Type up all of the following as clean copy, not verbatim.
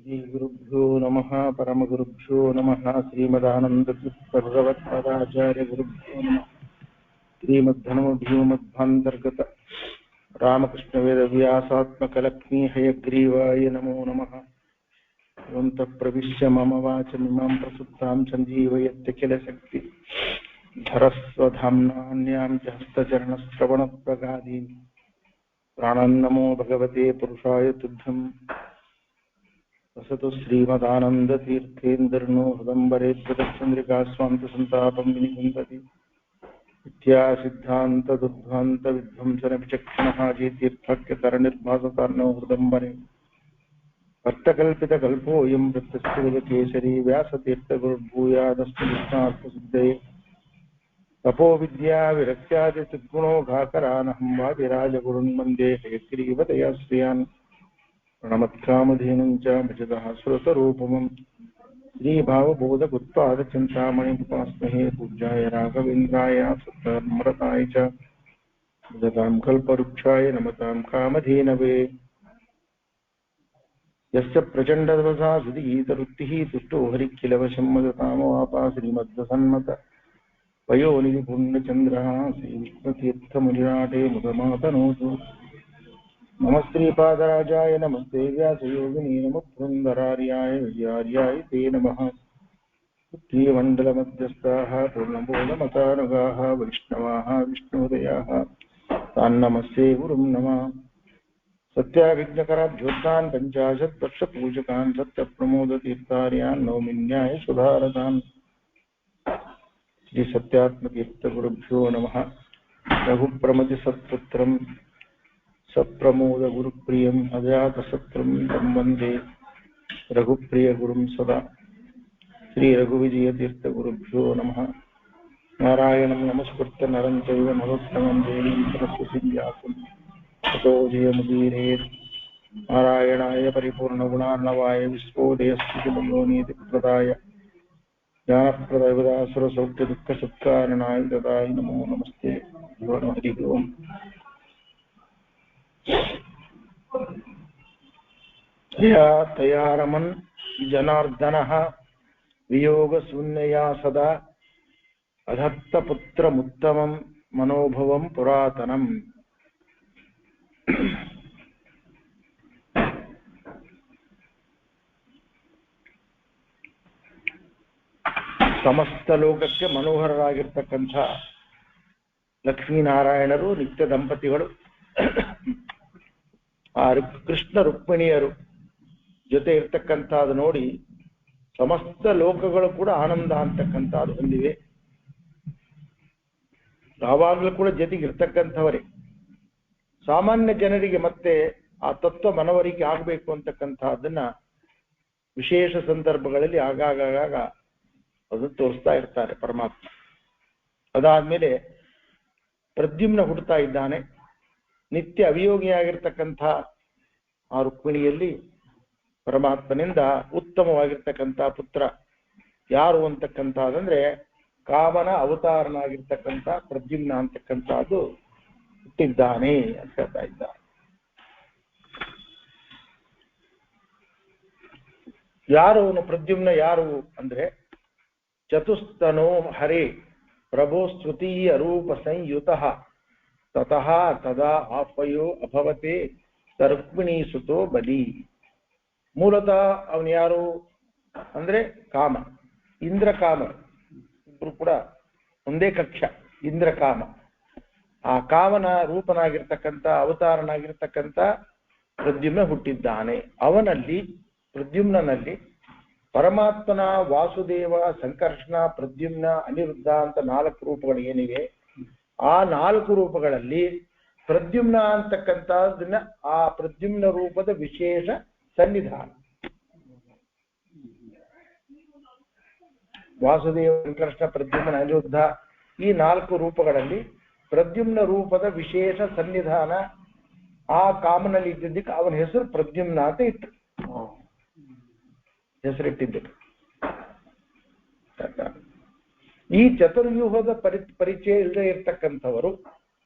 श्रीगुरुभ्यो नमः परमगुरुभ्यो नमः श्रीमदानन्दतीर्थभगवत्पादाचार्यगुरुभ्यो नमः श्रीमद्धर्मभीमध्वान्तर्गत रामकृष्णवेदव्यासात्मकलक्ष्मी हयग्रीवाय नमो नमः भवन्तः प्रविश्य मम वाचमिमां प्रसुप्तां सञ्जीवयत्यखिलशक्ति धरस्वधाम्नान्यां च हस्तचरणश्रवणप्रगादीन् प्राणान्नमो भगवते पुरुषाय तुभ्यम् वसतु श्रीमदानन्दतीर्थेन्दर्नो हृदम्बरेद्वदश्चन्द्रिका स्वान्तसन्तापं विनिकुन्तति इत्यासिद्धान्तदुर्ध्वान्तविध्वंसनविचक्षणः चेतीर्थक्यतरनिर्भासतार्णो हृदम्बरे भक्तकल्पितकल्पोऽयं वृत्तस्थितिकेसरी व्यासतीर्थगुरुर्भूयादस्मदिष्टार्थसिद्धये तपोविद्याविरक्त्यादिसद्गुणोघाकरानहं वादिराजगुरुन् वन्दे हयग्रीवतया श्रियान् प्रणमत्कामधेनुं च भजतः श्रुतरूपमं श्रीभावबोधगुत्पादचिन्तामणिमुपास्महे पूज्याय राघवेन्द्राय सत्तमरताय च भजतां कल्पवृक्षाय नमतां कामधेनवे यस्य प्रचण्डतपसा सुधीतरुक्तिः तुष्टो हरिखिलवशं मदतामवापा श्रीमद्वसन्मत वयोनिधिपुण्यचन्द्रः श्रीविष्णुतीर्थमुनिराटे मुदमातनोतु नमः श्रीपादराजाय नमस्ते व्यासयोगिनी नमः पुरन्दरार्याय विजयार्याय ते नमः श्रीमण्डलमध्यस्थाः पूर्णबोधमतानुगाः वैष्णवाः विष्णुहृदयाः तान्नमस्ते गुरुं नमः सत्याभिज्ञकराभ्योत्तान् पञ्चाशत्वर्षपूजकान् सत्यप्रमोदतीर्थार्यान् नौमिन्याय सुधारतान् श्रीसत्यात्मतीर्थगुरुभ्यो नमः रघुप्रमतिसत्पुत्रं सप्रमोदगुरुप्रियम् अजातशत्रुं तं वन्दे रघुप्रियगुरुं सदा श्रीरघुविजयतीर्थगुरुभ्यो नमः नारायणं नमस्कृत्य नरं चैव नरोत्तमं देवीं सरस्वतीं व्यासं ततो जयमुदीरयेत् नारायणाय परिपूर्णगुणार्णवाय विश्वोदयस्थितिलयोनिधिप्रदाय ज्ञानप्रदविदासुरसौख्यदुःखसत्कारणाय ददाय नमो नमस्ते हरि ओम् तया रमन् जनार्दनः वियोगशून्यया सदा अधत्तपुत्रमुत्तमं मनोभवं पुरातनम् ಸಮಸ್ತ ಲೋಕಕ್ಕೆ ಮನೋಹರರಾಗಿರ್ತಕ್ಕಂಥ ಲಕ್ಷ್ಮೀನಾರಾಯಣರು ನಿತ್ಯ ದಂಪತಿಗಳು ಆ ಕೃಷ್ಣ ರುಕ್ಮಿಣಿಯರು ಜೊತೆ ಇರ್ತಕ್ಕಂಥದ್ದು ನೋಡಿ ಸಮಸ್ತ ಲೋಕಗಳು ಕೂಡ ಆನಂದ ಅಂತಕ್ಕಂಥದ್ದು ಹೊಂದಿವೆ. ಯಾವಾಗಲೂ ಕೂಡ ಜೊತೆಗಿರ್ತಕ್ಕಂಥವರೇ. ಸಾಮಾನ್ಯ ಜನರಿಗೆ ಮತ್ತೆ ಆ ತತ್ವ ಮನವರಿಕೆ ಆಗಬೇಕು ಅಂತಕ್ಕಂಥದ್ದನ್ನ ವಿಶೇಷ ಸಂದರ್ಭಗಳಲ್ಲಿ ಆಗಾಗ ಅದು ತೋರಿಸ್ತಾ ಇರ್ತಾರೆ ಪರಮಾತ್ಮ. ಅದಾದ್ಮೇಲೆ ಪ್ರದ್ಯುಮ್ನ ಹುಡ್ತಾ ಇದ್ದಾನೆ. ನಿತ್ಯ ಅವಿಯೋಗಿಯಾಗಿರ್ತಕ್ಕಂಥ ಆ ರುಕ್ಮಿಣಿಯಲ್ಲಿ ಪರಮಾತ್ಮನಿಂದ ಉತ್ತಮವಾಗಿರ್ತಕ್ಕಂಥ ಪುತ್ರ ಯಾರು ಅಂತಕ್ಕಂಥದ್ದಂದ್ರೆ ಕಾಮನ ಅವತಾರನಾಗಿರ್ತಕ್ಕಂಥ ಪ್ರದ್ಯುಮ್ನ ಅಂತಕ್ಕಂಥದ್ದು ಹುಟ್ಟಿದ್ದಾನೆ ಅಂತ ಹೇಳ್ತಾ ಇದ್ದಾರೆ. ಯಾರು ಅವನು ಪ್ರದ್ಯುಮ್ನ ಯಾರು ಅಂದ್ರೆ ಚತುಸ್ತನೋ ಹರೇ ಪ್ರಭೋ ಸ್ತುತೀಯ ರೂಪ ಸಂಯುತ ತತಃ ತದಾ ಆಪಯೋ ಅಭವತೆ ರುಕ್ಮಿಣೀ ಸುತೋ ಬಲಿ. ಮೂಲತಃ ಅವನು ಯಾರು ಅಂದ್ರೆ ಕಾಮ, ಇಂದ್ರಕಾಮ, ಇಬ್ರು ಕೂಡ ಒಂದೇ ಕಕ್ಷ. ಇಂದ್ರಕಾಮ ಆ ಕಾಮನ ರೂಪನಾಗಿರ್ತಕ್ಕಂಥ ಅವತಾರನಾಗಿರ್ತಕ್ಕಂಥ ಪ್ರದ್ಯುಮ್ನ ಹುಟ್ಟಿದ್ದಾನೆ. ಅವನಲ್ಲಿ ಪ್ರದ್ಯುಮ್ನಲ್ಲಿ ಪರಮಾತ್ಮನ ವಾಸುದೇವ, ಸಂಕರ್ಷಣ, ಪ್ರದ್ಯುಮ್ನ, ಅನಿರುದ್ಧ ಅಂತ 4 ರೂಪಗಳು ಏನಿವೆ, ಆ 4 ರೂಪಗಳಲ್ಲಿ ಪ್ರದ್ಯುಮ್ನ ಅಂತಕ್ಕಂಥದ್ದನ್ನ ಆ ಪ್ರದ್ಯುಮ್ನ ರೂಪದ ವಿಶೇಷ ಸನ್ನಿಧಾನ. ವಾಸುದೇವ, ಸಂಕರ್ಷಣ, ಪ್ರದ್ಯುಮ್ನ, ಅನಿರುದ್ಧ ಈ 4 ರೂಪಗಳಲ್ಲಿ ಪ್ರದ್ಯುಮ್ನ ರೂಪದ ವಿಶೇಷ ಸನ್ನಿಧಾನ ಆ ಕಾಮನಲ್ಲಿ ಇದ್ದಿದ್ದಕ್ಕೆ ಅವನ ಹೆಸರು ಪ್ರದ್ಯುಮ್ನ ಅಂತ ಇತ್ತು, ಹೆಸರಿಟ್ಟಿದ್ದಕ್ಕೆ. ಈ ಚತುರ್ವ್ಯೂಹದ ಪರಿಚಯ ಇಲ್ಲದೆ ಇರ್ತಕ್ಕಂಥವರು,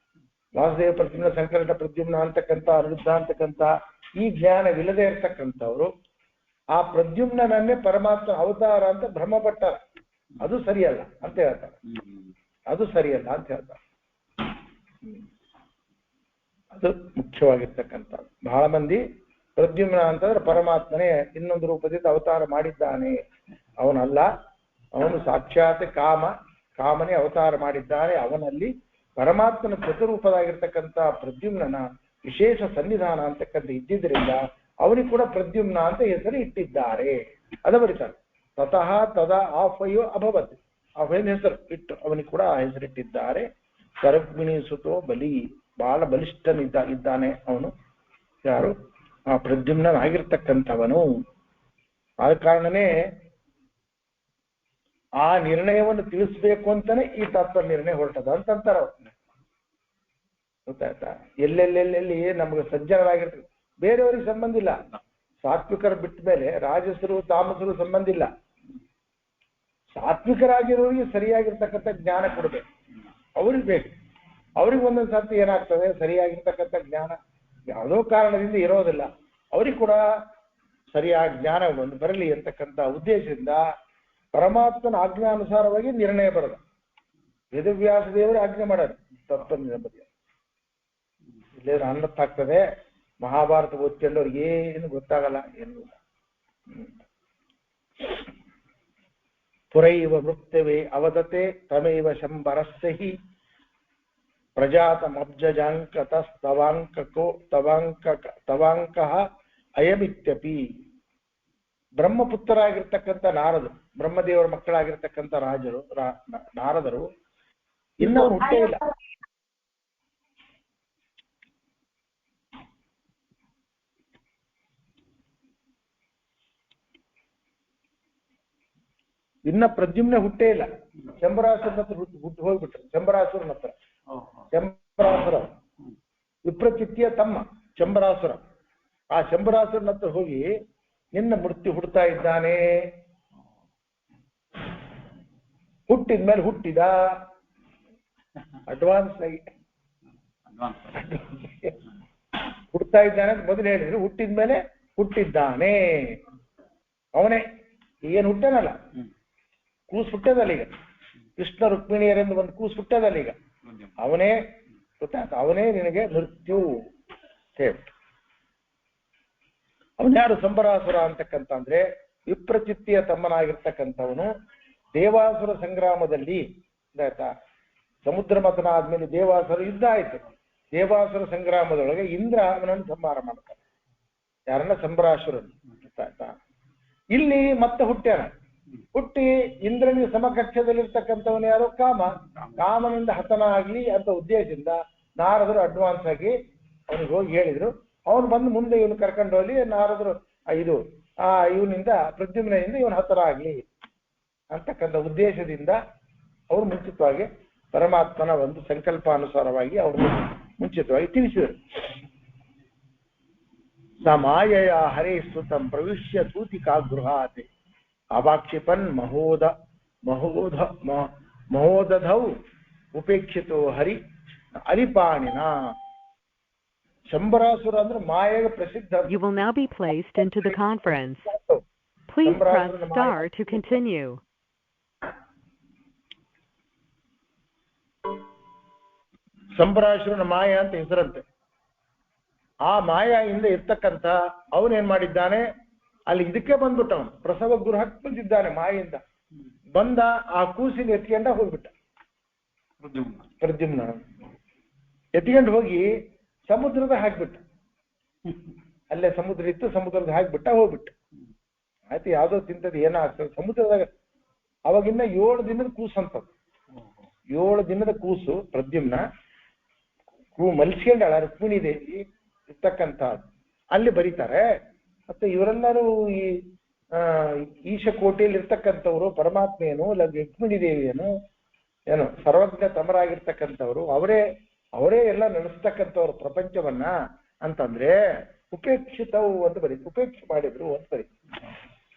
ವಾಸುದೇವ, ಪ್ರದ್ಯುಮ್ನ, ಸಂಕರ್ಷಣ, ಪ್ರದ್ಯುಮ್ನ ಅಂತಕ್ಕಂಥ, ಅನಿರುದ್ಧ ಅಂತಕ್ಕಂಥ ಈ ಜ್ಞಾನವಿಲ್ಲದೆ ಇರ್ತಕ್ಕಂಥವ್ರು ಆ ಪ್ರದ್ಯುಮ್ನನ್ನೇ ಪರಮಾತ್ಮ ಅವತಾರ ಅಂತ ಭ್ರಮಪಟ್ಟ, ಅದು ಸರಿಯಲ್ಲ ಅಂತ ಹೇಳ್ತಾರೆ. ಅದು ಸರಿಯಲ್ಲ ಅಂತ ಹೇಳ್ತಾರೆ. ಅದು ಮುಖ್ಯವಾಗಿರ್ತಕ್ಕಂಥ. ಬಹಳ ಮಂದಿ ಪ್ರದ್ಯುಮ್ನ ಅಂತಂದ್ರೆ ಪರಮಾತ್ಮನೇ ಇನ್ನೊಂದು ರೂಪದಿಂದ ಅವತಾರ ಮಾಡಿದ್ದಾನೆ, ಅವನಲ್ಲ, ಅವನು ಸಾಕ್ಷಾತ್ ಕಾಮನೇ ಅವತಾರ ಮಾಡಿದ್ದಾನೆ. ಅವನಲ್ಲಿ ಪರಮಾತ್ಮನ ಪ್ರತಿರೂಪದಾಗಿರ್ತಕ್ಕಂಥ ಪ್ರದ್ಯುಮ್ನ ವಿಶೇಷ ಸನ್ನಿಧಾನ ಅಂತಕ್ಕಂಥ ಇದ್ದಿದ್ದರಿಂದ ಅವನಿಗೆ ಕೂಡ ಪ್ರದ್ಯುಮ್ನ ಅಂತ ಹೆಸರು ಇಟ್ಟಿದ್ದಾರೆ. ಅದ ಬರೀತಾರೆ. ತತಃ ತದಾ ಆಫಯೋ ಅಭವತ್, ಅವನ ಹೆಸರು ಇಟ್ಟು ಅವನಿಗೆ ಕೂಡ ಆ ಹೆಸರಿಟ್ಟಿದ್ದಾರೆ. ಸರ್ವಿಣಿ ಸುತೋ ಬಲಿ, ಬಹಳ ಬಲಿಷ್ಠನಿದ್ದಾನೆ ಅವನು. ಯಾರು? ಆ ಪ್ರದ್ಯುಮ್ನಾಗಿರ್ತಕ್ಕಂಥವನು. ಆದ ಕಾರಣನೇ ಆ ನಿರ್ಣಯವನ್ನು ತಿಳಿಸ್ಬೇಕು ಅಂತಾನೆ ಈ ತತ್ವ ನಿರ್ಣಯ ಹೊರಟದ ಅಂತಂತಾರ. ಗೊತ್ತಾಯ್ತಾ? ಎಲ್ಲೆಲ್ಲೆಲ್ಲಿ ನಮ್ಗೆ ಸಜ್ಜನರಾಗಿರ್ತದೆ, ಬೇರೆಯವ್ರಿಗೆ ಸಂಬಂಧ ಇಲ್ಲ. ಸಾತ್ವಿಕರ ಬಿಟ್ಟ ಮೇಲೆ ರಾಜಸರು ತಾಮಸರು ಸಂಬಂಧ ಇಲ್ಲ. ಸಾತ್ವಿಕರಾಗಿರೋರಿಗೆ ಸರಿಯಾಗಿರ್ತಕ್ಕಂಥ ಜ್ಞಾನ ಕೊಡ್ಬೇಕು, ಅವ್ರಿಗೆ ಬೇಕು. ಅವ್ರಿಗೆ ಒಂದೊಂದು ಸರ್ತಿ ಏನಾಗ್ತದೆ, ಸರಿಯಾಗಿರ್ತಕ್ಕಂಥ ಜ್ಞಾನ ಯಾವುದೋ ಕಾರಣದಿಂದ ಇರೋದಿಲ್ಲ. ಅವ್ರಿಗೆ ಕೂಡ ಸರಿಯಾದ ಜ್ಞಾನ ಒಂದು ಬರಲಿ ಅಂತಕ್ಕಂಥ ಉದ್ದೇಶದಿಂದ ಪರಮಾತ್ಮನ ಆಜ್ಞಾನುಸಾರವಾಗಿ ನಿರ್ಣಯ ಬರೋದು. ವೇದವ್ಯಾಸ ದೇವರು ಆಜ್ಞೆ ಮಾಡೋದು ತತ್ವದ ಬಗ್ಗೆ. ಇಲ್ಲೇ ಅನ್ನತ್ತಾಗ್ತದೆ. ಮಹಾಭಾರತ ಓದ್ಕೊಂಡವ್ರಿಗೆ ಏನು ಗೊತ್ತಾಗಲ್ಲ, ಏನು ಇಲ್ಲ. ಪುರೈವ ಮೃಕ್ತವೇ ಅವದತೆ ತಮೇವ ಶಂಬರಸ್ಸಹಿ ಪ್ರಜಾತಮಬ್ಜಾಂಕತಸ್ತವಾಂಕೋ ತವಾಂಕ ಅಯಮಿತ್ಯಪಿ. ಬ್ರಹ್ಮಪುತ್ರರಾಗಿರ್ತಕ್ಕಂಥ ನಾರದರು, ಬ್ರಹ್ಮದೇವರ ಮಕ್ಕಳಾಗಿರ್ತಕ್ಕಂಥ ನಾರದರು ಇನ್ನೂ ಹುಟ್ಟೇ ಇಲ್ಲ. ಇನ್ನ ಪ್ರದ್ಯುಮ್ನ ಹುಟ್ಟೇ ಇಲ್ಲ. ಶಂಬರಾಸುರನ ಹತ್ರ ಹೋಗ್ಬಿಟ್ರು. ಶಂಬರಾಸುರನ ಹತ್ರ, ಶಂಬರಾಸುರ ವಿಪ್ರಚಿತ್ತಿಯ ತಮ್ಮ ಶಂಬರಾಸುರ. ಆ ಶಂಬರಾಸುರನ ಹತ್ರ ಹೋಗಿ ನಿನ್ನ ಮೃತ್ಯು ಹುಡ್ತಾ ಇದ್ದಾನೆ, ಹುಟ್ಟಿದ್ಮೇಲೆ ಹುಟ್ಟಿದ, ಅಡ್ವಾನ್ಸ್ ಆಗಿ ಹುಡ್ತಾ ಇದ್ದಾನೆ ಅಂತ ಮೊದಲು ಹೇಳಿದ್ರು. ಹುಟ್ಟಿದ್ಮೇಲೆ ಹುಟ್ಟಿದ್ದಾನೆ ಅವನೇ. ಏನು ಹುಟ್ಟನಲ್ಲ, ಕೂಸು ಹುಟ್ಟದಲ್ಲ ಈಗ. ಕೃಷ್ಣ ರುಕ್ಮಿಣಿಯರೆಂದು ಒಂದು ಕೂಸು ಹುಟ್ಟದಲ್ಲ ಈಗ. ಅವನೇ ಗೊತ್ತಾಯ್ತ, ಅವನೇ ನಿನಗೆ ಮೃತ್ಯು ಸೇಫ್. ಅವನ್ಯಾರು? ಶಂಬರಾಸುರ ಅಂತಕ್ಕಂಥ ಅಂದ್ರೆ ವಿಪ್ರಚಿತ್ತಿಯ ತಮ್ಮನಾಗಿರ್ತಕ್ಕಂಥವನು. ದೇವಾಸುರ ಸಂಗ್ರಾಮದಲ್ಲಿ ಆಯ್ತಾ, ಸಮುದ್ರ ಮಥನ ಆದ್ಮೇಲೆ ದೇವಾಸುರ ಯುದ್ಧ ಆಯ್ತು. ದೇವಾಸುರ ಸಂಗ್ರಾಮದೊಳಗೆ ಇಂದ್ರ ಅವನನ್ನು ಸಂಹಾರ ಮಾಡ್ತಾನೆ. ಯಾರನ್ನ? ಶಂಬರಾಸುರನ್. ಗೊತ್ತಾಯ್ತಾ? ಇಲ್ಲಿ ಮತ್ತೆ ಹುಟ್ಟ್ಯಾನ. ಹುಟ್ಟಿ ಇಂದ್ರನಿಗೆ ಸಮಕಕ್ಷದಲ್ಲಿರ್ತಕ್ಕಂಥವನು ಯಾರು? ಕಾಮನಿಂದ ಹತನ ಆಗ್ಲಿ ಅಂತ ಉದ್ದೇಶದಿಂದ ನಾರದರು ಅಡ್ವಾನ್ಸ್ ಆಗಿ ಅವನಿಗೆ ಹೋಗಿ ಹೇಳಿದ್ರು. ಅವನು ಬಂದು ಮುಂದೆ ಇವನು ಕರ್ಕೊಂಡು ಹೋಗಿ ನಾರದರು ಇವನಿಂದ ಪ್ರದ್ಯುಮ್ನಿಂದ ಇವನು ಹತನ ಆಗ್ಲಿ ಅಂತಕ್ಕಂಥ ಉದ್ದೇಶದಿಂದ ಅವರು ಮುಂಚಿತವಾಗಿ ಪರಮಾತ್ಮನ ಒಂದು ಸಂಕಲ್ಪಾನುಸಾರವಾಗಿ ಅವರು ಮುಂಚಿತವಾಗಿ ತಿಳಿಸಿದರು. ಸ ಮಾಯಯ ಹರೇ ಸ್ತುತಂ ಪ್ರವಿಶ್ಯ ತೂತಿಕಾ ಗೃಹಾತೆ ಅವಾಕ್ಷಿಪನ್ ಮಹೋದಧೌ ಉಪೇಕ್ಷಿತೋ ಹರಿ ಅರಿಪಾಣಿನ. ಶಂಬರಾಸುರ ಅಂದ್ರೆ ಮಾಯೆಗೆ ಪ್ರಸಿದ್ಧ. You will now be placed into the conference. Please press star to continue. ಶಂಬರಾಸುರನ ಮಾಯ ಅಂತ ಹೆಸರಂತೆ. ಆ ಮಾಯಿಂದ ಇರ್ತಕ್ಕಂಥ ಅವನೇನ್ ಮಾಡಿದ್ದಾನೆ, ಅಲ್ಲಿ ಇದಕ್ಕೆ ಬಂದ್ಬಿಟ್ಟವನು ಪ್ರಸವ ಗೃಹಕ್ಕೆ ಬಂದಿದ್ದಾನೆ. ಮಾಯಿಂದ ಬಂದ ಆ ಕೂಸಿನ ಎತ್ಕೊಂಡ ಹೋಗ್ಬಿಟ್ಟ. ಪ್ರದ್ಯುಮ್ನ ಎತ್ಕೊಂಡು ಹೋಗಿ ಸಮುದ್ರದ ಹಾಕ್ಬಿಟ್ಟ. ಅಲ್ಲೇ ಸಮುದ್ರ ಇತ್ತು, ಸಮುದ್ರದ ಹಾಕ್ಬಿಟ್ಟ, ಹೋಗ್ಬಿಟ್ಟ. ಆಯ್ತು, ಯಾವ್ದೋ ತಿಂತದ ಏನಾಗ್ತದೆ ಸಮುದ್ರದಾಗ. ಅವಾಗಿನ್ನ 7 ದಿನದ ಕೂಸು ಅಂತದ್ದು. 7 ದಿನದ ಕೂಸು ಪ್ರದ್ಯುಮ್ನ ಮಲ್ಸ್ಕೊಂಡಾಳ ರುಕ್ಮಿಣಿ ದೇವಿ ಇರ್ತಕ್ಕಂಥ. ಅಲ್ಲಿ ಬರೀತಾರೆ. ಮತ್ತೆ ಇವರೆಲ್ಲರೂ ಈ ಈಶಕೋಟೆಯಲ್ಲಿ ಇರ್ತಕ್ಕಂಥವ್ರು ಪರಮಾತ್ಮೆಯನು ರುಕ್ಮಿಣಿ ದೇವಿಯನು ಏನು ಸರ್ವಜ್ಞ ತಮರಾಗಿರ್ತಕ್ಕಂಥವ್ರು ಅವರೇ ಎಲ್ಲ ನಡೆಸ್ತಕ್ಕಂಥವ್ರು ಪ್ರಪಂಚವನ್ನ ಅಂತಂದ್ರೆ ಉಪೇಕ್ಷಿತವು ಅಂತ ಬರೀ. ಉಪೇಕ್ಷೆ ಮಾಡಿದ್ರು ಅಂತ ಬರೀ.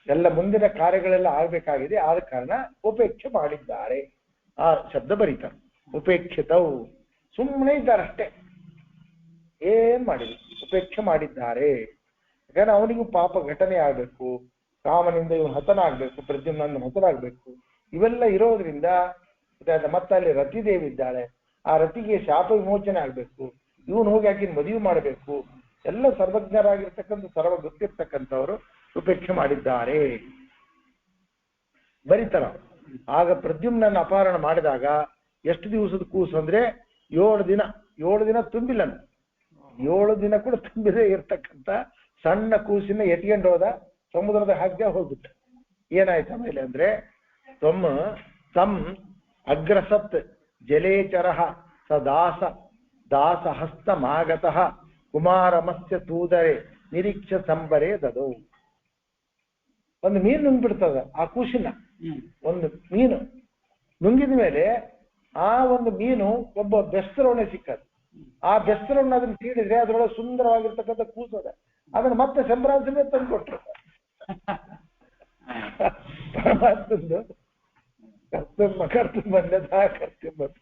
ಎಲ್ಲ ಮುಂದಿನ ಕಾರ್ಯಗಳೆಲ್ಲ ಆಗ್ಬೇಕಾಗಿದೆ, ಆದ ಕಾರಣ ಉಪೇಕ್ಷೆ ಮಾಡಿದ್ದಾರೆ ಆ ಶಬ್ದ ಬರೀತಾರೆ. ಉಪೇಕ್ಷಿತವು ಸುಮ್ಮನೆ ಇದ್ದಾರಷ್ಟೇ, ಏನ್ ಮಾಡಿದ್ರು, ಉಪೇಕ್ಷೆ ಮಾಡಿದ್ದಾರೆ. ಯಾಕಂದ್ರೆ ಅವನಿಗೂ ಪಾಪ ಘಟನೆ ಆಗ್ಬೇಕು, ಕಾಮನಿಂದ ಇವನು ಹತನಾಗ್ಬೇಕು, ಪ್ರದ್ಯುಮ್ನ ಹತನಾಗ್ಬೇಕು. ಇವೆಲ್ಲ ಇರೋದ್ರಿಂದ ಮತ್ತೆ ಅಲ್ಲಿ ರತಿದೇವಿ ಇದ್ದಾಳೆ, ಆ ರತಿಗೆ ಶಾಪ ವಿಮೋಚನೆ ಆಗ್ಬೇಕು, ಇವನು ಹೋಗಿ ಆಕಿನ ಮದುವೆ ಮಾಡಬೇಕು. ಎಲ್ಲ ಸರ್ವಜ್ಞರಾಗಿರ್ತಕ್ಕಂಥ ಸರ್ವ ಗೊತ್ತಿರ್ತಕ್ಕಂಥವರು ಉಪೇಕ್ಷೆ ಮಾಡಿದ್ದಾರೆ ಬರೀತಾರ. ಆಗ ಪ್ರದ್ಯುಮ್ನನ್ನು ಅಪಹರಣ ಮಾಡಿದಾಗ ಎಷ್ಟು ದಿವಸದ ಕೂಸು ಅಂದ್ರೆ 7 ದಿನ. 7 ದಿನ ತುಂಬಿಲ್ಲ, 7 ದಿನ ಕೂಡ ತುಂಬಿದೇ ಇರ್ತಕ್ಕಂಥ ಸಣ್ಣ ಕೂಸಿನ ಎತ್ಕೊಂಡು ಹೋದ, ಸಮುದ್ರದ ಹಾಗೆ ಹೋಗ್ಬಿಟ್ಟ. ಏನಾಯ್ತು ಆಮೇಲೆ ಅಂದ್ರೆ ತಮ್ ಅಗ್ರಸತ್ ಜಲೇಚರ ಸ ದಾಸಹಸ್ತ ಮಾಗತಃ ಕುಮಾರಮಸ್ಯ ತೂದರೆ ನಿರೀಕ್ಷ ಸಂಬರೇ ದದೌ. ಒಂದು ಮೀನು ನುಂಗ್ಬಿಡ್ತದ ಆ ಕೂಸಿನ. ಒಂದು ಮೀನು ನುಂಗಿದ ಮೇಲೆ ಆ ಒಂದು ಮೀನು ಒಬ್ಬ ಬೆಸ್ತರವನ್ನೇ ಸಿಕ್ಕದು. ಆ ಬೆಸ್ತರವನ್ನ ಅದನ್ನ ತೀಡಿದ್ರೆ ಅದರೊಳಗೆ ಸುಂದರವಾಗಿರ್ತಕ್ಕಂಥ ಕೂಸದ, ಅದನ್ನ ಮತ್ತೆ ಶಂಬರಾಜನೇ ತಂದು ಕೊಟ್ಟರು. ಪರಮಾತ್ಮಂದು ಕರ್ತು ಬಂದದ ಕರ್ತು ಬಂದ.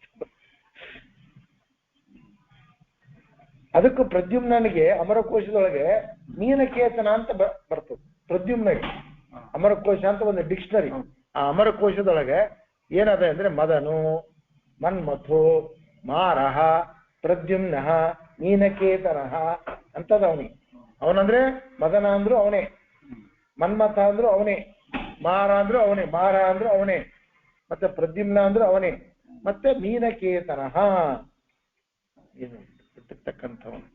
ಅದಕ್ಕೂ ಪ್ರದ್ಯುಮ್ನನಿಗೆ ಅಮರಕೋಶದೊಳಗೆ ಮೀನಕೇತನ ಅಂತ ಬರ್ತದೆ. ಪ್ರದ್ಯುಮ್ನಿಗೆ ಅಮರಕೋಶ ಅಂತ ಒಂದು ಡಿಕ್ಷನರಿ. ಆ ಅಮರಕೋಶದೊಳಗೆ ಏನದ ಅಂದ್ರೆ ಮದನು, ಮನ್ಮಥೋ, ಮಾರಹ, ಪ್ರದ್ಯುಮ್ನ, ಮೀನಕೇತನ ಅಂತದ ಅವನಿಗೆ. ಅವನಂದ್ರೆ ಮದನ ಅಂದ್ರು ಅವನೇ, ಮನ್ಮಥ ಅಂದ್ರು ಅವನೇ, ಮಾರ ಅಂದ್ರು ಅವನೇ, ಮಾರ ಅಂದ್ರು ಅವನೇ, ಮತ್ತೆ ಪ್ರದ್ಯುಮ್ನ ಅಂದ್ರು ಅವನೇ, ಮತ್ತೆ ಮೀನಕೇತನ ಏನು ಬಿಟ್ಟಿರ್ತಕ್ಕಂಥವನು.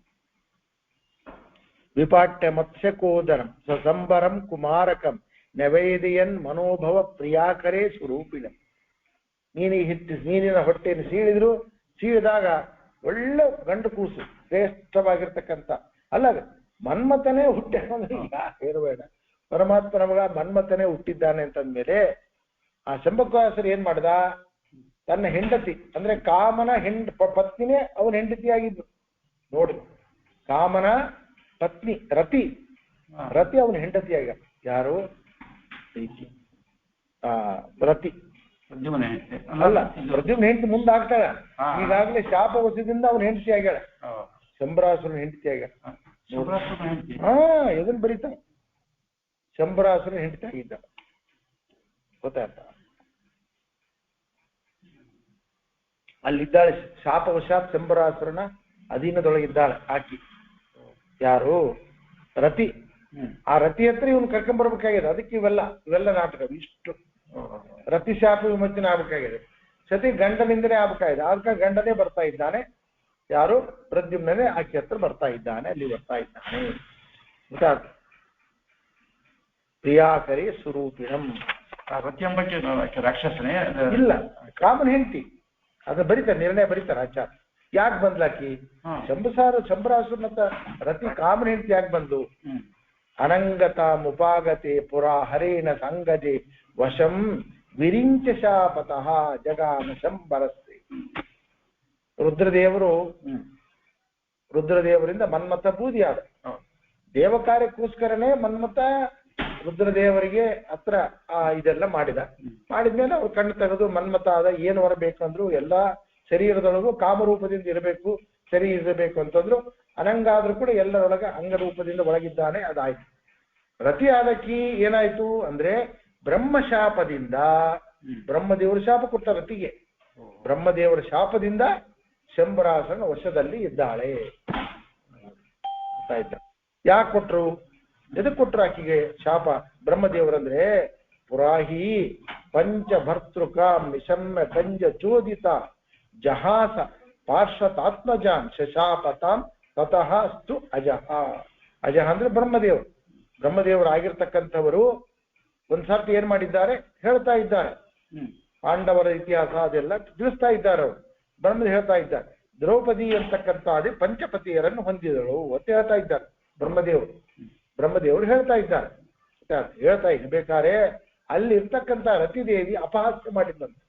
ವಿಪಾಟ್ಯ ಮತ್ಸ್ಯಕೋದರಂ ಸ್ವಸಂಬರಂ ಕುಮಾರಕಂ ನೈವೇದ್ಯನ್ ಮನೋಭವ ಪ್ರಿಯಾಕರೇ ಸ್ವರೂಪಿಣ. ಮೀನಿನ ಹೊಟ್ಟೆಯನ್ನು ಸೀಳಿದಾಗ ಒಳ್ಳೆ ಗಂಡು ಕೂಸು, ಶ್ರೇಷ್ಠವಾಗಿರ್ತಕ್ಕಂಥ. ಅಲ್ಲ ಮನ್ಮಥನೇ ಇರಬೇಡ, ಪರಮಾತ್ಮನ ಮಗ ಮನ್ಮಥನೇ ಹುಟ್ಟಿದ್ದಾನೆ ಅಂತಂದ್ಮೇಲೆ ಆ ಶಂಭಕಾಸುರ ಏನ್ ಮಾಡ್ದ, ತನ್ನ ಹೆಂಡತಿ ಅಂದ್ರೆ ಕಾಮನ ಪತ್ನಿನೇ ಅವನ ಹೆಂಡತಿಯಾಗಿದ್ದು. ನೋಡಿ, ಕಾಮನ ಪತ್ನಿ ರತಿ ಅವನ ಹೆಂಡತಿಯಾಗ. ಯಾರು? ರತಿ ಅಲ್ಲ, ಪ್ರದ್ಯುಮ್ನ ಹೆಂಡತಿ ಮುಂದಾಗ್ತಾಳ. ಈಗಾಗಲೇ ಶಾಪ ವಶದಿಂದ ಅವನ ಹೆಂಡತಿ ಆಗ್ಯಾಳ, ಶಂಬರಾಸುರನ ಹೆಂಡತಿ ಆಗ್ಯಾಳ. ಇದನ್ನ ಬರೀತಾನೆ, ಶಂಬರಾಸುರನ ಹೆಂಡತಿ ಆಗಿದ್ದ. ಗೊತ್ತಾಯ್ತ? ಅಲ್ಲಿದ್ದಾಳೆ, ಶಾಪವಶಾತ್ ಶಂಬರಾಸುರನ ಅಧೀನದೊಳಗಿದ್ದಾಳೆ ಆಕಿ. ಯಾರು? ರತಿ. ಆ ರತಿ ಹತ್ರ ಇವನು ಕರ್ಕೊಂಡ್ಬರ್ಬೇಕಾಗಿದೆ. ಅದಕ್ಕೆ ಇವೆಲ್ಲ ನಾಟಕ. ಇಷ್ಟು ರತಿ ಶಾಪ ವಿಮೋಚನೆ ಆಗ್ಬೇಕಾಗಿದೆ. ಸತಿ ಗಂಡನಿಂದನೇ ಆಗ್ಬೇಕಾಗಿದೆ. ಅದಕ್ಕೆ ಗಂಡನೇ ಬರ್ತಾ ಇದ್ದಾನೆ. ಯಾರು? ಪ್ರದ್ಯುಮ್ನೇ ಆಕೆ ಹತ್ರ ಬರ್ತಾ ಇದ್ದಾನೆ, ಅಲ್ಲಿ ಬರ್ತಾ ಇದ್ದಾನೆ. ಗೊತ್ತಾಯ್ತು? ಪ್ರಿಯಾಕರಿ ಸ್ವರೂಪಿಣಂ. ರತಿ ಎಂಬಕ್ಕೆ ರಾಕ್ಷಸನೇ ಇಲ್ಲ, ಕಾಮನ ಹೆಂಡತಿ. ಅದ ಬರೀತಾರೆ, ನಿರ್ಣಯ ಬರೀತಾರೆ ಆಚಾರ. ಯಾಕೆ ಬಂದ್ಲಾಕಿ? ಶಂಬರಾಸುರನತ್ತ ರತಿ ಕಾಮನ ಹೆಂಡತಿ ಯಾಕೆ ಬಂದು? ಅನಂಗತ ಮುಪಾಗತೆ ಪುರಾ ಹರೇಣ ಸಂಗಜೆ ವಶಂ ವಿರಿಂಚ ಶಾಪತಃ ಜಗಾಮ ಶಂಬರಸ್ತೆ. ರುದ್ರದೇವರಿಂದ ಮನ್ಮಥ ಬೂದಿಯಾದ. ದೇವ ಕಾರ್ಯಕ್ಕೋಸ್ಕರನೇ ಮನ್ಮಥ ರುದ್ರದೇವರಿಗೆ ಹತ್ರ ಇದೆಲ್ಲ ಮಾಡಿದ್ಮೇಲೆ ಅವ್ರು ಕಣ್ಣು ತೆಗೆದು ಮನ್ಮಥ ಆದ. ಏನು ವರ ಬೇಕಂದ್ರು ಎಲ್ಲಾ ಶರೀರದೊಳಗೂ ಕಾಮರೂಪದಿಂದ ಇರಬೇಕು, ಸರಿ ಇರಬೇಕು ಅಂತಂದ್ರು. ಅನಂಗಾದ್ರೂ ಕೂಡ ಎಲ್ಲರೊಳಗ ಅಂಗರೂಪದಿಂದ ಒಳಗಿದ್ದಾನೆ. ಅದಾಯ್ತು. ರತಿ ಆದಕ್ಕಿ ಏನಾಯ್ತು ಅಂದ್ರೆ ಬ್ರಹ್ಮಶಾಪದಿಂದ, ಬ್ರಹ್ಮದೇವರ ಶಾಪ ಕೊಟ್ಟ ರತಿಗೆ. ಬ್ರಹ್ಮದೇವರ ಶಾಪದಿಂದ ಶಂಬರಾಸುರನ ವಶದಲ್ಲಿ ಇದ್ದಾಳೆ. ಆಯ್ತಾ? ಯಾಕೆ ಕೊಟ್ರು? ಎದಕ್ ಕೊಟ್ರು ಆಕಿಗೆ ಶಾಪ? ಬ್ರಹ್ಮದೇವರಂದ್ರೆ ಪುರಾಹಿ ಪಂಚಭರ್ತೃಕ ನಿಶಮ್ಯ ಕಂಜ ಚೋದಿತ ಜಹಾಸ ಪಾರ್ಶ್ವತಾತ್ಮಜಾನ್ ಶಶಾಪತಾಂ ತತಃ ಅಸ್ತು ಅಜಹ. ಅಜಹ ಅಂದ್ರೆ ಬ್ರಹ್ಮದೇವರು. ಬ್ರಹ್ಮದೇವರಾಗಿರ್ತಕ್ಕಂಥವರು ಒಂದ್ಸರ್ತಿ ಏನ್ ಮಾಡಿದ್ದಾರೆ ಹೇಳ್ತಾ ಇದ್ದಾರೆ. ಪಾಂಡವರ ಇತಿಹಾಸ ಅದೆಲ್ಲ ತಿಳಿಸ್ತಾ ಇದ್ದಾರೆ. ಅವರು ಬ್ರಹ್ಮದೇವ ಹೇಳ್ತಾ ಇದ್ದಾರೆ, ದ್ರೌಪದಿ ಅಂತಕ್ಕಂಥ ಅದೇ ಪಂಚಪತಿಯರನ್ನು ಹೊಂದಿದಳು ಅಂತ ಹೇಳ್ತಾ ಇದ್ದಾರೆ ಬ್ರಹ್ಮದೇವರು ಹೇಳ್ತಾ ಇದ್ದಾರೆ. ಹೇಳ್ತಾ ಇರ್ಬೇಕಾದ್ರೆ ಅಲ್ಲಿ ಇರ್ತಕ್ಕಂಥ ರತಿದೇವಿ ಅಪಹಾಸ್ಯ ಮಾಡಿದ್ದಂತೆ.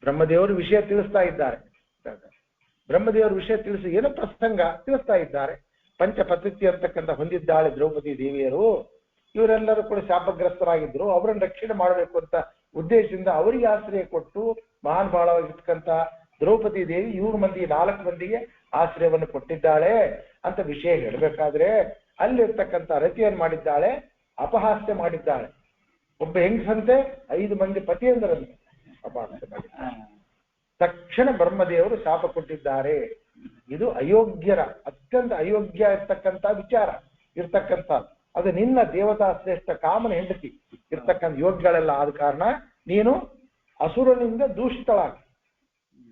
ಬ್ರಹ್ಮದೇವರು ವಿಷಯ ತಿಳಿಸ್ತಾ ಇದ್ದಾರೆ. ಬ್ರಹ್ಮದೇವರು ವಿಷಯ ತಿಳಿಸಿ ಏನೋ ಪ್ರಸಂಗ ತಿಳಿಸ್ತಾ ಇದ್ದಾರೆ. ಪಂಚಪದ್ಧತಿ ಅಂತಕ್ಕಂಥ ಹೊಂದಿದ್ದಾಳೆ ದ್ರೌಪದಿ ದೇವಿಯರು. ಇವರೆಲ್ಲರೂ ಕೂಡ ಶಾಪಗ್ರಸ್ತರಾಗಿದ್ರು. ಅವರನ್ನು ರಕ್ಷಣೆ ಮಾಡಬೇಕು ಅಂತ ಉದ್ದೇಶದಿಂದ ಅವರಿಗೆ ಆಶ್ರಯ ಕೊಟ್ಟು ಮಹಾನ್ ಬಾಳವಾಗಿರ್ತಕ್ಕಂಥ ದ್ರೌಪದಿ ದೇವಿ 4 ಮಂದಿಗೆ ಆಶ್ರಯವನ್ನು ಕೊಟ್ಟಿದ್ದಾಳೆ ಅಂತ ವಿಷಯ ಹೇಳ್ಬೇಕಾದ್ರೆ ಅಲ್ಲಿರ್ತಕ್ಕಂಥ ರತಿಯನ್ನು ಮಾಡಿದ್ದಾಳೆ, ಅಪಹಾಸ್ಯ ಮಾಡಿದ್ದಾಳೆ. ಒಬ್ಬ ಹೆಂಗಸಂತೆ 5 ಮಂದಿ ಪತಿಯಂದರಂತೆ ಅಪಹಾಸ್ಯ ಮಾಡಿದ್ದಾಳೆ. ತಕ್ಷಣ ಬ್ರಹ್ಮದೇವರು ಶಾಪ ಕೊಟ್ಟಿದ್ದಾರೆ. ಇದು ಅಯೋಗ್ಯರ ಅತ್ಯಂತ ಅಯೋಗ್ಯ ಇರ್ತಕ್ಕಂಥ ವಿಚಾರ ಇರ್ತಕ್ಕಂಥ, ಅದು ನಿನ್ನ ದೇವತಾ ಶ್ರೇಷ್ಠ ಕಾಮನ ಹೆಂಡತಿ ಇರ್ತಕ್ಕಂಥ ಯೋಗ್ಯಗಳೆಲ್ಲ ಆದ ಕಾರಣ ನೀನು ಅಸುರನಿಂದ ದೂಷಿತಳಾಗಿ,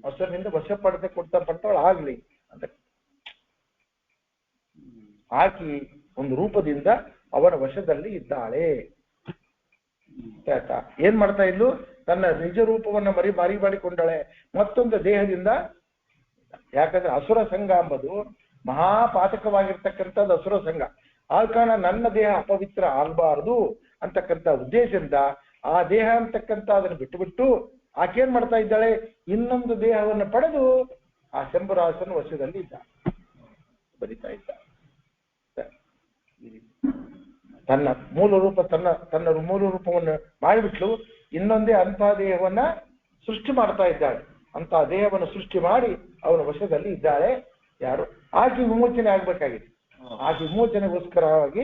ಅಸುರನಿಂದ ವಶಪಟ್ಟವಳು ಆಗ್ಲಿ ಅಂತ ಆಕಿ ಒಂದು ರೂಪದಿಂದ ಅವನ ವಶದಲ್ಲಿ ಇದ್ದಾಳೆ. ಆಯ್ತಾ? ಏನ್ ಮಾಡ್ತಾ ಇದ್ಲು? ತನ್ನ ನಿಜ ರೂಪವನ್ನ ಮರಿಮಾಡಿಕೊಂಡಳೆ ಮತ್ತೊಂದು ದೇಹದಿಂದ. ಯಾಕಂದ್ರೆ ಅಸುರ ಸಂಘ ಎಂಬುದು ಮಹಾಪಾತಕವಾಗಿರ್ತಕ್ಕಂಥದ್ದು ಅಸುರ ಸಂಘ. ಆ ಕಾರಣ ನನ್ನ ದೇಹ ಅಪವಿತ್ರ ಆಗಬಾರದು ಅಂತಕ್ಕಂಥ ಉದ್ದೇಶದಿಂದ ಆ ದೇಹ ಅಂತಕ್ಕಂಥ ಅದನ್ನು ಬಿಟ್ಟು ಆಕೇನ್ ಮಾಡ್ತಾ ಇದ್ದಾಳೆ? ಇನ್ನೊಂದು ದೇಹವನ್ನು ಪಡೆದು ಆ ಶಂಭುರಾಸನ ವಶದಲ್ಲಿ ಇದ್ದ ಬರಿತಾ ಇದ್ದ. ತನ್ನ ಮೂಲ ರೂಪ ತನ್ನ ಮೂಲ ರೂಪವನ್ನು ಮಾಡಿಬಿಟ್ಲು, ಇನ್ನೊಂದೇ ಅಂತಹ ದೇಹವನ್ನ ಸೃಷ್ಟಿ ಮಾಡ್ತಾ ಇದ್ದಾಳೆ. ಅಂತಹ ದೇಹವನ್ನು ಸೃಷ್ಟಿ ಮಾಡಿ ಅವನ ವಶದಲ್ಲಿ ಇದ್ದಾಳೆ. ಯಾರು? ಆಕೆ ವಿಮೋಚನೆ ಆಗ್ಬೇಕಾಗಿದೆ. ಆಕೆ ವಿಮೋಚನೆಗೋಸ್ಕರವಾಗಿ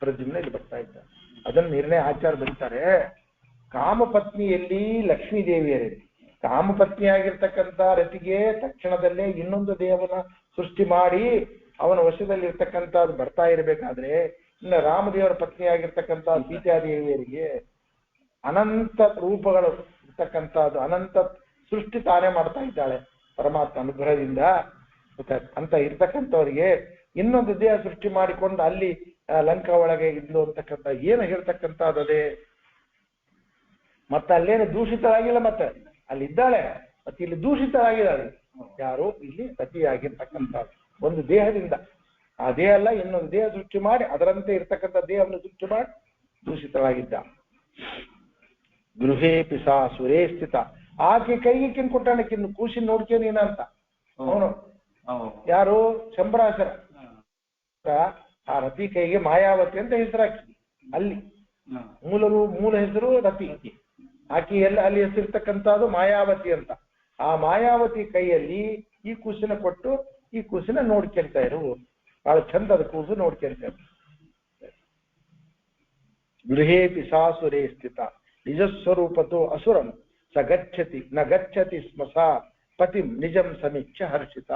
ಪ್ರದ್ಯುಮ್ನ ಇಲ್ಲಿ ಬರ್ತಾ ಇದ್ದಾಳೆ. ಅದನ್ನು ನಿರ್ಣಯ ಆಚಾರ ಬರೀತಾರೆ. ಕಾಮಪತ್ನಿಯಲ್ಲಿ ಲಕ್ಷ್ಮೀ ದೇವಿಯರಲ್ಲಿ ಕಾಮಪತ್ನಿಯಾಗಿರ್ತಕ್ಕಂಥ ರತಿಗೆ ತಕ್ಷಣದಲ್ಲೇ ಇನ್ನೊಂದು ದೇಹವನ್ನ ಸೃಷ್ಟಿ ಮಾಡಿ ಅವನ ವಶದಲ್ಲಿ ಇರ್ತಕ್ಕಂಥದ್ದು ಬರ್ತಾ ಇರಬೇಕಾದ್ರೆ, ಇನ್ನು ರಾಮದೇವರ ಪತ್ನಿಯಾಗಿರ್ತಕ್ಕಂಥ ಸೀತಾದೇವಿಯರಿಗೆ ಅನಂತ ರೂಪಗಳು ಇರ್ತಕ್ಕಂಥದ್ದು, ಅನಂತ ಸೃಷ್ಟಿ ತಾನೇ ಮಾಡ್ತಾ ಇದ್ದಾಳೆ ಪರಮಾತ್ಮ ಅನುಗ್ರಹದಿಂದ. ಅಂತ ಇರ್ತಕ್ಕಂಥವ್ರಿಗೆ ಇನ್ನೊಂದು ದೇಹ ಸೃಷ್ಟಿ ಮಾಡಿಕೊಂಡು ಅಲ್ಲಿ ಲಂಕಾ ಒಳಗೆ ಇದ್ಲು ಅಂತಕ್ಕಂಥ ಏನು ಹೇಳ್ತಕ್ಕಂಥದ್ದೇ. ಮತ್ತೆ ಅಲ್ಲೇನು ದೂಷಿತರಾಗಿಲ್ಲ, ಮತ್ತೆ ಅಲ್ಲಿ ಇದ್ದಾಳೆ, ಮತ್ತೆ ಇಲ್ಲಿ ದೂಷಿತರಾಗಿದ್ದಾಳೆ. ಯಾರು? ಇಲ್ಲಿ ಸತಿಯಾಗಿರ್ತಕ್ಕಂಥ ಒಂದು ದೇಹದಿಂದ. ಆ ದೇಹ ಅಲ್ಲ, ಇನ್ನೊಂದು ದೇಹ ಸೃಷ್ಟಿ ಮಾಡಿ ಅದರಂತೆ ಇರ್ತಕ್ಕಂಥ ದೇಹವನ್ನು ಸೃಷ್ಟಿ ಮಾಡಿ ದೂಷಿತರಾಗಿದ್ದ. ಗೃಹೇ ಪಿಸಾ ಸುರೇ ಸ್ಥಿತ. ಆಕೆ ಕೈಗೆ ಕಿನ್ ಕೊಟ್ಟಾಣಕ್ಕಿನ್ನು ಕೂಸಿ ನೋಡ್ಕೇ ನೀನ ಅಂತ. ಅವನು ಯಾರು? ಶಂಭರಾಸರ. ಆ ರತಿ ಕೈಗೆ ಮಾಯಾವತಿ ಅಂತ ಹೆಸರಾಕಿ. ಅಲ್ಲಿ ಮೂಲ ಹೆಸರು ರತಿ. ಆಕೆ ಎಲ್ಲ ಅಲ್ಲಿ ಹೆಸರಿರ್ತಕ್ಕಂಥದ್ದು ಮಾಯಾವತಿ ಅಂತ. ಆ ಮಾಯಾವತಿ ಕೈಯಲ್ಲಿ ಈ ಕೂಸಿನ ಕೊಟ್ಟು ಈ ಕೂಸಿನ ನೋಡ್ಕೊಂತ ಇರು. ಬಹಳ ಚಂದದ ಕೂಸು ನೋಡ್ಕೊಂತ ಇರು. ಗೃಹೇ ಪಿಸಾಸುರೇ ಸ್ಥಿತ ನಿಜಸ್ವರೂಪತೋ ಅಸುರಂ ಸ ಗಚ್ಚತಿ ನ ಗಚ್ಚತಿ ಸ್ಮ ಸಾ ಪತಿಂ ನಿಜಂ ಸಮೀಕ್ಷ ಹರ್ಷಿತ.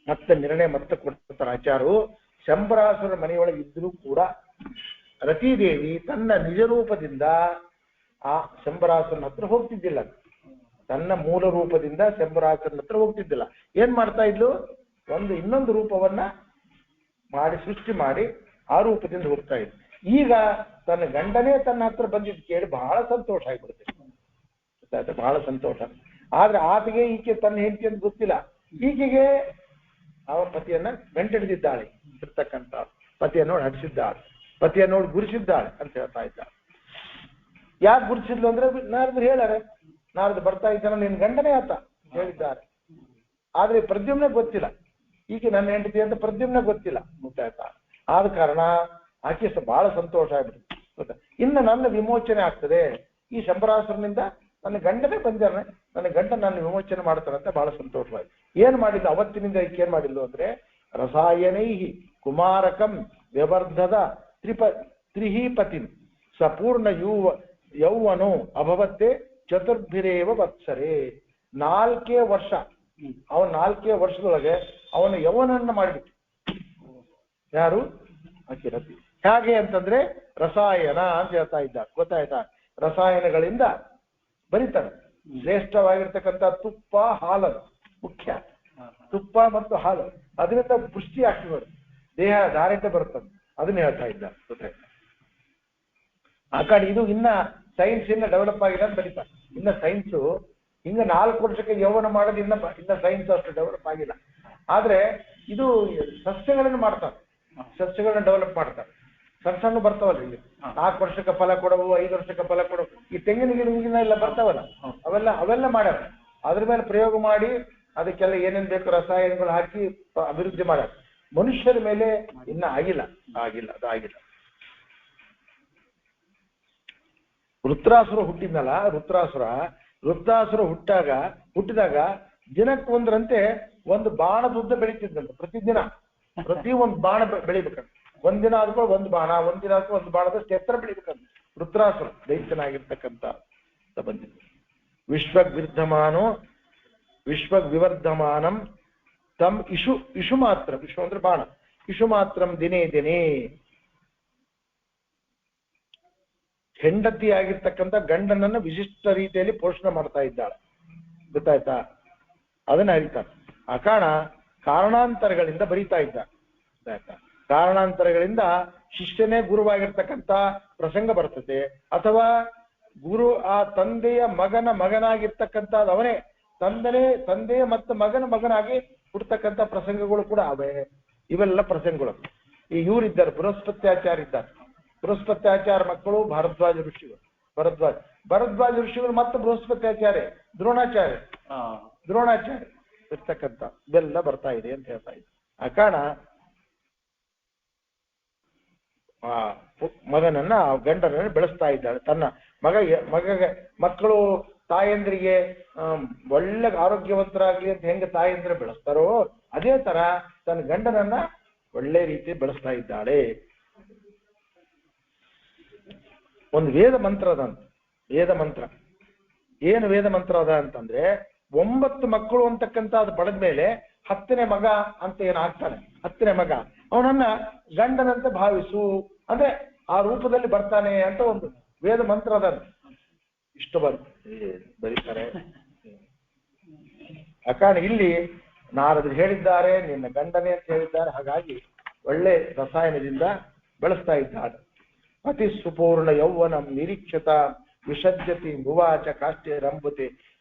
ಮತ್ತೆ ನಿರ್ಣಯ ಮತ್ತೆ ಕೊಡ್ತಾರೆ ಆಚಾರು. ಶಂಭರಾಸುರ ಮನೆಯೊಳಗೆ ಇದ್ರೂ ಕೂಡ ರತಿದೇವಿ ತನ್ನ ನಿಜ ರೂಪದಿಂದ ಆ ಶಂಭರಾಸುರನ ಹತ್ರ ಹೋಗ್ತಿದ್ದಿಲ್ಲ. ತನ್ನ ಮೂಲ ರೂಪದಿಂದ ಶಂಭರಾಸುರನ ಹತ್ರ ಹೋಗ್ತಿದ್ದಿಲ್ಲ. ಏನ್ ಮಾಡ್ತಾ ಇದ್ಲು? ಇನ್ನೊಂದು ರೂಪವನ್ನ ಮಾಡಿ ಸೃಷ್ಟಿ ಮಾಡಿ ಆ ರೂಪದಿಂದ ಹೋಗ್ತಾ ಇದ್ಲು. ಈಗ ತನ್ನ ಗಂಡನೇ ತನ್ನ ಹತ್ರ ಬಂದಿದ್ದು ಕೇಳಿ ಬಹಳ ಸಂತೋಷ ಆಗ್ಬಿಡುತ್ತೆ. ಬಹಳ ಸಂತೋಷ. ಆದ್ರೆ ಆತಗೆ ಈಕೆ ತನ್ನ ಹೆಂಡತಿ ಅಂತ ಗೊತ್ತಿಲ್ಲ. ಈಕೆಗೆ ಅವ ಪತಿಯನ್ನ ಗಂಟೆಡಿದಿದ್ದಾಳೆ ಇರ್ತಕ್ಕಂಥ ಪತಿಯನ್ನು ನೋಡಿ ಹಡಿಸಿದ್ದಾಳೆ, ಪತಿಯನ್ನು ನೋಡಿ ಗುರುಸಿದ್ದಾಳೆ ಅಂತ ಹೇಳ್ತಾ ಇದ್ದಾಳೆ. ಯಾಕೆ ಗುರುಸಿದ್ಲು ಅಂದ್ರೆ ನಾರದ್ರು ಹೇಳಾರೆ, ನಾರದು ಬರ್ತಾ ಇದ್ದಾನೆ ನಿನ್ ಗಂಡನೇ ಆತ ಹೇಳಿದ್ದಾರೆ. ಆದ್ರೆ ಪ್ರದ್ಯುಮ್ನ ಗೊತ್ತಿಲ್ಲ, ಈಕೆ ನನ್ನ ಹೆಂಡತಿ ಅಂತ ಪ್ರದ್ಯುಮ್ನ ಗೊತ್ತಿಲ್ಲ. ಮುಟ್ಟಾಯ್ತಾ? ಆದ ಕಾರಣ ಆಕೆ ಬಹಳ ಸಂತೋಷ ಆಗ್ಬಿಡುತ್ತೆ. ಇನ್ನು ನನ್ನ ವಿಮೋಚನೆ ಆಗ್ತದೆ, ಈ ಶಂಭರಾಸುರನಿಂದ ನನ್ನ ಗಂಡನೇ ಬಂದಾನೆ, ನನ್ನ ಗಂಡ ನನ್ನ ವಿಮೋಚನೆ ಮಾಡ್ತಾರಂತ ಬಹಳ ಸಂತೋಷವಾಯ್ತು. ಏನ್ ಮಾಡಿಲ್ಲ ಅವತ್ತಿನಿಂದ ಈಕೆ ಏನ್ ಮಾಡಿಲ್ಲ ಅಂದ್ರೆ, ರಸಾಯನೈಹಿ ಕುಮಾರಕಂ ವ್ಯವರ್ಧದ ತ್ರಿಹೀಪತಿಂ ಸಪೂರ್ಣ ಯೌವನೋ ಅಭವತ್ತೆ ಚತುರ್ಭಿರೇವ ವತ್ಸರೇ. 4 ವರ್ಷ, ಅವನ 4 ವರ್ಷದೊಳಗೆ ಅವನ ಯೌವನನ್ನ ಮಾಡಿಬಿಟ್ಟು. ಯಾರು? ಆಕೆ ರತಿ. ಹೇಗೆ ಅಂತಂದ್ರೆ ರಸಾಯನ ಅಂತ ಹೇಳ್ತಾ ಇದ್ದ. ಗೊತ್ತಾಯ್ತಾ? ರಸಾಯನಗಳಿಂದ ಬರೀತಾರೆ. ಶ್ರೇಷ್ಠವಾಗಿರ್ತಕ್ಕಂಥ ತುಪ್ಪ, ಹಾಲದು ಮುಖ್ಯ. ತುಪ್ಪ ಮತ್ತು ಹಾಲು ಅದರಿಂದ ಪುಷ್ಟಿ ಆಗ್ತದೆ, ದೇಹ ಧಾರತೆ ಬರ್ತದೆ. ಅದನ್ನ ಹೇಳ್ತಾ ಇದ್ದ. ಗೊತ್ತಾಯ್ತಾ? ಆ ಕಡೆ ಇದು ಇನ್ನ ಸೈನ್ಸ್ ಇನ್ನ ಡೆವಲಪ್ ಆಗಿದೆ ಅಂತ ಬರೀತಾರೆ. ಇನ್ನ ಸೈನ್ಸು ಹಿಂಗ 4 ವರ್ಷಕ್ಕೆ ಯೌವನ ಮಾಡೋದು ಇನ್ನ ಸೈನ್ಸ್ ಅಷ್ಟು ಡೆವಲಪ್ ಆಗಿಲ್ಲ. ಆದ್ರೆ ಇದು ಸಸ್ಯಗಳನ್ನು ಮಾಡ್ತಾರೆ, ಸಸ್ಯಗಳನ್ನ ಡೆವಲಪ್ ಮಾಡ್ತಾರೆ. ಸಣ್ಣ ಬರ್ತಾವಲ್ಲ ಇಲ್ಲಿ, 4 ವರ್ಷಕ್ಕೆ ಫಲ ಕೊಡವು, 5 ವರ್ಷಕ್ಕೆ ಫಲ ಕೊಡವು. ಈ ತೆಂಗಿನ ಗಿಡ ಎಲ್ಲ ಬರ್ತಾವಲ್ಲ, ಅವೆಲ್ಲ ಮಾಡ್ಯಾರ. ಅದ್ರ ಮೇಲೆ ಪ್ರಯೋಗ ಮಾಡಿ ಅದಕ್ಕೆಲ್ಲ ಏನೇನ್ ಬೇಕು ರಸಾಯನಗಳು ಹಾಕಿ ಅಭಿವೃದ್ಧಿ ಮಾಡ್ಯಾರ. ಮನುಷ್ಯರ ಮೇಲೆ ಇನ್ನ ಅದಾಗಿಲ್ಲ. ವೃತ್ರಾಸುರ ಹುಟ್ಟಿದ್ನಲ್ಲ, ವೃತ್ರಾಸುರ ಹುಟ್ಟಿದಾಗ ದಿನಕ್ಕೊಂದ್ರಂತೆ ಒಂದು ಬಾಣದ ಉದ್ದ ಬೆಳೀತಿದ್ದಂತೆ ಪ್ರತಿದಿನ. ಪ್ರತಿ ಒಂದು ಬಾಣ ಬೆಳಿಬೇಕಂತ. ಒಂದಿನ ಆದ್ಕೊಂಡು ಒಂದು ಬಾಣ, ಒಂದಿನ ಆದ್ಕೊಂಡು ಒಂದು ಬಾಣದಷ್ಟು ಎತ್ತರ ಬೆಳಿಬೇಕಂತ. ವೃತ್ರಾಸುರ ದೈತ್ಯನಾಗಿರ್ತಕ್ಕಂಥ ಬಂದಿದೆ. ವಿಶ್ವವಿವರ್ಧಮಾನಂ ತಮ್ ಇಶು ಮಾತ್ರ, ಇಶು ಅಂದ್ರೆ ಬಾಣ, ಇಶು ಮಾತ್ರಂ ದಿನೇ ದಿನೇ. ಹೆಂಡತಿಯಾಗಿರ್ತಕ್ಕಂಥ ಗಂಡನನ್ನು ವಿಶಿಷ್ಟ ರೀತಿಯಲ್ಲಿ ಪೋಷಣೆ ಮಾಡ್ತಾ ಇದ್ದಾಳೆ. ಗೊತ್ತಾಯ್ತಾ? ಅದನ್ನ ಹೇಳ್ತಾರೆ. ಕಾರಣಾಂತರಗಳಿಂದ ಬರೀತಾ ಇದ್ದಾರೆ. ಗೊತ್ತಾಯ್ತಾ? ಕಾರಣಾಂತರಗಳಿಂದ ಶಿಷ್ಯನೇ ಗುರುವಾಗಿರ್ತಕ್ಕಂಥ ಪ್ರಸಂಗ ಬರ್ತದೆ, ಅಥವಾ ಗುರು ಆ ತಂದೆಯ ಮಗನಾಗಿರ್ತಕ್ಕಂಥದ್ದು ಅವನೇ ತಂದೆಯ ಮತ್ತು ಮಗನಾಗಿ ಹುಡ್ತಕ್ಕಂಥ ಪ್ರಸಂಗಗಳು ಕೂಡ ಅವೆ. ಇವೆಲ್ಲ ಪ್ರಸಂಗಗಳು. ಈ ಇವರಿದ್ದಾರೆ, ಬೃಹಸ್ಪತ್ಯಾಚಾರ್ಯ ಇದ್ದಾರೆ. ಬೃಹಸ್ಪತ್ಯಾಚಾರ್ಯ ಮಕ್ಕಳು ಭಾರದ್ವಾಜ ಋಷಿಗಳು. ಭರದ್ವಾಜ ಋಷಿಗಳು ಮತ್ತು ಬೃಹಸ್ಪತ್ಯಾಚಾರ್ಯ ದ್ರೋಣಾಚಾರ್ಯ ಇರ್ತಕ್ಕಂಥ ಇವೆಲ್ಲ ಬರ್ತಾ ಇದೆ ಅಂತ ಹೇಳ್ತಾ ಇದೆ. ಆ ಕಾರಣ ಮಗನನ್ನ ಗಂಡನನ್ನು ಬೆಳೆಸ್ತಾ ಇದ್ದಾಳೆ. ತನ್ನ ಮಕ್ಕಳು ತಾಯಂದ್ರಿಗೆ ಒಳ್ಳೆ ಆರೋಗ್ಯವಂತರಾಗ್ಲಿ ಅಂತ ಹೆಂಗೆ ತಾಯಂದ್ರ ಬೆಳೆಸ್ತಾರೋ ಅದೇ ತರ ತನ್ನ ಗಂಡನನ್ನ ಒಳ್ಳೆ ರೀತಿ ಬೆಳೆಸ್ತಾ ಇದ್ದಾಳೆ. ಒಂದು ವೇದ ಮಂತ್ರ ಅದಂತ. ವೇದ ಮಂತ್ರ ಏನು ವೇದ ಮಂತ್ರ ಅದ ಅಂತಂದ್ರೆ 9 ಮಕ್ಕಳು ಅಂತಕ್ಕಂಥ ಅದು ಪಡೆದ ಮೇಲೆ 10ನೇ ಮಗ ಅಂತ ಏನಾಗ್ತಾನೆ, 10ನೇ ಮಗ ಅವನನ್ನ ಗಂಡನಂತೆ ಭಾವಿಸು ಅಂದ್ರೆ ಆ ರೂಪದಲ್ಲಿ ಬರ್ತಾನೆ ಅಂತ ಒಂದು ವೇದ ಮಂತ್ರ ಅದ. ಇಷ್ಟು ಬರೀತಾರೆ. ಆ ಕಾರಣ ಇಲ್ಲಿ ನಾರದರು ಹೇಳಿದ್ದಾರೆ, ನಿನ್ನ ಗಂಡನೇ ಅಂತ ಹೇಳಿದ್ದಾರೆ. ಹಾಗಾಗಿ ಒಳ್ಳೆ ರಸಾಯನದಿಂದ ಬೆಳೆಸ್ತಾ ಇದ್ದಾರೆ. ಅತಿ ಸುಪೂರ್ಣ ಯೌವನಂ ನಿರೀಕ್ಷತ ವಿಸರ್ಜತಿ ಭುವಾಚ ಕಾಷ್ಟೇ ರಂಭತೆ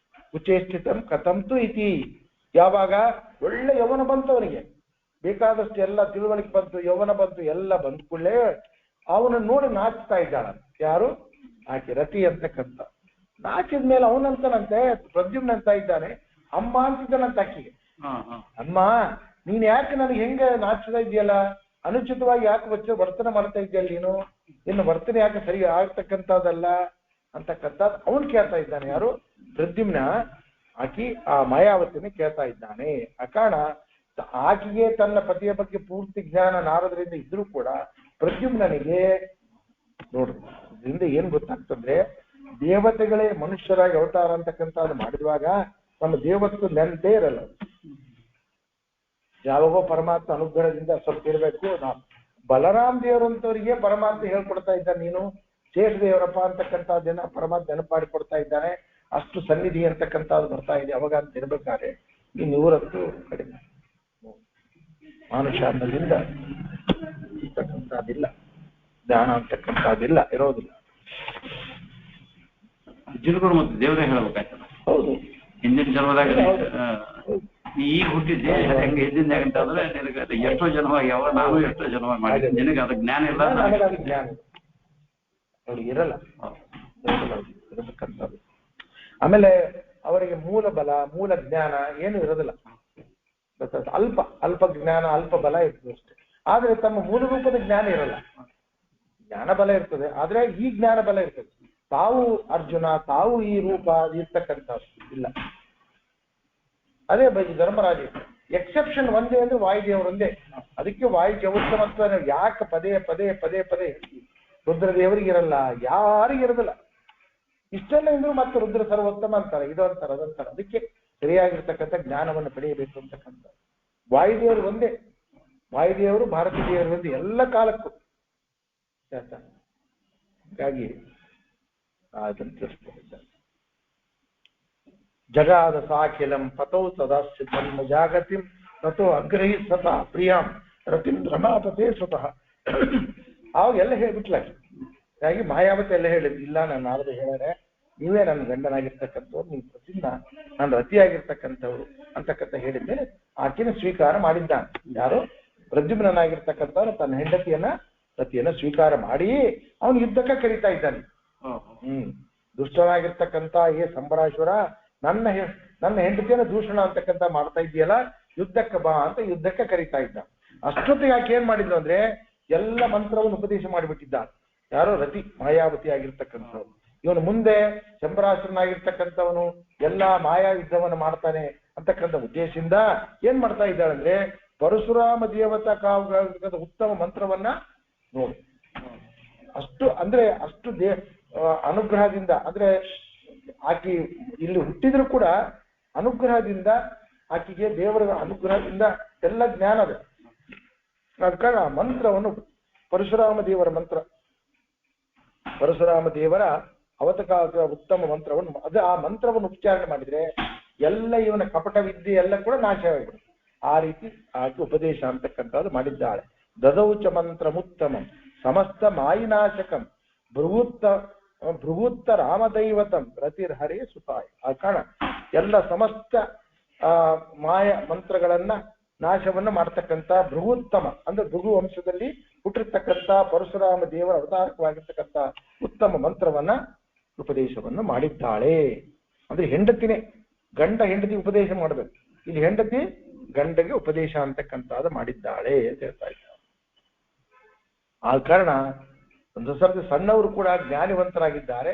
ಕುಚೇಷ್ಟಿತಂ ಕಥಂತು ಇತಿ. ಯಾವಾಗ ಒಳ್ಳೆ ಯೌವನ ಬಂತು, ಅವನಿಗೆ ಬೇಕಾದಷ್ಟು ಎಲ್ಲ ತಿಳುವಳಿಕೆ ಬಂತು, ಯೌವನ ಬಂತು, ಎಲ್ಲ ಬಂದ ಕೂಡಲೇ ಅವನನ್ನು ನೋಡಿ ನಾಚ್ತಾ ಇದ್ದಾಳ. ಯಾರು? ಆಕೆ ರತಿ ಅಂತಕ್ಕಂಥ. ನಾಚಿದ ಮೇಲೆ ಅವನಂತನಂತೆ ಪ್ರದ್ಯುಮ್ನ ಅಂತ ಇದ್ದಾನೆ, ಅಮ್ಮ ಅಂತಿದ್ದಾನಂತ ಆಕೆಗೆ. ಅಮ್ಮ ನೀನ್ ಯಾಕೆ ನನಗೆ ಹೆಂಗೆ ನಾಚ್ತಾ ಇದೆಯಲ್ಲ, ಅನುಚಿತವಾಗಿ ಯಾಕೆ ವರ್ತನೆ ಮಾಡ್ತಾ ಇದೆಯಲ್ಲ ನೀನು, ಇನ್ನು ವರ್ತನೆ ಯಾಕೆ ಸರಿ ಆಗ್ತಕ್ಕಂಥದ್ದಲ್ಲ ಅಂತಕ್ಕಂಥದ್ದು ಅವನು ಕೇಳ್ತಾ ಇದ್ದಾನೆ. ಯಾರು? ಪ್ರದ್ಯುಮ್ನ ಆ ಮಾಯಾವತಿನ ಕೇಳ್ತಾ ಇದ್ದಾನೆ. ಆ ಕಾರಣ ಆಕೆಗೆ ತನ್ನ ಪತಿಯ ಬಗ್ಗೆ ಪೂರ್ತಿ ಜ್ಞಾನ ನಾರದರಿಂದ ಇದ್ರೂ ಕೂಡ ಪ್ರದ್ಯುಮ್ನಿಗೆ ನೋಡ್ರಿ ಇದರಿಂದ ಏನ್ ಗೊತ್ತಾಗ್ತಂದ್ರೆ, ದೇವತೆಗಳೇ ಮನುಷ್ಯರಾಗಿ ಅವತಾರ ಅಂತಕ್ಕಂಥದ್ದು ಮಾಡಿರುವಾಗ ನಮ್ಮ ದೇವತ್ವ ನೆನಪೇ ಇರಲ್ಲ. ಯಾವಾಗೋ ಪರಮಾತ್ಮ ಅನುಗ್ರಹದಿಂದ ಸ್ವಲ್ಪ ಇರಬೇಕು. ಬಲರಾಮ್ ದೇವರಂತವರಿಗೆ ಪರಮಾತ್ಮ ಹೇಳ್ಕೊಡ್ತಾ ಇದ್ದಾನೆ, ನೀನು ಶೇಷ ದೇವರಪ್ಪ ಅಂತಕ್ಕಂಥದ್ದನ್ನ ಪರಮಾತ್ಮ ನೆನಪಾಡಿ ಕೊಡ್ತಾ ಇದ್ದಾನೆ. ಅಷ್ಟು ಸನ್ನಿಧಿ ಅಂತಕ್ಕಂಥದ್ದು ಬರ್ತಾ ಇದೆ. ಅವಾಗ ಅಂತ ಇರ್ಬೇಕಾದ್ರೆ ಈ 100 ಕಡಿಮೆ ಮಾನುಷ ಅನ್ನೋದ್ರಿಂದ ಇರ್ತಕ್ಕಂಥದ್ದಿಲ್ಲ, ಜ್ಞಾನ ಅಂತಕ್ಕಂಥದ್ದಿಲ್ಲ, ಇರೋದಿಲ್ಲ. ಜಿಲ್ಗಳು ಮತ್ತೆ ದೇವರೇ ಹೇಳಬೇಕಾಯ್ತಲ್ಲ. ಹೌದು, ಹಿಂದಿನ ಜನ್ಮದಾಗ ಈಗ ಹುಟ್ಟಿದ್ದೆ ಹೆಂಗೆ ಹಿಂದಿನ ಅಂತಂದ್ರೆ ನಿನಗೆ ಎಷ್ಟೋ ಜನ್ಮವಾಗ್ಯಾವ, ನಾನು ಎಷ್ಟೋ ಜನ್ಮ ಮಾಡಿದ್ದೆ, ನಿನಗೆ ಅದ ಜ್ಞಾನ ಇಲ್ಲ. ಜ್ಞಾನ ಅವ್ರಿಗೆ ಇರಲ್ಲ, ಇರಬೇಕಂತದ್ದು. ಆಮೇಲೆ ಅವರಿಗೆ ಮೂಲ ಬಲ ಮೂಲ ಜ್ಞಾನ ಏನು ಇರೋದಿಲ್ಲ. ಅಲ್ಪ ಜ್ಞಾನ ಅಲ್ಪ ಬಲ ಇರ್ತದೆ ಅಷ್ಟೇ. ಆದ್ರೆ ತಮ್ಮ ಮೂಲ ರೂಪದ ಜ್ಞಾನ ಇರಲ್ಲ. ಜ್ಞಾನ ಬಲ ಇರ್ತದೆ, ಆದ್ರೆ ಈ ಜ್ಞಾನ ಬಲ ಇರ್ತದೆ. ತಾವು ಅರ್ಜುನ, ತಾವು ಈ ರೂಪ ಇರ್ತಕ್ಕಂಥದ್ದು ಇಲ್ಲ. ಅದೇ ಧರ್ಮರಾಜ ಎಕ್ಸೆಪ್ಷನ್ ಒಂದೇ ಅಂದ್ರೆ ವಾಯುದೇವರೊಂದೇ. ಅದಕ್ಕೆ ವಾಯು ಜವತ್ತಮತ್ವ ಯಾಕೆ ಪದೇ ಪದೇ ಪದೇ ಪದೇ ರುದ್ರದೇವರಿಗೆ ಇರಲ್ಲ, ಯಾರಿಗಿರೋದಿಲ್ಲ. ಇಷ್ಟೆಲ್ಲ ಇದ್ರು ಮತ್ತೆ ರುದ್ರ ಸರ್ವೋತ್ತಮ ಅಂತಾರೆ, ಇದು ಅಂತಾರೆ, ಅದಂತಾರೆ. ಅದಕ್ಕೆ ಸರಿಯಾಗಿರ್ತಕ್ಕಂಥ ಜ್ಞಾನವನ್ನು ಪಡೆಯಬೇಕು ಅಂತಕ್ಕಂಥ ವಾಯುದೇವರು ಒಂದೇ. ವಾಯುದೇವರು ಭಾರತೀಯ ದೇವರು ಒಂದೇ ಎಲ್ಲ ಕಾಲಕ್ಕೂ. ಹಾಗಾಗಿ ಅದನ್ನು ತಿಳಿಸ್ತಾರೆ. ಜಗಾದ ಸಾಖಿಲಂ ಪತೌ ಸದಾಸ್ಯ ಜನ್ಮ ಜಾಗತಿಂ ತಥೋ ಅಗ್ರಹಿ ಸ್ವತಃ ಪ್ರಿಯಾಂ ರತಿಂ ರಮಾಪತೆ ಸ್ವತಃ. ಅವಾಗ ಎಲ್ಲ ಹೇಳ್ಬಿಟ್ಲ. ಹಾಗಾಗಿ ಮಾಯಾವತಿ ಎಲ್ಲ ಹೇಳಿದ್, ಇಲ್ಲ ನಾನು ನಾರದ ಹೇಳ್ಯಾರೆ, ನೀವೇ ನನ್ನ ಗಂಡನಾಗಿರ್ತಕ್ಕಂಥವ್ರು, ನಿಮ್ ಪ್ರತಿನ ನಾನು ರತಿಯಾಗಿರ್ತಕ್ಕಂಥವ್ರು ಅಂತಕ್ಕಂಥ ಹೇಳಿದ್ಮೇಲೆ ಆಕೆನ ಸ್ವೀಕಾರ ಮಾಡಿದ್ದಾನೆ. ಯಾರು? ಪ್ರದ್ಯುಮ್ನಾಗಿರ್ತಕ್ಕಂಥವ್ರು ತನ್ನ ಹೆಂಡತಿಯನ್ನ ರತಿಯನ್ನ ಸ್ವೀಕಾರ ಮಾಡಿ ಅವನು ಯುದ್ಧಕ್ಕೆ ಕರೀತಾ ಇದ್ದಾನೆ. ದುಷ್ಟನಾಗಿರ್ತಕ್ಕಂಥ ಸಂಬರಾಶ್ವರ, ನನ್ನ ಹೆಂಡತಿಯನ್ನ ದೂಷಣ ಅಂತಕ್ಕಂಥ ಮಾಡ್ತಾ ಇದೆಯಲ್ಲ, ಯುದ್ಧಕ್ಕೆ ಬಾ ಅಂತ ಯುದ್ಧಕ್ಕೆ ಕರೀತಾ ಇದ್ದ. ಅಷ್ಟೊತ್ತಿಗೆ ಯಾಕೆ ಏನ್ ಮಾಡಿದ್ರು ಅಂದ್ರೆ ಎಲ್ಲ ಮಂತ್ರವನ್ನು ಉಪದೇಶ ಮಾಡಿಬಿಟ್ಟಿದ್ದಾನೆ. ಯಾರೋ ರತಿ ಮಾಯಾವತಿ ಆಗಿರ್ತಕ್ಕಂಥವ್ರು. ಇವನು ಮುಂದೆ ಶಂಬರಾಸುರನಾಗಿರ್ತಕ್ಕಂಥವನು ಎಲ್ಲಾ ಮಾಯಾ ಯುದ್ಧವನ್ನು ಮಾಡ್ತಾನೆ ಅಂತಕ್ಕಂಥ ಉದ್ದೇಶದಿಂದ ಏನ್ ಮಾಡ್ತಾ ಇದ್ದಾಳೆ ಅಂದ್ರೆ ಪರಶುರಾಮ ದೇವತಾ ಕಾವ್ಯ ಉತ್ತಮ ಮಂತ್ರವನ್ನ ನೋಡಿ. ಅಷ್ಟು ಅನುಗ್ರಹದಿಂದ ಅಂದ್ರೆ ಆಕಿ ಇಲ್ಲಿ ಹುಟ್ಟಿದ್ರು ಕೂಡ ಅನುಗ್ರಹದಿಂದ ಆಕೆಗೆ ದೇವರ ಅನುಗ್ರಹದಿಂದ ಎಲ್ಲ ಜ್ಞಾನ ಅದ. ಅದ ಕಾರಣ ಆ ಮಂತ್ರವನ್ನು ಪರಶುರಾಮ ದೇವರ ಮಂತ್ರ, ಪರಶುರಾಮ ದೇವರ ಅವತಕಾಲ ಉತ್ತಮ ಮಂತ್ರವನ್ನು ಆ ಮಂತ್ರವನ್ನು ಉಚ್ಚಾರಣೆ ಮಾಡಿದ್ರೆ ಎಲ್ಲ ಇವನ ಕಪಟ ವಿದ್ಯೆ ಎಲ್ಲ ಕೂಡ ನಾಶವಾಗಿದೆ. ಆ ರೀತಿ ಆಕೆ ಉಪದೇಶ ಅಂತಕ್ಕಂಥದ್ದು ಮಾಡಿದ್ದಾಳೆ. ದದೌಚ ಮಂತ್ರ ಮುತ್ತಮಂ ಸಮಸ್ತ ಮಾಯಿನಾಶಕಂ ಭೃಗುತ್ತ ರಾಮದೈವತಂ ರತಿರ್ಹರೇ ಸುತಾಯ. ಆ ಕಾರಣ ಎಲ್ಲ ಸಮಸ್ತ ಮಾಯ ಮಂತ್ರಗಳನ್ನ ನಾಶವನ್ನ ಮಾಡ್ತಕ್ಕಂಥ ಭೃಗುತ್ತಮ ಅಂದ್ರೆ ಭೃಗು ವಂಶದಲ್ಲಿ ಹುಟ್ಟಿರ್ತಕ್ಕಂಥ ಪರಶುರಾಮ ದೇವರ ಅವತಾರಕವಾಗಿರ್ತಕ್ಕಂಥ ಉತ್ತಮ ಮಂತ್ರವನ್ನ ಉಪದೇಶವನ್ನು ಮಾಡಿದ್ದಾಳೆ. ಅಂದ್ರೆ ಹೆಂಡತಿನೇ ಗಂಡ ಹೆಂಡತಿ ಉಪದೇಶ ಮಾಡಬೇಕು, ಇಲ್ಲಿ ಹೆಂಡತಿ ಗಂಡಗೆ ಉಪದೇಶ ಅಂತಕ್ಕಂಥದ್ದು ಮಾಡಿದ್ದಾಳೆ ಅಂತ ಹೇಳ್ತಾ ಇದ್ದಾರೆ. ಆ ಕಾರಣ ಒಂದು ಸರ್ತಿ ಸಣ್ಣವರು ಕೂಡ ಜ್ಞಾನಿವಂತರಾಗಿದ್ದಾರೆ,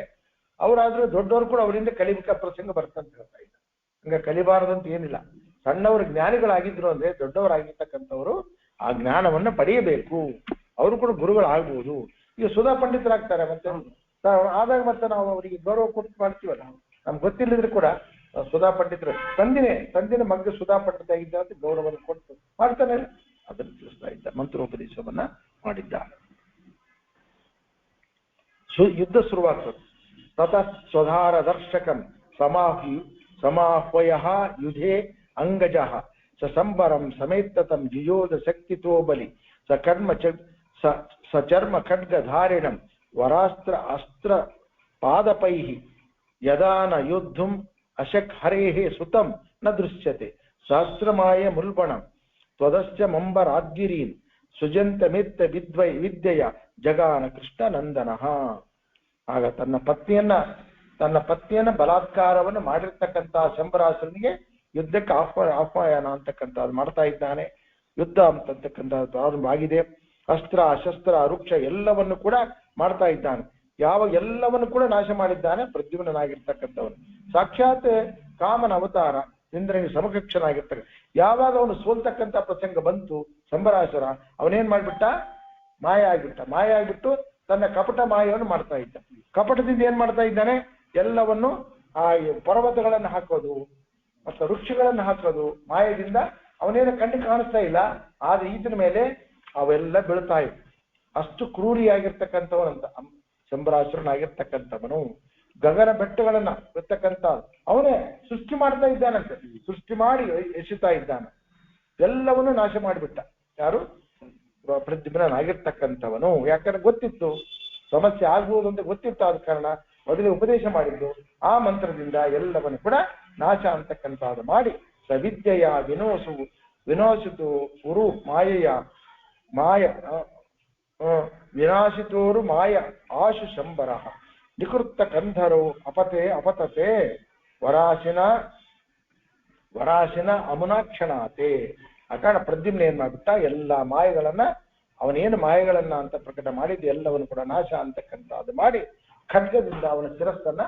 ಅವರಾದ್ರೂ ದೊಡ್ಡವರು ಕೂಡ ಅವರಿಂದ ಕಲಿಬೇಕಾದ ಪ್ರಸಂಗ ಬರ್ತಂತ ಹೇಳ್ತಾ ಇದ್ದಾರೆ. ಹಂಗ ಕಲಿಬಾರದಂತ ಏನಿಲ್ಲ, ಸಣ್ಣವರು ಜ್ಞಾನಿಗಳಾಗಿದ್ರು ಅಂದ್ರೆ ದೊಡ್ಡವರಾಗಿರ್ತಕ್ಕಂಥವ್ರು ಆ ಜ್ಞಾನವನ್ನ ಪಡೆಯಬೇಕು, ಅವರು ಕೂಡ ಗುರುಗಳಾಗ್ಬೋದು. ಈಗ ಸುಧಾ ಪಂಡಿತರಾಗ್ತಾರೆ, ಮತ್ತೆ ಆದಾಗ ಮತ್ತೆ ನಾವು ಅವರಿಗೆ ಗೌರವ ಕೊಟ್ಟು ಮಾಡ್ತೀವಲ್ಲ, ನಮ್ಗೆ ಗೊತ್ತಿಲ್ಲದ್ರೆ ಕೂಡ ಸುಧಾ ಪಂಡಿತರು ತಂದಿನ ಮಗ್ಗ ಸುಧಾ ಪಂಡಿತ ಆಗಿದ್ದ ಅಂತ ಗೌರವವನ್ನು ಕೊಟ್ಟು ಮಾಡ್ತಾನೆ, ಅದನ್ನು ತಿಳಿಸ್ತಾ ಇದ್ದ, ಮಂತ್ರೋಪದೇಶವನ್ನ ಮಾಡಿದ್ದಾರೆ. ಯುದ್ಧ ಶುರುವಾಗ್ತದೆ. ತತಃ ಸ್ವಧಾರ ದರ್ಶಕಂ ಸಮಾಹ್ವಯ ಯುಧೇ ಅಂಗಜ ಸಂಬರಂ ಸಮೇತತಂ ಜಿಯೋಧ ಶಕ್ತಿತೋ ಬಲಿ ಸಚರ್ಮ ಖಡ್ಗಧಾರಿಣಂ ವರಾಸ್ತ್ರ ಅಸ್ತ್ರ ಪಾದಪೈ ಯದಾನ ಯೋದ್ಧುಂ ಅಶಕ್ ಹರೇಃ ಸುತಂ ನ ದೃಶ್ಯತೆ ಸಹಸ್ರಮಾಯ ಮುಲ್ಬಣಂ ತ್ವದಶ್ಚ ಮಂಬರಾದ್ಗಿರೀನ್ ಸುಜಂತ ಮಿತ್ತ ವಿದ್ಯೆಯ ಜಗಾನ ಕೃಷ್ಣ ನಂದನಃ. ಆಗ ತನ್ನ ಪತ್ನಿಯನ್ನ ಬಲಾತ್ಕಾರವನ್ನು ಮಾಡಿರ್ತಕ್ಕಂತಹ ಶಂಬರಾಸುರನಿಗೆ ಯುದ್ಧಕ್ಕೆ ಆಹ್ವಾನ ಅಂತಕ್ಕಂಥದ್ದು ಮಾಡ್ತಾ ಇದ್ದಾನೆ. ಯುದ್ಧ ಅಂತಕ್ಕಂಥದ್ದು ಪ್ರಾರಂಭವಾಗಿದೆ. ಅಸ್ತ್ರ ಶಸ್ತ್ರ ವೃಕ್ಷ ಎಲ್ಲವನ್ನು ಕೂಡ ಮಾಡ್ತಾ ಇದ್ದಾನೆ. ಎಲ್ಲವನ್ನು ಕೂಡ ನಾಶ ಮಾಡಿದ್ದಾನೆ ಪ್ರದ್ಯುಮ್ನಾಗಿರ್ತಕ್ಕಂಥವನು. ಸಾಕ್ಷಾತ್ ಕಾಮನ ಅವತಾರ ಇಂದ್ರನಿಗೆ ಸಮಕಕ್ಷನಾಗಿರ್ತಕ್ಕ. ಯಾವಾಗ ಅವನು ಸೋಲ್ತಕ್ಕಂಥ ಪ್ರಸಂಗ ಬಂತು ಶಂಬರಾಸುರ, ಅವನೇನ್ ಮಾಡ್ಬಿಟ್ಟ, ಮಾಯ ಆಗ್ಬಿಟ್ಟು ತನ್ನ ಕಪಟ ಮಾಯವನ್ನು ಮಾಡ್ತಾ ಇದ್ದ. ಕಪಟದಿಂದ ಏನ್ ಮಾಡ್ತಾ ಇದ್ದಾನೆ, ಎಲ್ಲವನ್ನು ಆ ಪರ್ವತಗಳನ್ನು ಹಾಕೋದು ಮತ್ತು ವೃಕ್ಷಗಳನ್ನು ಹಾಕೋದು ಮಾಯದಿಂದ ಅವನೇನು ಕಣ್ಣಿಗೆ ಕಾಣಿಸ್ತಾ ಇಲ್ಲ, ಆದ್ರೆ ಈತನ ಮೇಲೆ ಅವೆಲ್ಲ ಬೀಳ್ತಾ ಇವೆ. ಅಷ್ಟು ಕ್ರೂರಿಯಾಗಿರ್ತಕ್ಕಂಥವನಂತ ಶಂಬರಾಸುರನಾಗಿರ್ತಕ್ಕಂಥವನು. ಗಗನ ಬೆಟ್ಟಗಳನ್ನ ಇರ್ತಕ್ಕಂಥ ಅವನೇ ಸೃಷ್ಟಿ ಮಾಡ್ತಾ ಇದ್ದಾನಂತೆ, ಸೃಷ್ಟಿ ಮಾಡಿ ಎಸಿತಾ ಇದ್ದಾನೆ. ಎಲ್ಲವನ್ನೂ ನಾಶ ಮಾಡಿಬಿಟ್ಟ. ಯಾರು? ಪ್ರದ್ಯುಮ್ನಾಗಿರ್ತಕ್ಕಂಥವನು. ಯಾಕಂದ್ರೆ ಗೊತ್ತಿತ್ತು ಸಮಸ್ಯೆ ಆಗ್ಬೋದು ಅಂತ ಗೊತ್ತಿತ್ತು, ಆದ ಕಾರಣ ಮೊದಲೇ ಉಪದೇಶ ಮಾಡಿದ್ದು. ಆ ಮಂತ್ರದಿಂದ ಎಲ್ಲವನ್ನು ಕೂಡ ನಾಶ ಅಂತಕ್ಕಂಥದ್ದು ಮಾಡಿ ಸವಿದ್ಯೆಯ ವಿನಾಶಿತು ಉರು ಮಾಯೆಯ ವಿನಾಶಿತೋರು ಮಾಯ ಆಶು ಶಂಬರ ನಿಕೃತ್ತ ಕಂಧರು ಅಪತತೆ ವರಾಶಿನ ಅಮುನಾಕ್ಷಣಾತೆ. ಆ ಕಾರಣ ಪ್ರದ್ಯುಮ್ನ ಏನ್ ಮಾಡ್ಬಿಟ್ಟ, ಎಲ್ಲ ಮಾಯೆಗಳನ್ನ ಅವನೇನು ಮಾಯೆಗಳನ್ನ ಅಂತ ಪ್ರಕಟ ಮಾಡಿದ್ದು ಎಲ್ಲವನ್ನು ಕೂಡ ನಾಶ ಅಂತಕ್ಕಂಥದ್ದು ಮಾಡಿ ಖಡ್ಗದಿಂದ ಅವನ ಶಿರಸ್ಸನ್ನ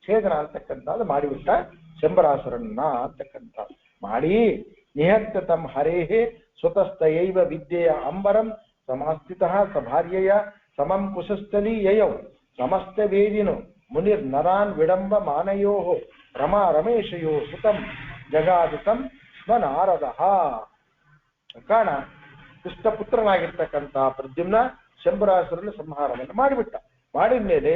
ಛೇದನ ಅಂತಕ್ಕಂಥದ್ದು ಮಾಡಿಬಿಟ್ಟ ಶಂಬರಾಸುರನ್ನ ಅಂತಕ್ಕಂಥ ಮಾಡಿ ನಿಹತ್ಯ ತಮ್ಮ ಹರೇಹೇ ಸ್ವತಸ್ತಯೈವ ವಿದ್ಯೆಯ ಅಂಬರಂ ಸಮಾಸ್ಥಿತ ಸಭಾರ್ಯೆಯ ಸಮಂ ಕುಶಸ್ಥಲಿ ಯಯೌ ಸಮಸ್ತ ವೇದಿನು ಮುನಿರ್ ನರಾನ್ ವಿಡಂಬ ಮಾನಯೋ ರಮಾ ರಮೇಶಯೋ ಸುತಂ ಜಗಾದಿತಂ ಸ್ವನಾರದ. ಕಾರಣ ಕೃಷ್ಣಪುತ್ರನಾಗಿರ್ತಕ್ಕಂಥ ಪ್ರದ್ಯುಮ್ನ ಶಂಬರಾಸುರನ ಸಂಹಾರವನ್ನು ಮಾಡಿಬಿಟ್ಟ. ಮಾಡಿದ ಮೇಲೆ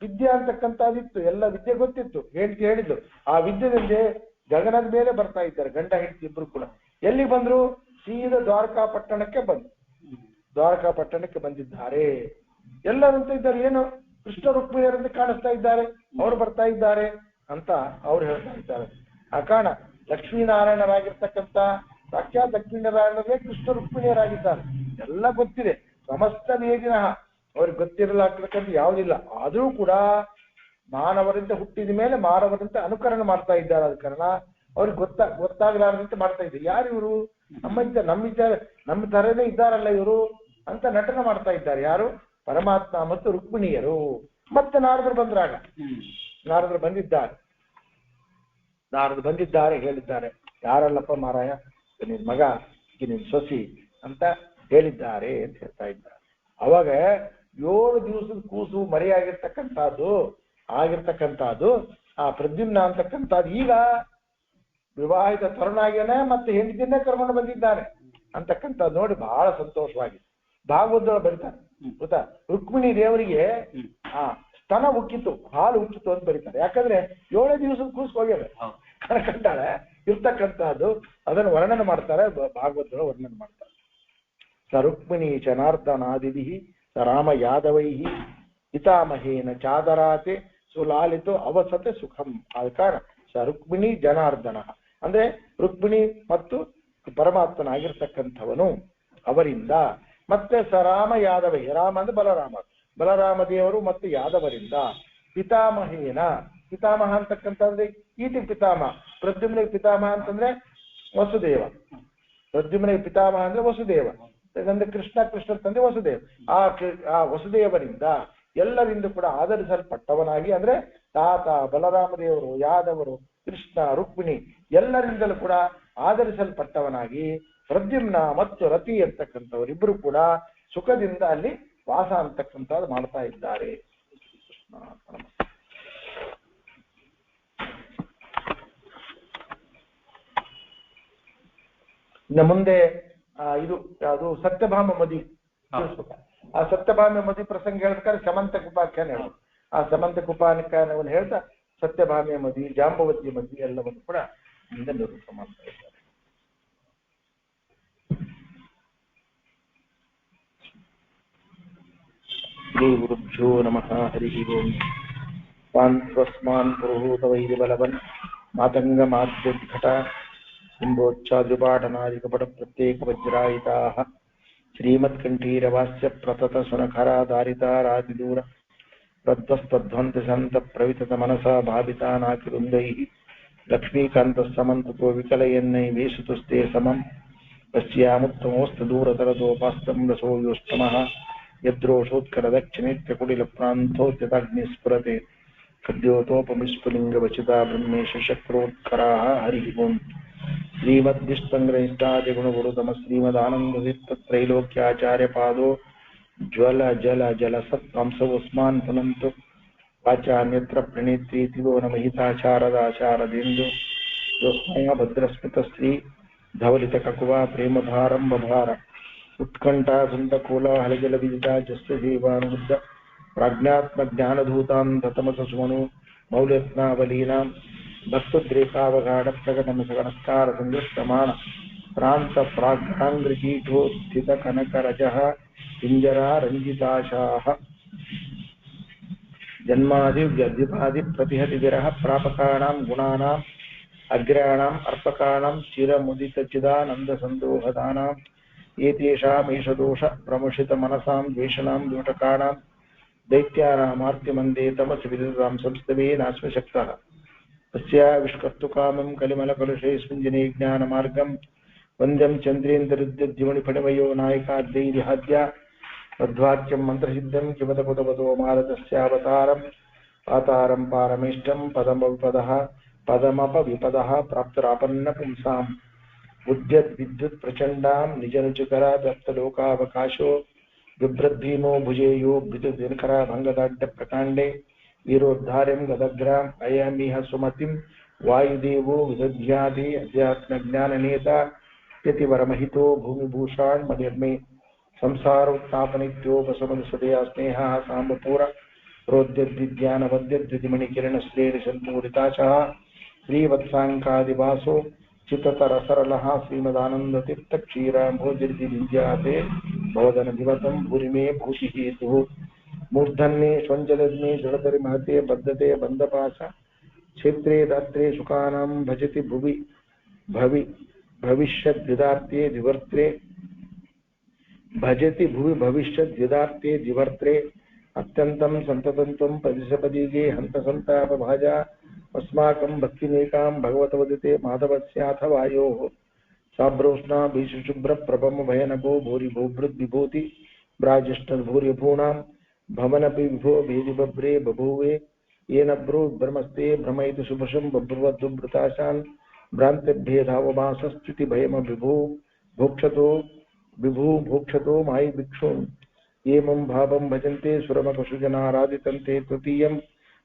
ವಿದ್ಯೆ ಅಂತಕ್ಕಂಥದ್ದಿತ್ತು, ಎಲ್ಲ ವಿದ್ಯೆ ಗೊತ್ತಿತ್ತು, ಹೇಳಿದ್ದು. ಆ ವಿದ್ಯೆದಿಂದ ಗಗನದ ಮೇಲೆ ಬರ್ತಾ ಇದ್ದಾರೆ ಗಂಡ ಹೆಂಡತಿ ಇಬ್ರು ಕೂಡ. ಎಲ್ಲಿ ಬಂದ್ರು? ಸೀದಾ ದ್ವಾರಕಾ ಪಟ್ಟಣಕ್ಕೆ ಬಂದಿದ್ದಾರೆ. ಎಲ್ಲರಂತ ಇದ್ದಾರೆ, ಏನು ಕೃಷ್ಣ ರುಕ್ಮಿಣಿಯರಂತೆ ಕಾಣಿಸ್ತಾ ಇದ್ದಾರೆ, ಅವ್ರು ಬರ್ತಾ ಇದ್ದಾರೆ ಅಂತ ಅವ್ರು ಹೇಳ್ತಾ ಇದ್ದಾರೆ. ಆ ಕಾರಣ ಲಕ್ಷ್ಮೀನಾರಾಯಣರಾಗಿರ್ತಕ್ಕಂಥ ಸಾಕ್ಷಾತ್ ಲಕ್ಷ್ಮೀನಾರಾಯಣರೇ ಕೃಷ್ಣ ರುಕ್ಮಿಣಿಯರಾಗಿದ್ದಾರೆ. ಎಲ್ಲ ಗೊತ್ತಿದೆ. ಸಮಸ್ತ ವೇದಿನ ಅವ್ರಿಗೆ ಗೊತ್ತಿರಲಾಗ್ತಕ್ಕಂಥ ಯಾವುದಿಲ್ಲ. ಆದರೂ ಕೂಡ ಮಾನವರಿಂದ ಹುಟ್ಟಿದ ಮೇಲೆ ಮಾನವರಂತೆ ಅನುಕರಣೆ ಮಾಡ್ತಾ ಇದ್ದಾರೆ. ಆದ ಕಾರಣ ಅವ್ರಿಗೆ ಗೊತ್ತಾಗಲಾರದಂತೆ ಮಾಡ್ತಾ ಇದ್ದಾರೆ. ಯಾರು ಇವರು? ನಮ್ಮ ತರನೇ ಇದ್ದಾರಲ್ಲ ಇವರು ಅಂತ ನಟನೆ ಮಾಡ್ತಾ ಇದ್ದಾರೆ. ಯಾರು? ಪರಮಾತ್ಮ ಮತ್ತು ರುಕ್ಮಿಣಿಯರು. ಮತ್ತೆ ನಾರದರು ಬಂದಿದ್ದಾರೆ ಹೇಳಿದ್ದಾರೆ. ಯಾರಲ್ಲಪ್ಪ ಮಾರಾಯ, ನಿನ್ ಮಗ, ನಿನ್ ಸೊಸಿ ಅಂತ ಹೇಳಿದ್ದಾರೆ ಅಂತ ಹೇಳ್ತಾ ಇದ್ದಾರೆ. ಅವಾಗ 7 ದಿವಸದ ಕೂಸು ಮರೆಯಾಗಿರ್ತಕ್ಕಂಥದ್ದು ಆ ಪ್ರದ್ಯುಮ್ನ ಅಂತಕ್ಕಂಥದ್ದು ಈಗ ವಿವಾಹಿತ ತರುಣಾಗಿಯೇ ಮತ್ತೆ ಹೆಂಡತಿಯನ್ನೇ ಕರ್ಕೊಂಡು ಬಂದಿದ್ದಾನೆ ಅಂತಕ್ಕಂಥದ್ದು ನೋಡಿ ಬಹಳ ಸಂತೋಷವಾಗಿದೆ. ಭಾಗವತದೊಳಗೆ ಬರೀತಾರೆ ಗೊತ್ತಾ, ರುಕ್ಮಿಣಿ ದೇವರಿಗೆ ಸ್ತನ ಉಕ್ಕಿತು, ಹಾಲು ಉಕ್ಕಿತು ಅಂತ ಬರೀತಾರೆ. ಯಾಕಂದ್ರೆ 7 ದಿವಸದ ಕೂಸು ಹೋಗ್ಯಾವೆ ಕಣ್ಕಂಡಾಳೆ ಇರ್ತಕ್ಕಂಥದ್ದು, ಅದನ್ನು ವರ್ಣನೆ ಮಾಡ್ತಾರೆ, ಭಾಗವತದೊಳಗೆ ವರ್ಣನೆ ಮಾಡ್ತಾರೆ. ಸ ರುಕ್ಮಿಣಿ ಜನಾರ್ದನಾದಿಭಿ ಸ ರಾಮ ಯಾದವೈ ಪಿತಾಮಹೇನ ಚಾದರಾತೆ ಸುಲಾಲಿತು ಅವಸತೆ ಸುಖಂ. ಆದ ಕಾರಣ ಸ ರುಕ್ಮಿಣಿ ಜನಾರ್ದನ ಅಂದ್ರೆ ರುಕ್ಮಿಣಿ ಮತ್ತು ಪರಮಾತ್ಮನಾಗಿರ್ತಕ್ಕಂಥವನು ಅವರಿಂದ, ಮತ್ತೆ ಸ ರಾಮ ಯಾದವೈ, ರಾಮ ಅಂದ್ರೆ ಬಲರಾಮ ದೇವರು ಮತ್ತು ಯಾದವರಿಂದ, ಪಿತಾಮಹೇನ, ಪಿತಾಮಹ ಅಂತಕ್ಕಂಥದ್ರೆ ಈತಿ ಪಿತಾಮಹ, ಪ್ರದ್ಯುಮ್ನಿಗೆ ಪಿತಾಮಹ ಅಂತಂದ್ರೆ ವಸುದೇವ, ಪ್ರದ್ಯುಮ್ನಿಗೆ ಪಿತಾಮಹ ಅಂದ್ರೆ ವಸುದೇವ, ಅಂದ್ರೆ ಕೃಷ್ಣ ತಂದೆ ವಸುದೇವ. ಆ ವಸುದೇವರಿಂದ ಎಲ್ಲರಿಂದ ಕೂಡ ಆಧರಿಸಲ್ಪಟ್ಟವನಾಗಿ, ಅಂದ್ರೆ ತಾತ ಬಲರಾಮದೇವರು, ಯಾದವರು, ಕೃಷ್ಣ, ರುಕ್ಮಿಣಿ ಎಲ್ಲರಿಂದಲೂ ಕೂಡ ಆಧರಿಸಲ್ಪಟ್ಟವನಾಗಿ ಪ್ರದ್ಯುಮ್ನ ಮತ್ತು ರತಿ ಅಂತಕ್ಕಂಥವರಿಬ್ಬರು ಕೂಡ ಸುಖದಿಂದ ಅಲ್ಲಿ ವಾಸ ಅಂತಕ್ಕಂಥದ್ದು ಮಾಡ್ತಾ ಇದ್ದಾರೆ. ಇನ್ನು ಮುಂದೆ ಇದು ಅದು ಸತ್ಯಭಾಮ ಮದಿ, ಆ ಸತ್ಯಭಾಮ ಮದಿ ಪ್ರಸಂಗ ಹೇಳ್ಬೇಕಾದ್ರೆ ಸಮಂತಕ ಉಪಾಖ್ಯಾನ ಹೇಳೋದು. ಆ ಸಮಂತಕ ಉಪಾಖ್ಯಾನವನ್ನು ಹೇಳ್ತಾ ಸತ್ಯಭಾಮೆಯ ಮದಿ, ಜಾಂಬವತಿ ಮದಿ ಎಲ್ಲವನ್ನು ಕೂಡ ಮುಂದೆ ನಿರೂಪ ಮಾಡ್ತಾ ಇದ್ದಾರೆ. ಶ್ರೀ ಗುರುಭ್ಯೋ ನಮಃ. ಹರಿ ಓಂ. ಸ್ವಾನ್ ಸ್ವಸ್ಮಾನ್ ಪುರುಹೂತ ವೈರಿ ಬಲವನ್ ಮಾತಂಗ ಮಾದ್ಯುದ್ಘಟ ಇಂಬೋಚ್ಚಾದ್ಯುಪಾಟನಾದಿಕಪಟ ಪ್ರತ್ಯೇಕ ವಜ್ರಾಯಿತಾಃ ಶ್ರೀಮತ್ಕಂಠೀರವಾಸ್ಯ ಪ್ರತತ ಸುನಖರಾಧಾರಿತಾರಾತಿದೂರ ಪ್ರಧ್ವಸ್ತಧ್ವಂತ ಸಂತ ಪ್ರವಿತತ ಮನಸಾ ಭಾವಿತಾನಾಕಿರುಂದೈಃ ಲಕ್ಷ್ಮೀಕಾಂತಸ್ಸಮಂತಕೋ ವಿಕಲಯನ್ನೈ ವೇಸುತುಸ್ತೆ ಸಮಂ ಪಶ್ಯಾಮುತ್ತಮೋಸ್ತ ದೂರತರದೋಪಾಸ್ತಂ ರಸೋಯೋಸ್ತಮಃ ಯದ್ರೋಷೋತ್ಕರದಕ್ಷಿಣೇತ್ಯಕುಟಿಲಪ್ರಾಂತೋತ್ಯತಾಗ್ನಿಸ್ಫುರತೆ ಖದ್ಯೋತೋಪಮಿಸ್ಫುಲಿಂಗವಚಿತಾ ಬ್ರಹ್ಮೇಶ ಶಕ್ರೋತ್ಕರಾಃ. ಹರಿ ಓಂ. ಶ್ರೀಮದ್ವಿಷ್ಪಂಗ್ರಹಿಷ್ಟಾದಿಗುಣಗುರುತಮ ಶ್ರೀಮದಾನಂದತೀರ್ಥತ್ರೈಲೋಕ್ಯಾಚಾರ್ಯಪಾದೋ ಜ್ವಲ ಜಲ ಜಲ ಸತ್ವಂಸವಸ್ಮಾನ್ ಪುನಂತು ವಾಚಾನ್ಯತ್ರ ಪ್ರಣೇತ್ರೀತಿವೋ ನಮಹಿತಾಚಾರದಾಚಾರದೇಂದು ಯೋಸ್ಮಯ ಭದ್ರಸ್ಮಿತ ಶ್ರೀ ಧವಲಿತ ಕಕುವಾ ಪ್ರೇಮಭಾರಂಭಭಾರ ಉತ್ಕಂಠಾಸುಂದಕೋಲಾಹಲಜಲ ವಿದಿತಾ ಜಸ್ಯ ಜೀವಾನುಬುದ್ಧ ಪ್ರಾಜ್ಞಾತ್ಮಜ್ಞಾನಧೂತಾಂ ದತಮಸಸುಮನು ಮೌಲ್ಯತ್ನಾವಲೀನಾಂ ಭಕ್ತುದ್ರೇಕಾವಗಾಢ ಪ್ರಕಟಮಸಗಣಸ್ಕಾರ ಸಂಗಸ್ತಮಾನ ಪ್ರಾಂತ ಪ್ರಾಗ್ರಾಂಗ್ರಕೀಠೋತ್ಥಿತ ಕನಕರಜಃ ಪಿಂಜರಾ ರಂಜಿತಾಶಾಃ ಜನ್ಮಾದಿ ವ್ಯಧಿಪಾದಿ ಪ್ರತಿಹತಿ ವಿರಹ ಪ್ರಾಪಕಾಣಾಂ ಗುಣಾನಾಂ ಅಗ್ರ್ಯಾಣಾಂ ಅರ್ಪಕಾಣಾಂ ಚಿರಮುದಿತ ಚಿದಾನಂದ ಸಂದೋಹದಾನಾಂ ಏತೇಷಾಮೀಶದೋಷ ಪ್ರಮುಷಿತ ಮನಸಾಂ ದ್ವೇಷಣಾಂ ದ್ಯೂಟಕಾಣಾಂ ದೈತ್ಯಾನಾಮಾರ್ತಿಮಂದೇ ತಮಸಿ ವಿದಿತಾಂ ಸಂಸ್ತವೇ ನಾಸ್ಮಶಕ್ತಃ ತಸ್ಯಾ ವಿಷ್ಕರ್ತುಕಾಮಂ ಕಲಿಮಲಕಲುಷೇ ಸ್ಪಂಜನೇ ಜ್ಞಾನಮಾರ್ಗಂ ವಂದ್ಯಂ ಚಂದ್ರೇಂದ್ರರುದ್ಯದ್ಯುಮಣಿಫಣಿಮಯೋ ನಾಯಕಾದ್ಯೈರ್ಹಾದ್ಯ ತದ್ವಾಕ್ಯಂ ಮಂತ್ರಸಿದ್ಧಂ ಕಿಮತಪುತಪದೋ ಮಾರತಸ್ಯಾವತಾರಂ ಪಾತಾರಂ ಪಾರಮೇಷ್ಟಂ ಪದಮಪವಿಪದಃ ಪ್ರಾಪ್ತರಾಪನ್ನ ಪುಂಸಾಂ ಬುದ್ಧ್ಯದ್ ವಿದ್ಯುತ್ ಪ್ರಚಂಡಾಂ ನಿಜನುಚಕರ ವ್ಯಕ್ತಲೋಕಾವಕಾಶೋ ಬಿಭ್ರದ್ಭೀಮೋ ಭುಜೇಯೋ ಬಿದುದಿನಕರ ಭಂಗದಾಢ್ಯ ಪ್ರಕಾಂಡೇ ವೀರೋದ್ಧಾರ್ಯಂ ಗದಗ್ರಾಂ ಅಯಮಿಹ ಸುಮತಿಂ ವಾಯುದೇವೋ ವಿದಧ್ಯಾಧಿ ಅಧ್ಯಾತ್ಮಜ್ಞಾನನೇತ ಯತಿವರಮಹಿತೋ ಭೂಮಿಭೂಷಾಣ್ ಮನಿರ್ಮೇ ಸಂಸಾರೋತ್ಥಾಪನಿತ್ಯೋಪಶಮನಸದಯ ಸ್ನೇಹ ಸಾಂಬಪೂರ ಪ್ರೋದ್ಯದ್ವಿಜ್ಞಾನವದ್ಯದ್ವಿತಿಮಣಿಕಿರಣಶ್ರೇಣಿಸಂಪೂರಿತಾಚಃ ಶ್ರೀವತ್ಸಾಂಕಾದಿವಾಸೋ ಚಿತ್ತತರಸರಲಃ ಶ್ರೀಮದಾನಂದತೀರ್ಥಕ್ಷೀರಾಂಭೋಜರಿದಿವಿದ್ಯಾತೆ ಭವದನಧಿವತಂ ಭೂರಿಮೇ ಭೂತಿಹೇತುಃ ಮೂರ್ಧನ್ಯೇ ಶ್ವಂಜಲಗ್ನೇ ಜಡತರಿ ಮಹತೆ ಬದ್ಧತೆ ಬಂಧಪಾಶ ಕ್ಷೇತ್ರೇ ದಾತ್ರೆ ಸುಖಾನಾಂ ಭಜತಿ ಭುವಿ ಭವಿಷ್ಯದ್ವಿದಾರ್ತೆ ದಿವರ್ತ್ರೆ ಭಜತಿ ಭುವಿ ಭವಿಷ್ಯದ್ವಿದಾರ್ತೆ ದಿವರ್ತ್ರೆ ಅತ್ಯಂತಂ ಸಂತತಂತಂ ಪದಿಸಪದಿಗೆ ಹಂತ ಸಂತಾಪ ಭಾಜಾ अस्माकं भक्तिनेकां भगवतवदिते माधवस्याथ वायोः साब्रोष्णा भीषुशुभ्र प्रभम भयनको भूरि भूभृद्विभूति ब्राजिष्टभूर्यभूणां भवनपि विभो भेदिबभ्रे बभूवे येन ब्रो ब्रह्मस्ते भ्रमयति शुभशं बभ्रुवद्धुभृताशान् भ्रान्तिभेदावमासस्तुति भयम विभो भोक्षतो मायि भिक्षून् एमं भावं भजन्ते सुरमकुशजनाराधितन्ते तृतीयं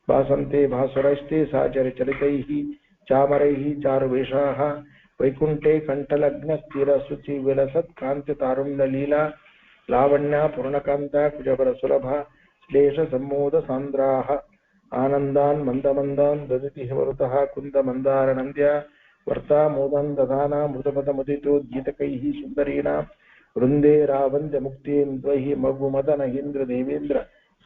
भासन्ते भासुरैस्ते साचरचरितैः चामरैः चारुवेषाः वैकुण्ठे कण्ठलग्नस्थिरशुचि विलसत्कान्तितारुण्यलीला लावण्या पूर्णकान्ता कुजवरसुलभा श्लेषसम्मोदसान्द्राः आनन्दान् मन्दमन्दान् ददति हिमरुतः कुन्दमन्दारनन्द्या वर्तामोदं दधाना मृतपदमुदितोद्गीतकैः सुन्दरीणां वृन्दे रावन्द्यमुक्तीं द्वैः मगुमदनहीन्द्रदेवेन्द्र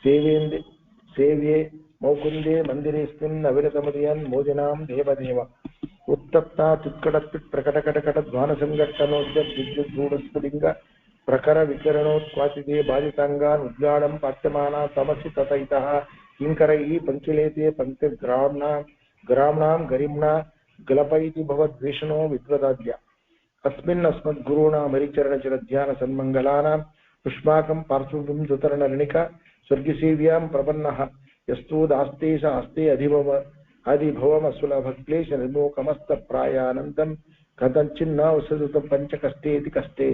सेव्ये मौकुन्दे मन्दिरेऽस्मिन् अविरतमुदयन् मोदिनां देवदेव उत्तप्ता तुत्कडत्पिट्प्रकटकटकटध्वानसङ्घट्टनोद्यद्विद्युद्गूढस्फुलिङ्ग प्रखरविकिरणोत्क्वासिते बालिताङ्गान् उद्गाढं पात्यमाना तमसि ततैतः किङ्करैः पङ्किलेते पङ्क्तिग्राम्णां गरिम्णा ग्लपैति भवद्वेषणो विद्वदाद्य अस्मिन् अस्मद्गुरूणामरिचरणचिरध्यानसन्मङ्गलानां युष्माकं पार्श्वं दुतरणरणिका स्वर्गसेव्यां प्रपन्नः यस्तु दास्ते स आस्ते अधिभवमसुलभक्लेशनिर्मोकमस्तप्रायानन्दं कथञ्चिन्न वसतुतं पञ्चकष्टेति कष्टे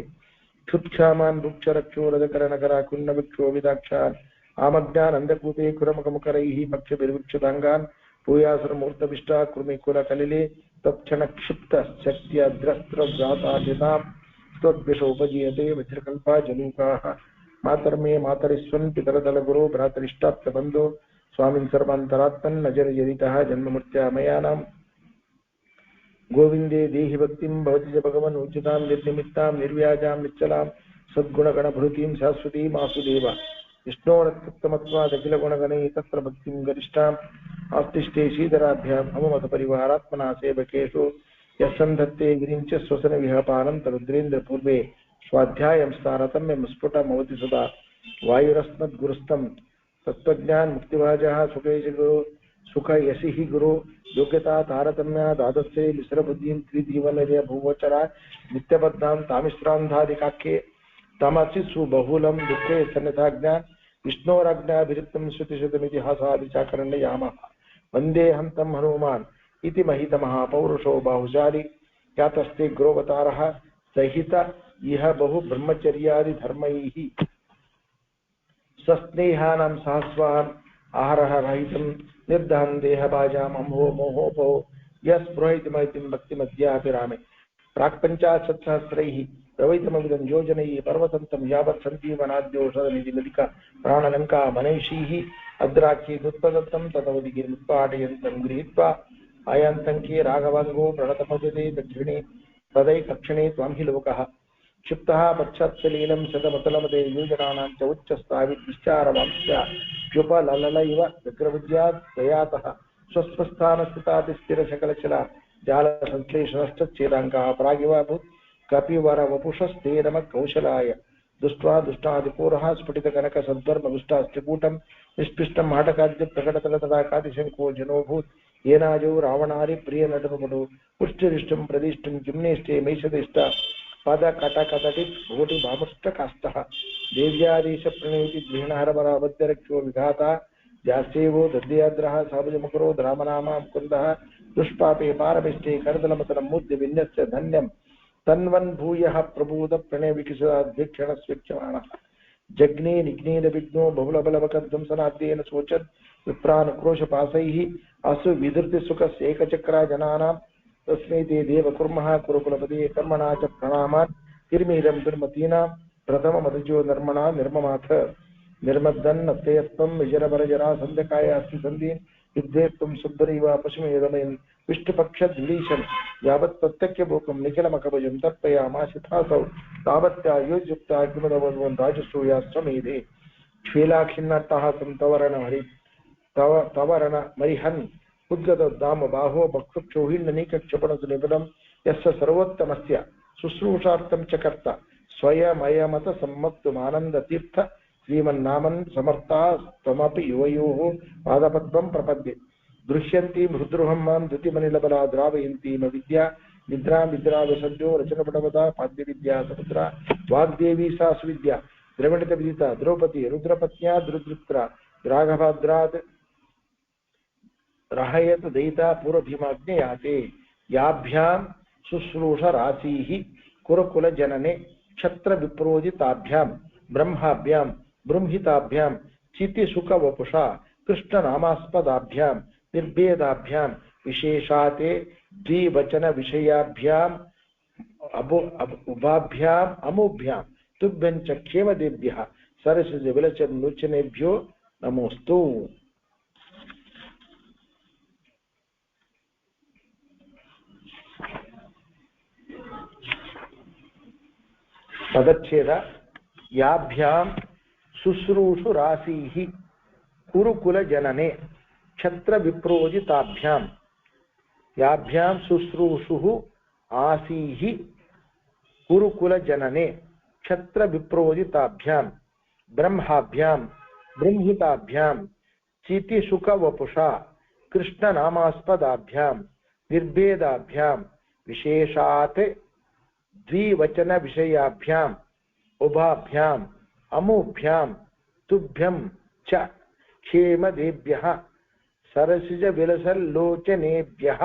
क्षुत्क्षामान् वृक्षरक्षोरजकरणकराकुन्नविक्षोभिदाक्षान् आमज्ञानन्दकूपे कुरमकमुकरैः पक्षभिर्विक्षुताङ्गान् भूयासुरमूर्तविष्टा कुर्मिकुलकलिले तत्क्षणक्षिप्तशक्त्यद्रस्त्रव्रातादितां त्वद्विषोपजीयते वज्रकल्पा जलूकाः मातर्मे मातरिस्वन् पितरदलगुरो भ्रातरिष्टाप्तबन्धो स्वामिन् सर्वान्तरात्मन् नजरजरितः जन्ममृत्यामयानां गोविन्दे देहि भक्तिं भवति च भगवन् उचितां निर्निमित्तां निर्व्याजां निश्चलां सद्गुणगणभृतीं शाश्वतीं आसुदेव विष्णोरत्युत्तमत्वादखिलगुणगणैः तत्र भक्तिं गरिष्ठाम् आस्तिष्ठे श्रीधराभ्यां मममतपरिवारात्मना सेवकेषु यस्सन्धत्ते गिरिञ्च स्वसनविहपानं तरुद्रेन्द्रपूर्वे स्वाध्यायं स्तारतम्यं स्फुटमवति सदा वायुरस्मद्गुरुस्तं तत्त्वज्ञान मुक्तिभाजः सुख यशि गुरु योग्यता तारतम्या दादत्से मिश्रबुद्धिं त्रिजीवनर्य भूवचरा नित्यबद्धां तामिश्रान्धादिकाख्ये तमसिसु बहुलं दुःखे सन्निधाज्ञा विष्णोराज्ञाभिरिक्तं श्रुतिशतमितिहासादिचाकरण्ययामः वन्देऽहं तं हनुमान् इति महितमः पौरुषो बाहुशाली यातस्ते गुरोवतारः सहित इह बहु ब्रह्मचर्यादिधर्मैः सस्नेहानां सहस्वान् आहारः रहितं निर्दहं देहभाजाम् अम्भो मोहोपो यस्पृहैतिमैतिं भक्तिमद्यापि रामे प्राक्पञ्चाशत्सहस्रैः प्रवैतमविदं योजनैः पर्वतन्तं यावत् सञ्जीवनाद्योषधनिधिमधिक प्राणलङ्का मनैषीः अद्राक्षीदुत्पदत्तं तदवधिगिरिमुत्पाटयन्तं गृहीत्वा आयान्तङ्के राघवाङ्गो प्रणतमविदे दक्षिणे तदैकक्षिणे त्वां हि लोकः क्षिप्तः पश्चात्सलीलं शतमतलमदे योजनानां च उच्चस्ताविद्विश्चारवांश्चाप्युपललल इव विग्रविद्यात् दयातः स्वस्थस्थानस्थितातिस्थिरशकलचला जालसंश्लेषणश्चेदाङ्कः प्रागिवाभूत् कपिवरवपुषस्तेरमकौशलाय दुष्ट्वा दुष्टादिपूरः स्फुटितकनकसद्वर्मदुष्टास्त्रिकूटं निष्पिष्टं हाटकाद्यप्रकटतलतडाकातिशङ्को जनोऽभूत् येनाजौ रावणारिप्रियनटनुपटु पुष्टिरिष्टं प्रदिष्टं जिम्नेष्टे मैषदिष्ट पदकटकदटित् भूटिभामुष्टकाष्ठः देव्यादेशप्रणेति द्विहणहरवराबद्धरक्षो विघाता जास्येवो दद्याद्रः साबुजमुकुरो रामनामा मुकुन्दः दुष्पापे पारमिष्टे करदलमतनं मुद्य विन्यस्य धन्यं तन्वन् भूयः प्रबोध प्रणयविकसिताध्यक्षणस्वीक्ष्यमाणः जग्ने निग्नेनविघ्नो बहुलबलवकध्वंसनाद्येन शोचन् विप्रानुक्रोशपाशैः असु विधृतिसुखस्यैकचक्रा जनानां तस्मै ते देव कुर्मः कुरुकुलपदे कर्मणा च प्रणामान् तिर्मीरं दुर्मतीनां प्रथममतजो नर्मणा निर्ममाथ निर्मद्दन्नत्ययत्वं विजरबरजरा सन्ध्यकाय अस्ति सन्धीन् युद्धेत्वं सुन्दरीव पशुमेदमयन् विष्णुपक्षद्विलीशन् यावत् प्रत्यक्यभूकं निखिलमकभुजं तर्पयामाशितासौ तावत्यायोजुक्ता किमुदवद्वन् राजसूयाश्वमेधे क्षीलाखिन्नट्टहासं तवरण मरिहन् उद्गतोद्दाम बाहो भक्षुक्षोहिण्यनीकक्षपणसुनिपुणं यस्य सर्वोत्तमस्य शुश्रूषार्थं च कर्ता स्वयमयमतसम्मत्तुमानन्दतीर्थ श्रीमन्नामन् समर्थास्त्वमपि युवयोः पादपद्मं प्रपद्ये दृश्यन्तीं हृद्रुहं मां द्युतिमनिलबला द्रावयन्तीमविद्या निद्रां विद्रावसद्यो रचनपटवता पाद्यविद्या समुद्रा वाग्देवी सा सुविद्या द्रविणतविदिता द्रौपदी रुद्रपत्न्या दुरुद्रुत्रा राघभाद्रात् रहयत दयिता पूर्वभीमाग्नेयाते ಯಾಭ್ಯಾಂ ಶುಶ್ರೂಷ ರಾಸೀಃ ಕುರುಕುಲ ಜನನೆ ಕ್ಷತ್ರ ವಿಪ್ರೋದಿತಾಭ್ಯಾಂ ಬ್ರಹ್ಮಾಭ್ಯಾಂ ಬೃಂಹಿತಾಭ್ಯಾಂ ಚಿತಿ ಸುಖ ವಪುಷ ಕೃಷ್ಣ ನಾಮಾಸ್ಪದಾಭ್ಯಾಂ ನಿರ್ಭೇದಾಭ್ಯಾಂ ವಿಶೇಷಾತೆ ದ್ವಿವಚನ ವಿಷಯಾಭ್ಯಾಂ ಉಭಾಭ್ಯಾಂ ಅಮುಭ್ಯಾಂ ತುಭ್ಯಂಚ ಕ್ಷೇಮದೇಭ್ಯಃ ಸರಸಿಜ ವಿಲಚನೋಚನೆಭ್ಯೋ ನಮೋಸ್ತು. ಪದಚ್ಛೇದ ಯಾಭ್ಯಾಂ ಶುಶ್ರೂಷು ರಾಸೀಃ ಕುರುಕುಲ ಜನನೆ ಕ್ಷತ್ರ ವಿಪ್ರೋದಿತಾಭ್ಯಾಂ ಯಾಭ್ಯಾಂ ಶುಶ್ರೂಷು ಆಸೀಃ ಕುರುಕುಲ ಜನನೆ ಕ್ಷತ್ರ ವಿಪ್ರೋದಿತಾಭ್ಯಾಂ ಬ್ರಹ್ಮಾಭ್ಯಾಂ ಬೃಂಹಿತಾಭ್ಯಾಂ ಚಿತಿ ಸುಖ ವಪುಷ ಕೃಷ್ಣ ನಾಮಾಸ್ಪದಾಭ್ಯಾಂ ನಿರ್ಭೇದಾಭ್ಯಾಂ ವಿಶೇಷಾತ್ ದ್ವಿವಚನ ವಿಷಯಾಭ್ಯಾಂ ಉಭಾಭ್ಯಾಂ ಅಮುಭ್ಯಾಂ ತುಭ್ಯಂ ಚ ಕ್ಷೇಮದೇಭ್ಯಃ ಸರಸಿಜ ವಿಲಸಲ್ಲೋಚನೇಭ್ಯಃ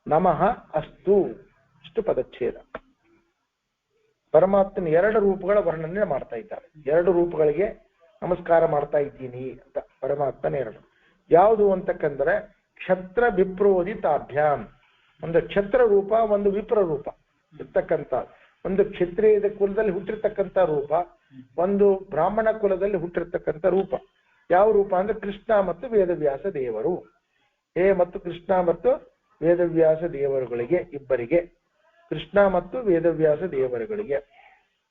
ನಮಃ ಅಸ್ತು. ಇಷ್ಟು ಪದಚ್ಛೇದ. ಪರಮಾತ್ಮನ ಎರಡು ರೂಪಗಳ ವರ್ಣನೆ ಮಾಡ್ತಾ ಇದ್ದಾರೆ. ಎರಡು ರೂಪಗಳಿಗೆ ನಮಸ್ಕಾರ ಮಾಡ್ತಾ ಇದ್ದೀನಿ ಅಂತ ಪರಮಾತ್ಮನ ಎರಡು. ಯಾವುದು ಅಂತಕ್ಕಂದ್ರೆ ಕ್ಷತ್ರ ವಿಪ್ರೋದಿತಾಭ್ಯಾಂ, ಒಂದು ಕ್ಷತ್ರ ರೂಪ, ಒಂದು ವಿಪ್ರ ರೂಪ ಇರ್ತಕ್ಕಂಥ, ಒಂದು ಕ್ಷತ್ರಿಯ ಕುಲದಲ್ಲಿ ಹುಟ್ಟಿರ್ತಕ್ಕಂಥ ರೂಪ, ಒಂದು ಬ್ರಾಹ್ಮಣ ಕುಲದಲ್ಲಿ ಹುಟ್ಟಿರ್ತಕ್ಕಂಥ ರೂಪ. ಯಾವ ರೂಪ ಅಂದ್ರೆ ಕೃಷ್ಣ ಮತ್ತು ವೇದವ್ಯಾಸ ದೇವರು. ಮತ್ತು ಕೃಷ್ಣ ಮತ್ತು ವೇದವ್ಯಾಸ ದೇವರುಗಳಿಗೆ, ಇಬ್ಬರಿಗೆ, ಕೃಷ್ಣ ಮತ್ತು ವೇದವ್ಯಾಸ ದೇವರುಗಳಿಗೆ.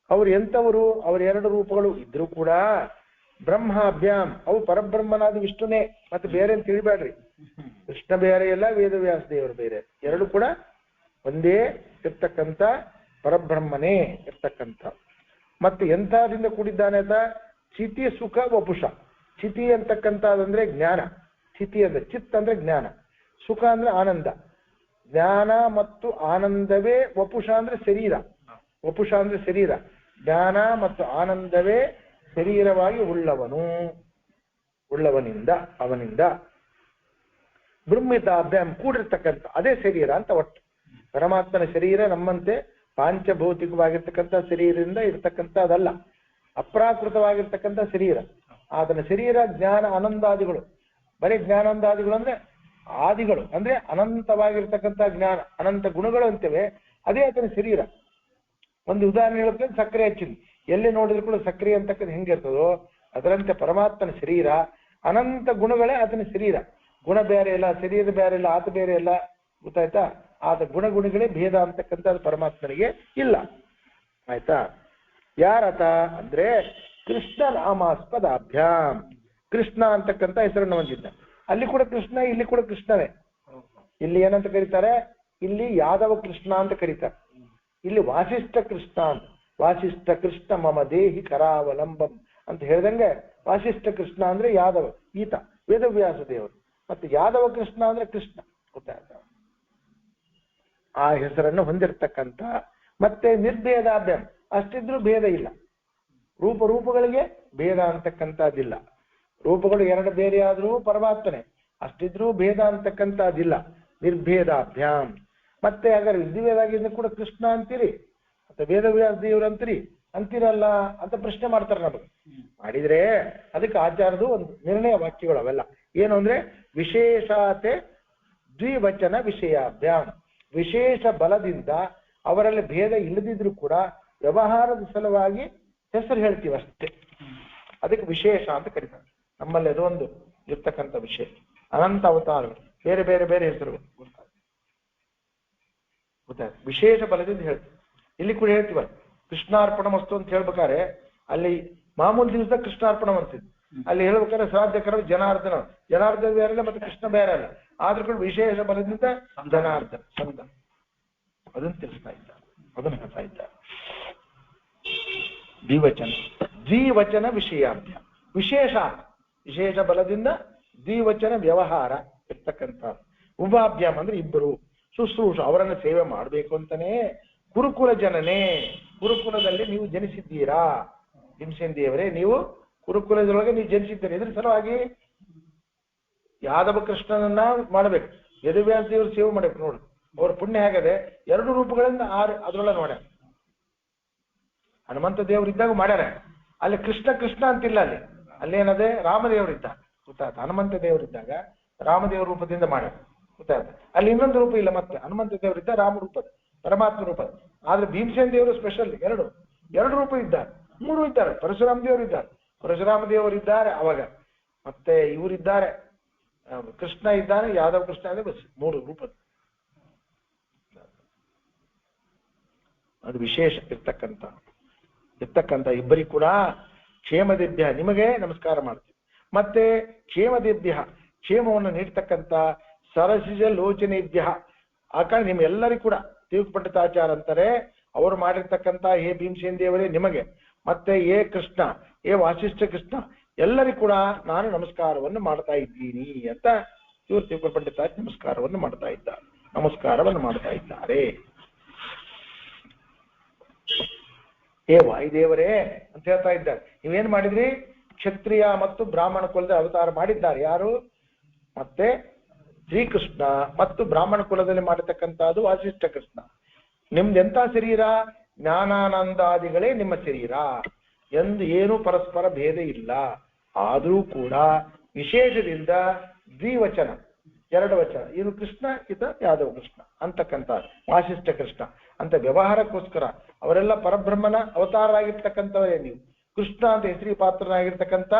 ಅವ್ರು ಎಂಥವರು? ಅವ್ರ ಎರಡು ರೂಪಗಳು ಇದ್ರೂ ಕೂಡ ಬ್ರಹ್ಮಾಭ್ಯಾಂ, ಅವು ಪರಬ್ರಹ್ಮನಾದ ವಿಷ್ಣುನೇ, ಮತ್ತೆ ಬೇರೆ ಅಂತ ತಿಳಿಬೇಡ್ರಿ. ಕೃಷ್ಣ ಬೇರೆ ಇಲ್ಲ, ವೇದವ್ಯಾಸ ದೇವರು ಬೇರೆ, ಎರಡು ಕೂಡ ಒಂದೇ ಇರ್ತಕ್ಕಂಥ ಪರಬ್ರಹ್ಮನೇ ಇರ್ತಕ್ಕಂಥ. ಮತ್ತೆ ಎಂಥದಿಂದ ಕೂಡಿದ್ದಾನೆ ಅಂತ? ಚಿತಿ ಸುಖ ವಪುಷ. ಚಿತಿ ಅಂತಕ್ಕಂಥದ್ದಂದ್ರೆ ಜ್ಞಾನ. ಚಿತಿ ಅಂದ್ರೆ ಚಿತ್ ಅಂದ್ರೆ ಜ್ಞಾನ, ಸುಖ ಅಂದ್ರೆ ಆನಂದ. ಜ್ಞಾನ ಮತ್ತು ಆನಂದವೇ ವಪುಷ ಅಂದ್ರೆ ಶರೀರ. ವಪುಷ ಅಂದ್ರೆ ಶರೀರ. ಜ್ಞಾನ ಮತ್ತು ಆನಂದವೇ ಶರೀರವಾಗಿ ಉಳ್ಳವನಿಂದ ಅವನಿಂದ ಬೃಂಹಿತಾಭ್ಯಾಂ ಕೂಡಿರ್ತಕ್ಕಂಥ ಅದೇ ಶರೀರ ಅಂತ. ಒಟ್ಟು ಪರಮಾತ್ಮನ ಶರೀರ ನಮ್ಮಂತೆ ಪಾಂಚಭೌತಿಕವಾಗಿರ್ತಕ್ಕಂಥ ಶರೀರದಿಂದ ಇರ್ತಕ್ಕಂಥ ಅದಲ್ಲ, ಅಪ್ರಾಕೃತವಾಗಿರ್ತಕ್ಕಂಥ ಶರೀರ. ಆತನ ಶರೀರ ಜ್ಞಾನ ಆನಂದಾದಿಗಳು. ಬರೀ ಜ್ಞಾನಾನಂದಾದಿಗಳು ಅಂದ್ರೆ ಆದಿಗಳು, ಅಂದ್ರೆ ಅನಂತವಾಗಿರ್ತಕ್ಕಂಥ ಜ್ಞಾನ, ಅನಂತ ಗುಣಗಳು ಅಂತೇವೆ, ಅದೇ ಆತನ ಶರೀರ. ಒಂದು ಉದಾಹರಣೆ ಹೇಳಕ್ಕೆ ಸಕ್ಕರೆ ಹಚ್ಚಿದ್ವಿ, ಎಲ್ಲಿ ನೋಡಿದ್ರು ಕೂಡ ಸಕ್ಕರೆ ಅಂತಕ್ಕಂಥ ಹೆಂಗಿರ್ತದೋ ಅದರಂತೆ ಪರಮಾತ್ಮನ ಶರೀರ ಅನಂತ ಗುಣಗಳೇ ಆತನ ಶರೀರ. ಗುಣ ಬೇರೆ ಇಲ್ಲ, ಶರೀರ ಬೇರೆ ಇಲ್ಲ, ಆತ ಬೇರೆ ಇಲ್ಲ, ಗೊತ್ತಾಯ್ತಾ? ಆತ ಗುಣಗಳೇ ಭೇದ ಅಂತಕ್ಕಂಥ ಪರಮಾತ್ಮನಿಗೆ ಇಲ್ಲ. ಆಯ್ತಾ? ಯಾರತ ಅಂದ್ರೆ ಕೃಷ್ಣ ನಾಮಾಸ್ಪದಾಭ್ಯಾಂ. ಕೃಷ್ಣ ಅಂತಕ್ಕಂಥ ಹೆಸರನ್ನು ಹೊಂದಿದ್ದ. ಅಲ್ಲಿ ಕೂಡ ಕೃಷ್ಣ, ಇಲ್ಲಿ ಕೂಡ ಕೃಷ್ಣವೇ. ಇಲ್ಲಿ ಏನಂತ ಕರೀತಾರೆ? ಇಲ್ಲಿ ಯಾದವ ಕೃಷ್ಣ ಅಂತ ಕರೀತಾರೆ. ಇಲ್ಲಿ ವಾಸಿಷ್ಠ ಕೃಷ್ಣ ಅಂತ. ವಾಸಿಷ್ಠ ಕೃಷ್ಣ ಮಮ ದೇಹಿ ಕರಾವಲಂಬಂ ಅಂತ ಹೇಳ್ದಂಗೆ ವಾಸಿಷ್ಠ ಕೃಷ್ಣ ಅಂದ್ರೆ ಯಾದವ, ಈತ ವೇದವ್ಯಾಸ ದೇವರು. ಮತ್ತೆ ಯಾದವ ಕೃಷ್ಣ ಅಂದ್ರೆ ಕೃಷ್ಣ, ಗೊತ್ತಾಯ್ತಾ? ಆ ಹೆಸರನ್ನು ಹೊಂದಿರತಕ್ಕಂಥ. ಮತ್ತೆ ನಿರ್ಭೇದಾಭ್ಯಾಂ, ಅಷ್ಟಿದ್ರೂ ಭೇದ ಇಲ್ಲ. ರೂಪಗಳಿಗೆ ಭೇದ ಅಂತಕ್ಕಂಥದ್ದಿಲ್ಲ. ರೂಪಗಳು ಎರಡು ಬೇರೆ ಆದ್ರೂ ಪರಮಾತ್ಮನೆ, ಅಷ್ಟಿದ್ರೂ ಭೇದ ಅಂತಕ್ಕಂಥದ್ದಿಲ್ಲ. ನಿರ್ಭೇದಾಭ್ಯಾಂ. ಮತ್ತೆ ಹಾಗಾದ್ರೆ ವಿಧಿವೇದಾಗಿಂದ ಕೂಡ ಕೃಷ್ಣ ಅಂತೀರಿ, ಮತ್ತೆ ವೇದವ್ಯಾಸ ದೇವರು ಅಂತೀರಲ್ಲ ಅಂತ ಪ್ರಶ್ನೆ ಮಾಡ್ತಾರೆ ನಮಗೆ. ಮಾಡಿದ್ರೆ ಅದಕ್ಕೆ ಆಚಾರ್ಯದು ಒಂದು ನಿರ್ಣಯ ವಾಕ್ಯಗಳು ಅವೆಲ್ಲ. ಏನು ಅಂದ್ರೆ ವಿಶೇಷತೆ ದ್ವಿವಚನ ವಿಷಯಾಭ್ಯಾಂ. ವಿಶೇಷ ಬಲದಿಂದ ಅವರಲ್ಲಿ ಭೇದ ಇಲ್ಲದಿದ್ರು ಕೂಡ ವ್ಯವಹಾರದ ಸಲುವಾಗಿ ಹೆಸರು ಹೇಳ್ತೀವಿ ಅಷ್ಟೇ. ಅದಕ್ಕೆ ವಿಶೇಷ ಅಂತ ಕರೀತಾರೆ. ನಮ್ಮಲ್ಲಿ ಅದೊಂದು ಇರ್ತಕ್ಕಂಥ ವಿಷಯ. ಅನಂತ ಅವತಾರಗಳು, ಬೇರೆ ಬೇರೆ ಬೇರೆ ಹೆಸರುಗಳು, ಗೊತ್ತಾಯ್ತು? ವಿಶೇಷ ಬಲದಿಂದ ಹೇಳ್ತೀವಿ. ಇಲ್ಲಿ ಕೂಡ ಹೇಳ್ತೀವಲ್ಲ ಕೃಷ್ಣಾರ್ಪಣ ಮಸ್ತು ಅಂತ ಹೇಳ್ಬೇಕಾದ್ರೆ ಅಲ್ಲಿ ಮಾಮೂಲು ದಿವಸ ಕೃಷ್ಣಾರ್ಪಣ ಅಂತಿದ್ವಿ. ಅಲ್ಲಿ ಹೇಳ್ಬೇಕಾದ್ರೆ ಶ್ರಾದ್ದಕರ ಜನಾರ್ದನ ಬೇರೆ ಇಲ್ಲ, ಮತ್ತೆ ಕೃಷ್ಣ ಬೇರೆ ಅಲ್ಲ. ಆದ್ರೂ ಕೂಡ ವಿಶೇಷ ಬಲದಿಂದ ಜನಾರ್ದನ ಸಂತ ಅದನ್ನು ತಿಳಿಸ್ತಾ ಇದ್ದಾರೆ, ಅದನ್ನು ಹೇಳ್ತಾ ಇದ್ದಾರೆ. ದ್ವಿವಚನ ವಿಷಯಾಭ್ಯಾಂ. ವಿಶೇಷ ಬಲದಿಂದ ದ್ವಿವಚನ ವ್ಯವಹಾರ ಇರ್ತಕ್ಕಂಥ. ಉಭಾಭ್ಯಾಂ ಅಂದ್ರೆ ಇಬ್ಬರು. ಶುಶ್ರೂಷ ಅವರನ್ನ ಸೇವೆ ಮಾಡಬೇಕು ಅಂತಾನೆ. ಕುರುಕುಲ ಜನನೇ, ಕುರುಕುಲದಲ್ಲಿ ನೀವು ಜನಿಸಿದ್ದೀರಾ. ಭೀಮಸೇನದೇವರೇ, ನೀವು ಕುರುಕುಲದೊಳಗೆ ನೀವು ಜನಿಸಿದ್ದೀರಿ. ಇದ್ರ ಸಲುವಾಗಿ ಯಾದವ ಕೃಷ್ಣನನ್ನ ಮಾಡಬೇಕು, ವೇದವ್ಯಾಸ ದೇವರು ಸೇವೆ ಮಾಡ್ಬೇಕು. ನೋಡು, ಅವ್ರ ಪುಣ್ಯ ಹೇಗದೆ 2 ರೂಪಗಳಿಂದ 6 ಅದ್ರೊಳಗೆ ನೋಡ್ಯಾರ. ಹನುಮಂತ ದೇವರಿದ್ದಾಗ ಮಾಡ್ಯಾರ. ಅಲ್ಲಿ ಕೃಷ್ಣ ಕೃಷ್ಣ ಅಂತಿಲ್ಲ, ಅಲ್ಲೇನದೆ ರಾಮದೇವರಿದ್ದ ಗೊತ್ತಾಯ್ತು. ಹನುಮಂತ ದೇವರಿದ್ದಾಗ ರಾಮದೇವ್ರ ರೂಪದಿಂದ ಮಾಡ್ಯಾರ ಗೊತ್ತಾಯ್ತು. ಅಲ್ಲಿ ಇನ್ನೊಂದು ರೂಪ ಇಲ್ಲ, ಮತ್ತೆ ಹನುಮಂತ ದೇವರಿದ್ದ ರಾಮ ರೂಪದ ಪರಮಾತ್ಮ ರೂಪದ. ಆದ್ರೆ ಭೀಮಸೇನ ದೇವರು ಸ್ಪೆಷಲ್, ಎರಡು ರೂಪ ಇದ್ದಾರೆ, 3 ಇದ್ದಾರೆ. ಪರಶುರಾಮ ದೇವರು ಇದ್ದಾರೆ, ಪರಶುರಾಮ ದೇವರಿದ್ದಾರೆ ಅವಾಗ. ಮತ್ತೆ ಇವರಿದ್ದಾರೆ, ಕೃಷ್ಣ ಇದ್ದಾನೆ, ಯಾದವ ಕೃಷ್ಣ ಇದೆ, ಬಸ್ 3 ರೂಪದ. ಅದು ವಿಶೇಷ ಇರ್ತಕ್ಕಂಥ ಇಬ್ಬರಿಗೆ ಕೂಡ ಕ್ಷೇಮದಿಭ್ಯ ನಿಮಗೆ ನಮಸ್ಕಾರ ಮಾಡ್ತೀವಿ. ಮತ್ತೆ ಕ್ಷೇಮದಿಭ್ಯ ಕ್ಷೇಮವನ್ನು ನೀಡ್ತಕ್ಕಂಥ ಸರಸಿಜ ಲೋಚನೇಭ್ಯ ಆ ಕಾರಣ ನಿಮ್ಮೆಲ್ಲರಿಗೂ ಕೂಡ ತೀರ್ಥಪಂಡಿತಾಚಾರ ಅಂತಾರೆ. ಅವರು ಮಾಡಿರ್ತಕ್ಕಂಥ ಹೇ ಭೀಮಸೇನ ದೇವರೇ ನಿಮಗೆ, ಮತ್ತೆ ಏ ಕೃಷ್ಣ, ಏ ವಾಸಿಷ್ಠ ಕೃಷ್ಣ ಎಲ್ಲರಿಗೂ ಕೂಡ ನಾನು ನಮಸ್ಕಾರವನ್ನು ಮಾಡ್ತಾ ಇದ್ದೀನಿ ಅಂತ ಇವರು ತೀರ್ಥಪಂಡಿತಾಚಾರ್ಯ ನಮಸ್ಕಾರವನ್ನು ಮಾಡ್ತಾ ಇದ್ದಾರೆ. ಏ ವಾಯುದೇವರೇ ಅಂತ ಹೇಳ್ತಾ ಇದ್ದಾರೆ. ನೀವೇನ್ ಮಾಡಿದ್ರಿ? ಕ್ಷತ್ರಿಯ ಮತ್ತು ಬ್ರಾಹ್ಮಣ ಕುಲದ ಅವತಾರ ಮಾಡಿದ್ದಾರೆ ಯಾರು? ಮತ್ತೆ ಶ್ರೀಕೃಷ್ಣ ಮತ್ತು ಬ್ರಾಹ್ಮಣ ಕುಲದಲ್ಲಿ ಮಾಡಿರ್ತಕ್ಕಂಥದ್ದು ವಾಸಿಷ್ಠ ಕೃಷ್ಣ. ನಿಮ್ದೆಂತ ಶರೀರ? ಜ್ಞಾನಾನಂದಾದಿಗಳೇ ನಿಮ್ಮ ಶರೀರ ಎಂದು ಏನು ಪರಸ್ಪರ ಭೇದ ಇಲ್ಲ. ಆದರೂ ಕೂಡ ವಿಶೇಷದಿಂದ ದ್ವಿವಚನ, 2 ವಚನ, ಇದು ಕೃಷ್ಣ, ಇದು ಯಾದವ ಕೃಷ್ಣ ಅಂತಕ್ಕಂಥ ವಾಸಿಷ್ಠ ಕೃಷ್ಣ ಅಂತ ವ್ಯವಹಾರಕ್ಕೋಸ್ಕರ ಅವರೆಲ್ಲ ಪರಬ್ರಹ್ಮನ ಅವತಾರರಾಗಿರ್ತಕ್ಕಂಥವರೇ. ನೀವು ಕೃಷ್ಣ ಅಂತ ಹೆಸರಿಗೆ ಪಾತ್ರನಾಗಿರ್ತಕ್ಕಂಥ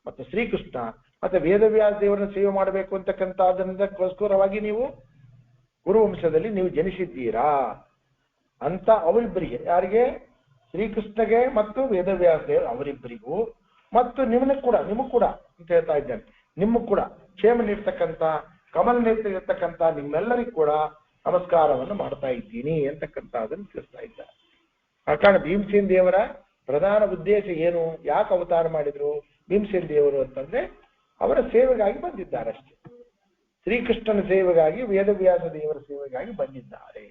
ಮತ್ತು ಶ್ರೀಕೃಷ್ಣ ಮತ್ತೆ ವೇದವ್ಯಾಸ ದೇವರನ್ನ ಸೇವೆ ಮಾಡಬೇಕು ಅಂತಕ್ಕಂಥದಕ್ಕೋಸ್ಕರವಾಗಿ ನೀವು ಗುರುವಂಶದಲ್ಲಿ ನೀವು ಜನಿಸಿದ್ದೀರಾ ಅಂತ ಅವರಿಬ್ಬರಿಗೆ, ಯಾರಿಗೆ? ಶ್ರೀಕೃಷ್ಣಗೆ ಮತ್ತು ವೇದವ್ಯಾಸ ದೇವರು ಅವರಿಬ್ಬರಿಗೂ, ಮತ್ತು ನಿಮಗೂ ಕೂಡ ಅಂತ ಹೇಳ್ತಾ ಇದ್ದೇನೆ, ನಿಮಗೂ ಕೂಡ ಕ್ಷೇಮ ನೀಡ್ತಕ್ಕಂಥ ಕಮಲ ನೀಡ್ತಿರ್ತಕ್ಕಂಥ ನಿಮ್ಮೆಲ್ಲರಿಗೂ ಕೂಡ ನಮಸ್ಕಾರವನ್ನು ಮಾಡ್ತಾ ಇದ್ದೀನಿ ಅಂತಕ್ಕಂಥದ್ದನ್ನು ತಿಳಿಸ್ತಾ ಇದ್ದಾರೆ. ಆ ಕಾರಣ ಭೀಮಸೇನ ದೇವರ ಪ್ರಧಾನ ಉದ್ದೇಶ ಏನು? ಯಾಕೆ ಅವತಾರ ಮಾಡಿದ್ರು ಭೀಮಸೇನ ದೇವರು ಅಂತಂದ್ರೆ ಅವರ ಸೇವೆಗಾಗಿ ಬಂದಿದ್ದಾರೆ ಅಷ್ಟೇ. ಶ್ರೀಕೃಷ್ಣನ ಸೇವೆಗಾಗಿ, ವೇದವ್ಯಾಸ ದೇವರ ಸೇವೆಗಾಗಿ ಬಂದಿದ್ದಾರೆ.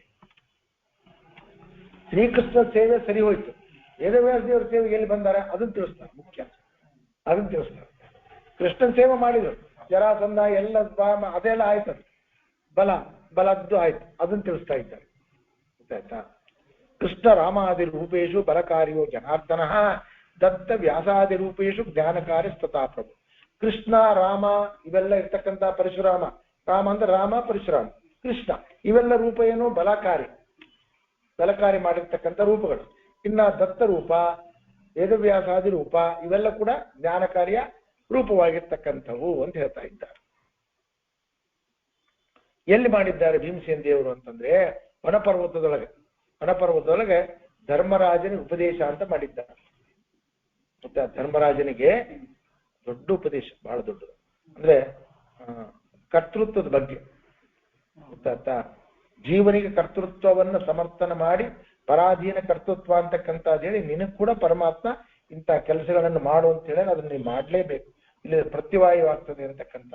ಶ್ರೀಕೃಷ್ಣ ಸೇವೆ ಸರಿ ಹೋಯ್ತು, ವೇದವ್ಯಾಸ ದೇವರ ಸೇವೆಗೆ ಎಲ್ಲಿ ಬಂದಾರೆ ಅದನ್ನು ತಿಳಿಸ್ತಾರೆ. ಮುಖ್ಯ ಅದನ್ನು ತಿಳಿಸ್ತಾರೆ. ಕೃಷ್ಣನ ಸೇವೆ ಮಾಡಿದ್ರು, ಜರಾಸಂಧ ಎಲ್ಲ ಅದೆಲ್ಲ ಆಯ್ತದೆ, ಬಲದ್ದು ಆಯ್ತು, ಅದನ್ನು ತಿಳಿಸ್ತಾ ಇದ್ದಾರೆ. ಗೊತ್ತಾಯ್ತಾ? ಕೃಷ್ಣ ರಾಮಾದಿ ರೂಪೇಶು ಬಲಕಾರ್ಯೋ ಜನಾರ್ದನ ದತ್ತ ವ್ಯಾಸಾದಿ ರೂಪೇಶು ಜ್ಞಾನಕಾರ್ಯ ತಥಾ ಪ್ರಭು. ಕೃಷ್ಣ ರಾಮ ಇವೆಲ್ಲ ಇರ್ತಕ್ಕಂಥ ಪರಶುರಾಮ, ರಾಮ ಅಂದ್ರೆ ರಾಮ, ಪರಶುರಾಮ, ಕೃಷ್ಣ ಇವೆಲ್ಲ ರೂಪ ಏನು? ಬಲಕಾರಿ ಮಾಡಿರ್ತಕ್ಕಂಥ ರೂಪಗಳು. ಇನ್ನ ದತ್ತ ರೂಪ, ವೇದವ್ಯಾಸಾದಿ ರೂಪ ಇವೆಲ್ಲ ಕೂಡ ಜ್ಞಾನಕಾರ್ಯ ರೂಪವಾಗಿರ್ತಕ್ಕಂಥವು ಅಂತ ಹೇಳ್ತಾ ಇದ್ದಾರೆ. ಎಲ್ಲಿ ಮಾಡಿದ್ದಾರೆ ಭೀಮಸೇನ ದೇವರು ಅಂತಂದ್ರೆ ವನಪರ್ವತದೊಳಗೆ ಧರ್ಮರಾಜನ ಉಪದೇಶ ಅಂತ ಮಾಡಿದ್ದಾರೆ. ಮತ್ತೆ ಧರ್ಮರಾಜನಿಗೆ ದೊಡ್ಡ ಉಪದೇಶ, ಬಹಳ ದೊಡ್ಡದು, ಅಂದ್ರೆ ಕರ್ತೃತ್ವದ ಬಗ್ಗೆ ಗೊತ್ತಾಯ್ತಾ? ಜೀವನಿಗೆ ಕರ್ತೃತ್ವವನ್ನು ಸಮರ್ಥನ ಮಾಡಿ ಪರಾಧೀನ ಕರ್ತೃತ್ವ ಅಂತಕ್ಕಂಥದ್ದು ಹೇಳಿ ನಿನಗೆ ಕೂಡ ಪರಮಾತ್ಮ ಇಂಥ ಕೆಲಸಗಳನ್ನು ಮಾಡು ಅಂತ ಹೇಳಿ ಅದನ್ನ ನೀವು ಮಾಡ್ಲೇಬೇಕು, ಇಲ್ಲಿ ಪ್ರತಿವಾಯವಾಗ್ತದೆ ಅಂತಕ್ಕಂಥ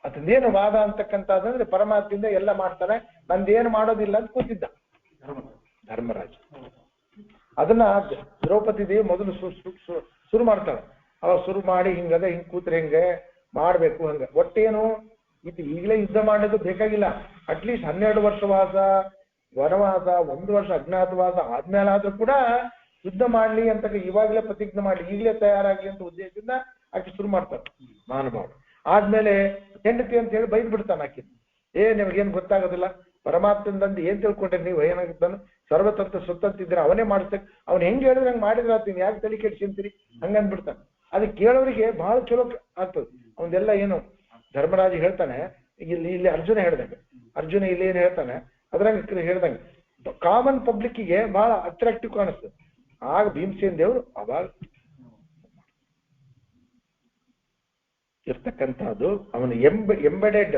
ಅದನ್ನೇನು ವಾದ ಅಂತಕ್ಕಂಥದ್ದಂದ್ರೆ ಪರಮಾತ್ಮದಿಂದ ಎಲ್ಲ ಮಾಡ್ತಾನೆ, ನಂದೇನು ಮಾಡೋದಿಲ್ಲ ಅಂತ ಕೂತಿದ್ದ ಧರ್ಮರಾಜ. ಅದನ್ನ ದ್ರೌಪದಿ ದೇವಿ ಮೊದಲು ಶುರು ಮಾಡ್ತಾಳೆ. ಅವಾಗ ಶುರು ಮಾಡಿ ಹಿಂಗದ ಹಿಂಗ್ ಕೂತ್ರೆ ಹಿಂಗೆ ಮಾಡ್ಬೇಕು, ಹಂಗ ಒಟ್ಟೇನು ಇದು ಈಗಲೇ ಯುದ್ಧ ಮಾಡೋದು ಬೇಕಾಗಿಲ್ಲ. ಅಟ್ಲೀಸ್ಟ್ 12 ವರ್ಷ ವನವಾಸ, 1 ವರ್ಷ ಅಜ್ಞಾತವಾಸ ಆದ್ಮೇಲಾದ್ರೂ ಕೂಡ ಯುದ್ಧ ಮಾಡ್ಲಿ ಅಂತ ಇವಾಗಲೇ ಪ್ರತಿಜ್ಞೆ ಮಾಡ್ಲಿ, ಈಗಲೇ ತಯಾರಾಗಿ ಅಂತ ಉದ್ದೇಶದಿಂದ ಆಕೆ ಶುರು ಮಾಡ್ತಾರೆ ಮಹಾನುಭಾವ. ಆದ್ಮೇಲೆ ಹೆಂಡತಿ ಅಂತ ಹೇಳಿ ಬೈದ್ ಬಿಡ್ತಾನೆ ಆಕೆ. ನಿಮ್ಗೇನ್ ಗೊತ್ತಾಗೋದಿಲ್ಲ, ಪರಮಾತ್ಮಂದು ಏನ್ ತಿಳ್ಕೊಂಡ್ರೆ ನೀವು ಏನಾಗುತ್ತಾನು ಸರ್ವತಂತ್ರ ಸ್ವತಂತ್ರ ಅವನೇ ಮಾಡಿಸ್ತಕ್, ಅವ್ನು ಹೆಂಗ್ ಹೇಳಿದ್ರೆ ಹಂಗ್ ಮಾಡಿದ್ರೆ ಆಗ್ತೀನಿ, ಯಾಕೆ ತಲೆ ಕೆಡ್ಸಿಂತೀರಿ ಹಂಗಂದ್ಬಿಡ್ತಾನೆ. ಅದಕ್ಕೆ ಕೇಳೋರಿಗೆ ಬಹಳ ಚಲೋ ಆಗ್ತದೆ. ಅವನ್ದೆಲ್ಲ ಏನು ಧರ್ಮರಾಜ ಹೇಳ್ತಾನೆ, ಇಲ್ಲಿ ಅರ್ಜುನ ಹೇಳ್ದಂಗೆ, ಅರ್ಜುನ ಇಲ್ಲಿ ಏನ್ ಹೇಳ್ತಾನೆ ಅದ್ರಂಗೆ ಹೇಳ್ದಂಗೆ ಕಾಮನ್ ಪಬ್ಲಿಕ್ಕಿಗೆ ಬಹಳ ಅಟ್ರಾಕ್ಟಿವ್ ಕಾಣಿಸ್ತದೆ. ಆಗ ಭೀಮಸೇನ ದೇವರು ಅವಾಗ ಇರ್ತಕ್ಕಂಥದ್ದು ಅವನ ಎಂಬೆಡೆಡ್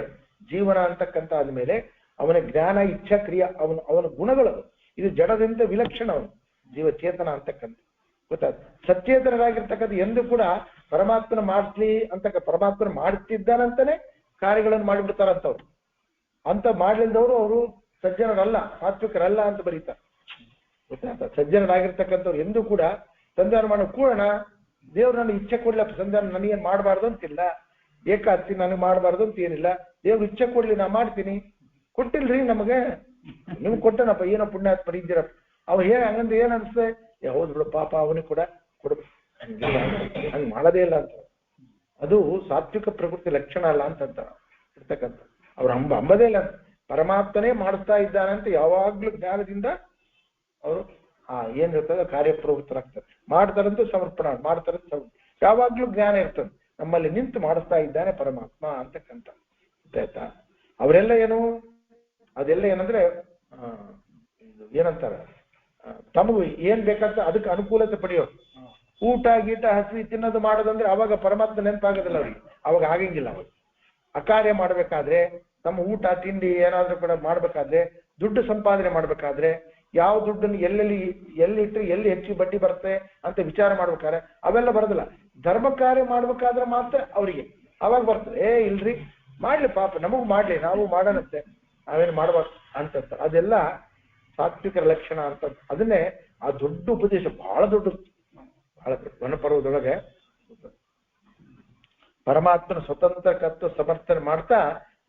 ಜೀವನ ಅಂತಕ್ಕಂಥ ಆದ್ಮೇಲೆ ಅವನ ಜ್ಞಾನ, ಇಚ್ಛಾ, ಕ್ರಿಯಾ, ಅವನ ಗುಣಗಳು ಇದು ಜಡದಿಂದ ವಿಲಕ್ಷಣ. ಅವನು ಜೀವಚೇತನ ಅಂತಕ್ಕಂಥ ಗೊತ್ತಾಯ್ತು. ಸಚೇತನರಾಗಿರ್ತಕ್ಕಂಥ ಎಂದು ಕೂಡ ಪರಮಾತ್ಮನ ಮಾಡಿಸ್ಲಿ ಅಂತ ಪರಮಾತ್ಮನ ಮಾಡ್ತಿದ್ದಾನಂತಾನೆ ಕಾರ್ಯಗಳನ್ನು ಮಾಡಿಬಿಡ್ತಾರಂತವ್ರು. ಅಂತ ಮಾಡ್ಲಿಲ್ದವರು ಅವರು ಸಜ್ಜನರಲ್ಲ, ಸಾತ್ವಿಕರಲ್ಲ ಅಂತ ಬರೀತಾರೆ. ಗೊತ್ತಾಯ್ತಾ? ಸಜ್ಜನರಾಗಿರ್ತಕ್ಕಂಥವ್ರು ಎಂದೂ ಕೂಡ ಸಂಧಾನ ಮಾಡೋ ಕೂಡಣ ದೇವ್ರು ನನಗೆ ಇಚ್ಛೆ ಕೊಡ್ಲಿ, ಸಂಧಾನ ನನಗೇನು ಮಾಡಬಾರ್ದು ಅಂತಿಲ್ಲ, ಏಕಾಸ್ತಿ ನನಗೆ ಮಾಡಬಾರ್ದು ಅಂತ ಏನಿಲ್ಲ, ದೇವ್ರು ಇಚ್ಛೆ ಕೊಡ್ಲಿ ನಾ ಮಾಡ್ತೀನಿ, ಕೊಟ್ಟಿಲ್ರಿ ನಮಗೆ, ನಿಮ್ಗೆ ಕೊಟ್ಟನಪ್ಪ, ಏನೋ ಪುಣ್ಯಾತ್ಮ ಇದ್ದೀರಪ್ಪ. ಅವ್ ಹಂಗಂದ್ರೆ ಏನ್ ಅನ್ಸುತ್ತೆ, ಹೌದು ಬಿಡು ಪಾಪ ಅವನಿಗೆ ಕೂಡ ಕೊಡ್ಬೇಕು, ಹಂಗ್ ಮಾಡೋದೇ ಇಲ್ಲ ಅಂತ. ಅದು ಸಾತ್ವಿಕ ಪ್ರಕೃತಿ ಲಕ್ಷಣ ಅಲ್ಲ ಅಂತಂತ ಇರ್ತಕ್ಕಂಥ. ಅವ್ರು ಅಂಬದೇ ಇಲ್ಲ, ಪರಮಾತ್ಮನೇ ಮಾಡಿಸ್ತಾ ಇದ್ದಾನೆ ಅಂತ ಯಾವಾಗ್ಲೂ ಜ್ಞಾನದಿಂದ ಅವರು ಏನಿರ್ತದೆ ಕಾರ್ಯಪ್ರವೃತ್ತರಾಗ್ತಾರೆ. ಮಾಡ್ತಾರಂತೂ ಸಮರ್ಪಣ, ಮಾಡ್ತಾರಂತೂ ಯಾವಾಗ್ಲೂ ಜ್ಞಾನ ಇರ್ತದೆ, ನಮ್ಮಲ್ಲಿ ನಿಂತು ಮಾಡಿಸ್ತಾ ಇದ್ದಾನೆ ಪರಮಾತ್ಮ ಅಂತಕ್ಕಂಥ. ಆಯ್ತಾ? ಅವರೆಲ್ಲ ಏನು, ಅದೆಲ್ಲ ಏನಂದ್ರೆ ಏನಂತಾರ, ತಮಗೂ ಏನ್ ಬೇಕಂತ ಅದಕ್ಕೆ ಅನುಕೂಲತೆ ಪಡೆಯೋರು. ಊಟ ಗೀಟ ಹಸಿ ತಿನ್ನೋದು ಮಾಡೋದಂದ್ರೆ ಅವಾಗ ಪರಮಾತ್ಮ ನೆನಪಾಗೋದಿಲ್ಲ ಅವ್ರಿಗೆ, ಅವಾಗ ಆಗಂಗಿಲ್ಲ. ಅವಾಗ ಅಕಾರ್ಯ ಮಾಡ್ಬೇಕಾದ್ರೆ, ತಮ್ಮ ಊಟ ತಿಂಡಿ ಏನಾದ್ರೂ ಕೂಡ ಮಾಡ್ಬೇಕಾದ್ರೆ, ದುಡ್ಡು ಸಂಪಾದನೆ ಮಾಡ್ಬೇಕಾದ್ರೆ, ಯಾವ ದುಡ್ಡನ್ನು ಎಲ್ಲಿಟ್ರೆ ಎಲ್ಲಿ ಹೆಚ್ಚು ಬಡ್ಡಿ ಬರುತ್ತೆ ಅಂತ ವಿಚಾರ ಮಾಡ್ಬೇಕಾದ್ರೆ ಅವೆಲ್ಲ ಬರೋದಿಲ್ಲ. ಧರ್ಮ ಕಾರ್ಯ ಮಾಡ್ಬೇಕಾದ್ರೆ ಮಾತ್ರ ಅವರಿಗೆ ಅವಾಗ ಬರ್ತದೆ. ಇಲ್ರಿ ಮಾಡ್ಲಿ ಪಾಪ, ನಮಗೂ ಮಾಡ್ಲಿ, ನಾವು ಮಾಡೋಣಂತೆ, ನಾವೇನು ಮಾಡ್ಬಾರ್ದು ಅಂತ. ಅದೆಲ್ಲ ಸಾತ್ವಿಕರ ಲಕ್ಷಣ ಅಂತ. ಅದನ್ನೇ ಆ ದೊಡ್ಡ ಉಪದೇಶ, ಬಹಳ ದೊಡ್ಡದು, ಬಹಳ ವನಪರ್ವದೊಳಗೆ ಪರಮಾತ್ಮನ ಸ್ವತಂತ್ರ ಕರ್ತ ಸಮರ್ಥನೆ ಮಾಡ್ತಾ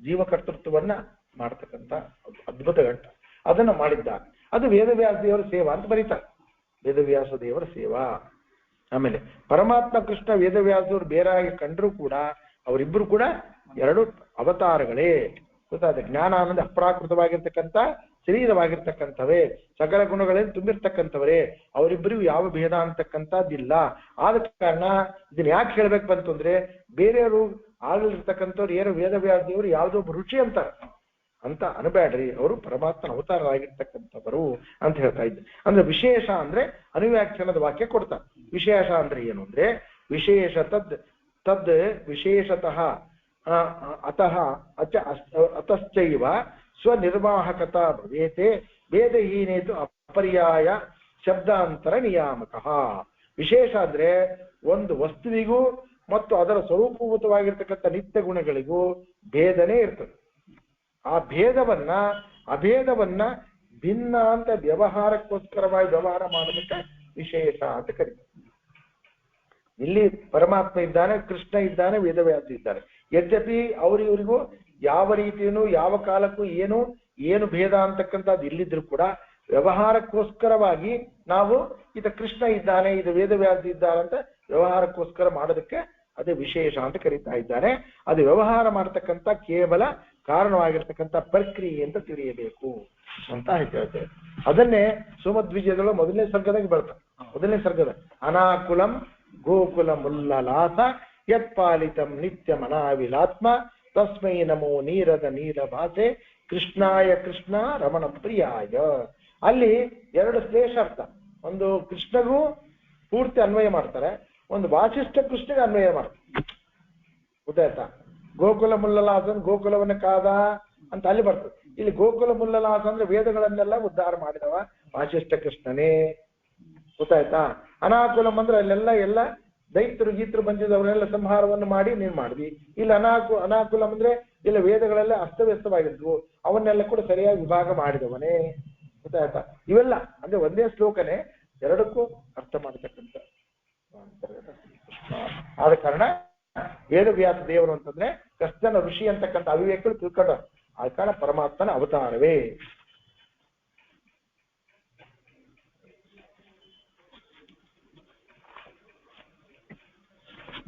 ಜೀವಕರ್ತೃತ್ವವನ್ನ ಮಾಡ್ತಕ್ಕಂಥ ಅದ್ಭುತ ಘಟ್ಟ. ಅದನ್ನ ಮಾಡಿದ್ದ. ಅದು ವೇದವ್ಯಾಸ ದೇವರ ಸೇವಾ ಅಂತ ಬರೀತಾರೆ, ವೇದವ್ಯಾಸ ದೇವರ ಸೇವಾ. ಆಮೇಲೆ ಪರಮಾತ್ಮ ಕೃಷ್ಣ ವೇದವ್ಯಾಸರು ಬೇರಾಗಿ ಕಂಡ್ರು ಕೂಡ ಅವರಿಬ್ಬರು ಕೂಡ ಎರಡು ಅವತಾರಗಳೇ. ಗೊತ್ತಾದ ಜ್ಞಾನಾನಂದ ಅಪ್ರಾಕೃತವಾಗಿರ್ತಕ್ಕಂಥ ಶರೀರವಾಗಿರ್ತಕ್ಕಂಥವೇ, ಸಕಲ ಗುಣಗಳಲ್ಲಿ ತುಂಬಿರ್ತಕ್ಕಂಥವರೇ. ಅವರಿಬ್ಬರಿಗೂ ಯಾವ ಭೇದ ಅಂತಕ್ಕಂಥದ್ದಿಲ್ಲ. ಆದ ಕಾರಣ ಇದನ್ನ ಯಾಕೆ ಹೇಳ್ಬೇಕು ಬಂತಂದ್ರೆ, ಬೇರೆಯವರು ಆಗಲಿರ್ತಕ್ಕಂಥವ್ರು ಏನು ವೇದವ್ಯಾಸ ದೇವರು ಯಾವುದೋ ರುಚಿ ಅಂತಾರೆ ಅಂತ ಅನ್ಬೇಡ್ರಿ, ಅವರು ಪರಮಾತ್ಮನ ಅವತಾರರಾಗಿರ್ತಕ್ಕಂಥವರು ಅಂತ ಹೇಳ್ತಾ ಇದ್ದೆ. ಅಂದ್ರೆ ವಿಶೇಷ ಅಂದ್ರೆ ಅನುವ್ಯಾಖ್ಯಾನದ ವಾಕ್ಯ ಕೊಡ್ತಾರೆ. ವಿಶೇಷ ಅಂದ್ರೆ ಏನು ಅಂದ್ರೆ, ವಿಶೇಷ ತದ್ ವಿಶೇಷತಃ ಅತಶ್ಚೈವ ಸ್ವನಿರ್ವಾಹಕತಾ ಭವೇತೆ ವೇದಹೀನೇತು ಅಪರ್ಯಾಯ ಶಬ್ದಾಂತರ ನಿಯಾಮಕಃ. ವಿಶೇಷ ಅಂದ್ರೆ ಒಂದು ವಸ್ತುವಿಗೂ ಮತ್ತು ಅದರ ಸ್ವರೂಪಭೂತವಾಗಿರ್ತಕ್ಕಂಥ ನಿತ್ಯ ಗುಣಗಳಿಗೂ ಭೇದನೆ ಇರ್ತದೆ. ಆ ಅಭೇದವನ್ನ ಭಿನ್ನ ಅಂತ ವ್ಯವಹಾರಕ್ಕೋಸ್ಕರವಾಗಿ ವ್ಯವಹಾರ ಮಾಡೋದಕ್ಕೆ ವಿಶೇಷ ಅಂತ ಕರೀತಾರೆ. ಇಲ್ಲಿ ಪರಮಾತ್ಮ ಇದ್ದಾನೆ, ಕೃಷ್ಣ ಇದ್ದಾನೆ, ವೇದವ್ಯಾಸ ಇದ್ದಾನೆ. ಯದ್ಯಪಿ ಇವರಿಗೂ ಯಾವ ರೀತಿಯೂ ಯಾವ ಕಾಲಕ್ಕೂ ಏನು ಭೇದ ಅಂತಕ್ಕಂಥದ್ದು ಇಲ್ಲಿದ್ರು ಕೂಡ ವ್ಯವಹಾರಕ್ಕೋಸ್ಕರವಾಗಿ ನಾವು ಇದು ಕೃಷ್ಣ ಇದ್ದಾನೆ, ಇದು ವೇದವ್ಯಾಸ ಇದ್ದಾನೆ ಅಂತ ವ್ಯವಹಾರಕ್ಕೋಸ್ಕರ ಮಾಡೋದಕ್ಕೆ ಅದೇ ವಿಶೇಷ ಅಂತ ಕರೀತಾ ಇದ್ದಾರೆ. ಅದು ವ್ಯವಹಾರ ಮಾಡತಕ್ಕಂಥ ಕೇವಲ ಕಾರಣವಾಗಿರ್ತಕ್ಕಂಥ ಪ್ರಕ್ರಿಯೆ ಅಂತ ತಿಳಿಯಬೇಕು ಅಂತ ಹೇಳ್ತೇವೆ. ಅದನ್ನೇ ಸುಮಧ್ವಿಜಯದೊಳಗೆ ಮೊದಲನೇ ಸರ್ಗದಾಗ ಬರ್ತಾರೆ. ಮೊದಲನೇ ಸರ್ಗದ ಅನಾಕುಲಂ ಗೋಕುಲ ಮುಲ್ಲಲಾಸ ಯತ್ಪಾಲಿತಂ ನಿತ್ಯ ಮನಾವಿಲಾತ್ಮ ತಸ್ಮೈ ನಮೋ ನೀರದ ನೀರ ಭಾಷೆ ಕೃಷ್ಣಾಯ ಕೃಷ್ಣ ರಮಣ ಪ್ರಿಯಾಯ. ಅಲ್ಲಿ ಎರಡು ಶ್ಲೇಷ ಅರ್ಥ. ಒಂದು ಕೃಷ್ಣಗೂ ಪೂರ್ತಿ ಅನ್ವಯ ಮಾಡ್ತಾರೆ, ಒಂದು ವಾಸಿಷ್ಠ ಕೃಷ್ಣಗೆ ಅನ್ವಯ ಮಾಡ್ತಾರೆ. ಗೊತ್ತಾಯ್ತಾ? ಗೋಕುಲ ಮುಲ್ಲಲಾಸನ್ ಗೋಕುಲವನ್ನ ಕಾದ ಅಂತ ಅಲ್ಲಿ ಬರ್ತದೆ. ಇಲ್ಲಿ ಗೋಕುಲ ಮುಲ್ಲಲಾಸ ಅಂದ್ರೆ ವೇದಗಳನ್ನೆಲ್ಲ ಉದ್ಧಾರ ಮಾಡಿದವ ವಾಸಿಷ್ಠ ಕೃಷ್ಣನೇ. ಗೊತ್ತಾಯ್ತಾ? ಅನಾಕುಲಂ ಅಂದ್ರೆ ಅಲ್ಲೆಲ್ಲ ದೈತ್ರು ಗೀತರು ಬಂದಿದ್ದವರೆಲ್ಲ ಸಂಹಾರವನ್ನು ಮಾಡಿ ನೀನ್ ಮಾಡಿದ್ವಿ. ಇಲ್ಲಿ ಅನಾಕುಲಂ ಅಂದ್ರೆ ಇಲ್ಲ ವೇದಗಳೆಲ್ಲ ಅಸ್ತವ್ಯಸ್ತವಾಗಿದ್ವು, ಅವನ್ನೆಲ್ಲ ಕೂಡ ಸರಿಯಾಗಿ ವಿಭಾಗ ಮಾಡಿದವನೇ. ಗೊತ್ತಾಯ್ತಾ? ಇವೆಲ್ಲ ಅಂದ್ರೆ ಒಂದೇ ಶ್ಲೋಕನೇ ಎರಡಕ್ಕೂ ಅರ್ಥ ಮಾಡತಕ್ಕಂಥ. ಆದ ಕಾರಣ ವೇದವ್ಯಾಸ ದೇವರು ಅಂತಂದ್ರೆ ಕೃಷ್ಣನ ಋಷಿ ಅಂತಕ್ಕಂಥ ಅವಿವೇಕಗಳು ತಿಳ್ಕೊಂಡ. ಆದ ಕಾರಣ ಪರಮಾತ್ಮನ ಅವತಾರವೇ.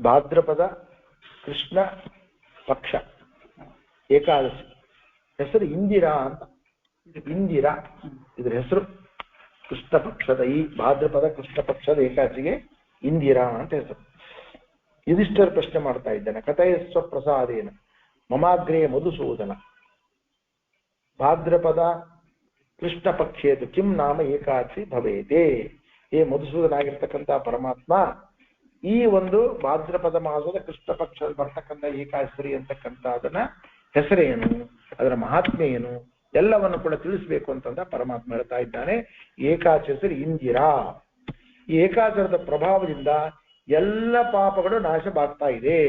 ಭಾದ್ರಪದ ಕೃಷ್ಣ ಪಕ್ಷ ಏಕಾದಶಿ ಹೆಸರು ಇಂದಿರಾ ಅಂತ. ಇಂದಿರಾ ಇದ್ರ ಹೆಸರು. ಕೃಷ್ಣ ಪಕ್ಷದ ಈ ಭಾದ್ರಪದ ಕೃಷ್ಣ ಪಕ್ಷದ ಏಕಾದಶಿಗೆ ಇಂದಿರಾ ಅಂತ ಹೆಸರು. ಯುಧಿಷ್ಠರ ಪ್ರಶ್ನೆ ಮಾಡ್ತಾ ಇದ್ದಾನೆ. ಕಥಯಸ್ವ ಪ್ರಸಾದೇನ ಮಮಾಗ್ರೇ ಮಧುಸೂದನ ಭಾದ್ರಪದ ಕೃಷ್ಣ ಪಕ್ಷೇತು ಕಿಂ ನಾಮ ಏಕಾದಶಿ ಭವೇತೆ. ಮಧುಸೂದನ ಆಗಿರ್ತಕ್ಕಂಥ ಪರಮಾತ್ಮ ಈ ಒಂದು ಭಾದ್ರಪದ ಮಾಸದ ಕೃಷ್ಣ ಪಕ್ಷದಲ್ಲಿ ಬರ್ತಕ್ಕಂಥ ಏಕಾದಶಿ ಅಂತಕ್ಕಂಥ ಅದನ್ನ ಹೆಸರೇನು, ಅದರ ಮಹಾತ್ಮೆ ಏನು ಎಲ್ಲವನ್ನು ಕೂಡ ತಿಳಿಸ್ಬೇಕು ಅಂತಂದ ಪರಮಾತ್ಮ ಹೇಳ್ತಾ ಇದ್ದಾನೆ. ಏಕಾದಶಿ ಹೆಸರು ಇಂದಿರಾ. ಈ ಏಕಾದಶದ ಪ್ರಭಾವದಿಂದ ಎಲ್ಲ ಪಾಪಗಳು ನಾಶವಾಗ್ತಾ ಇದೆ.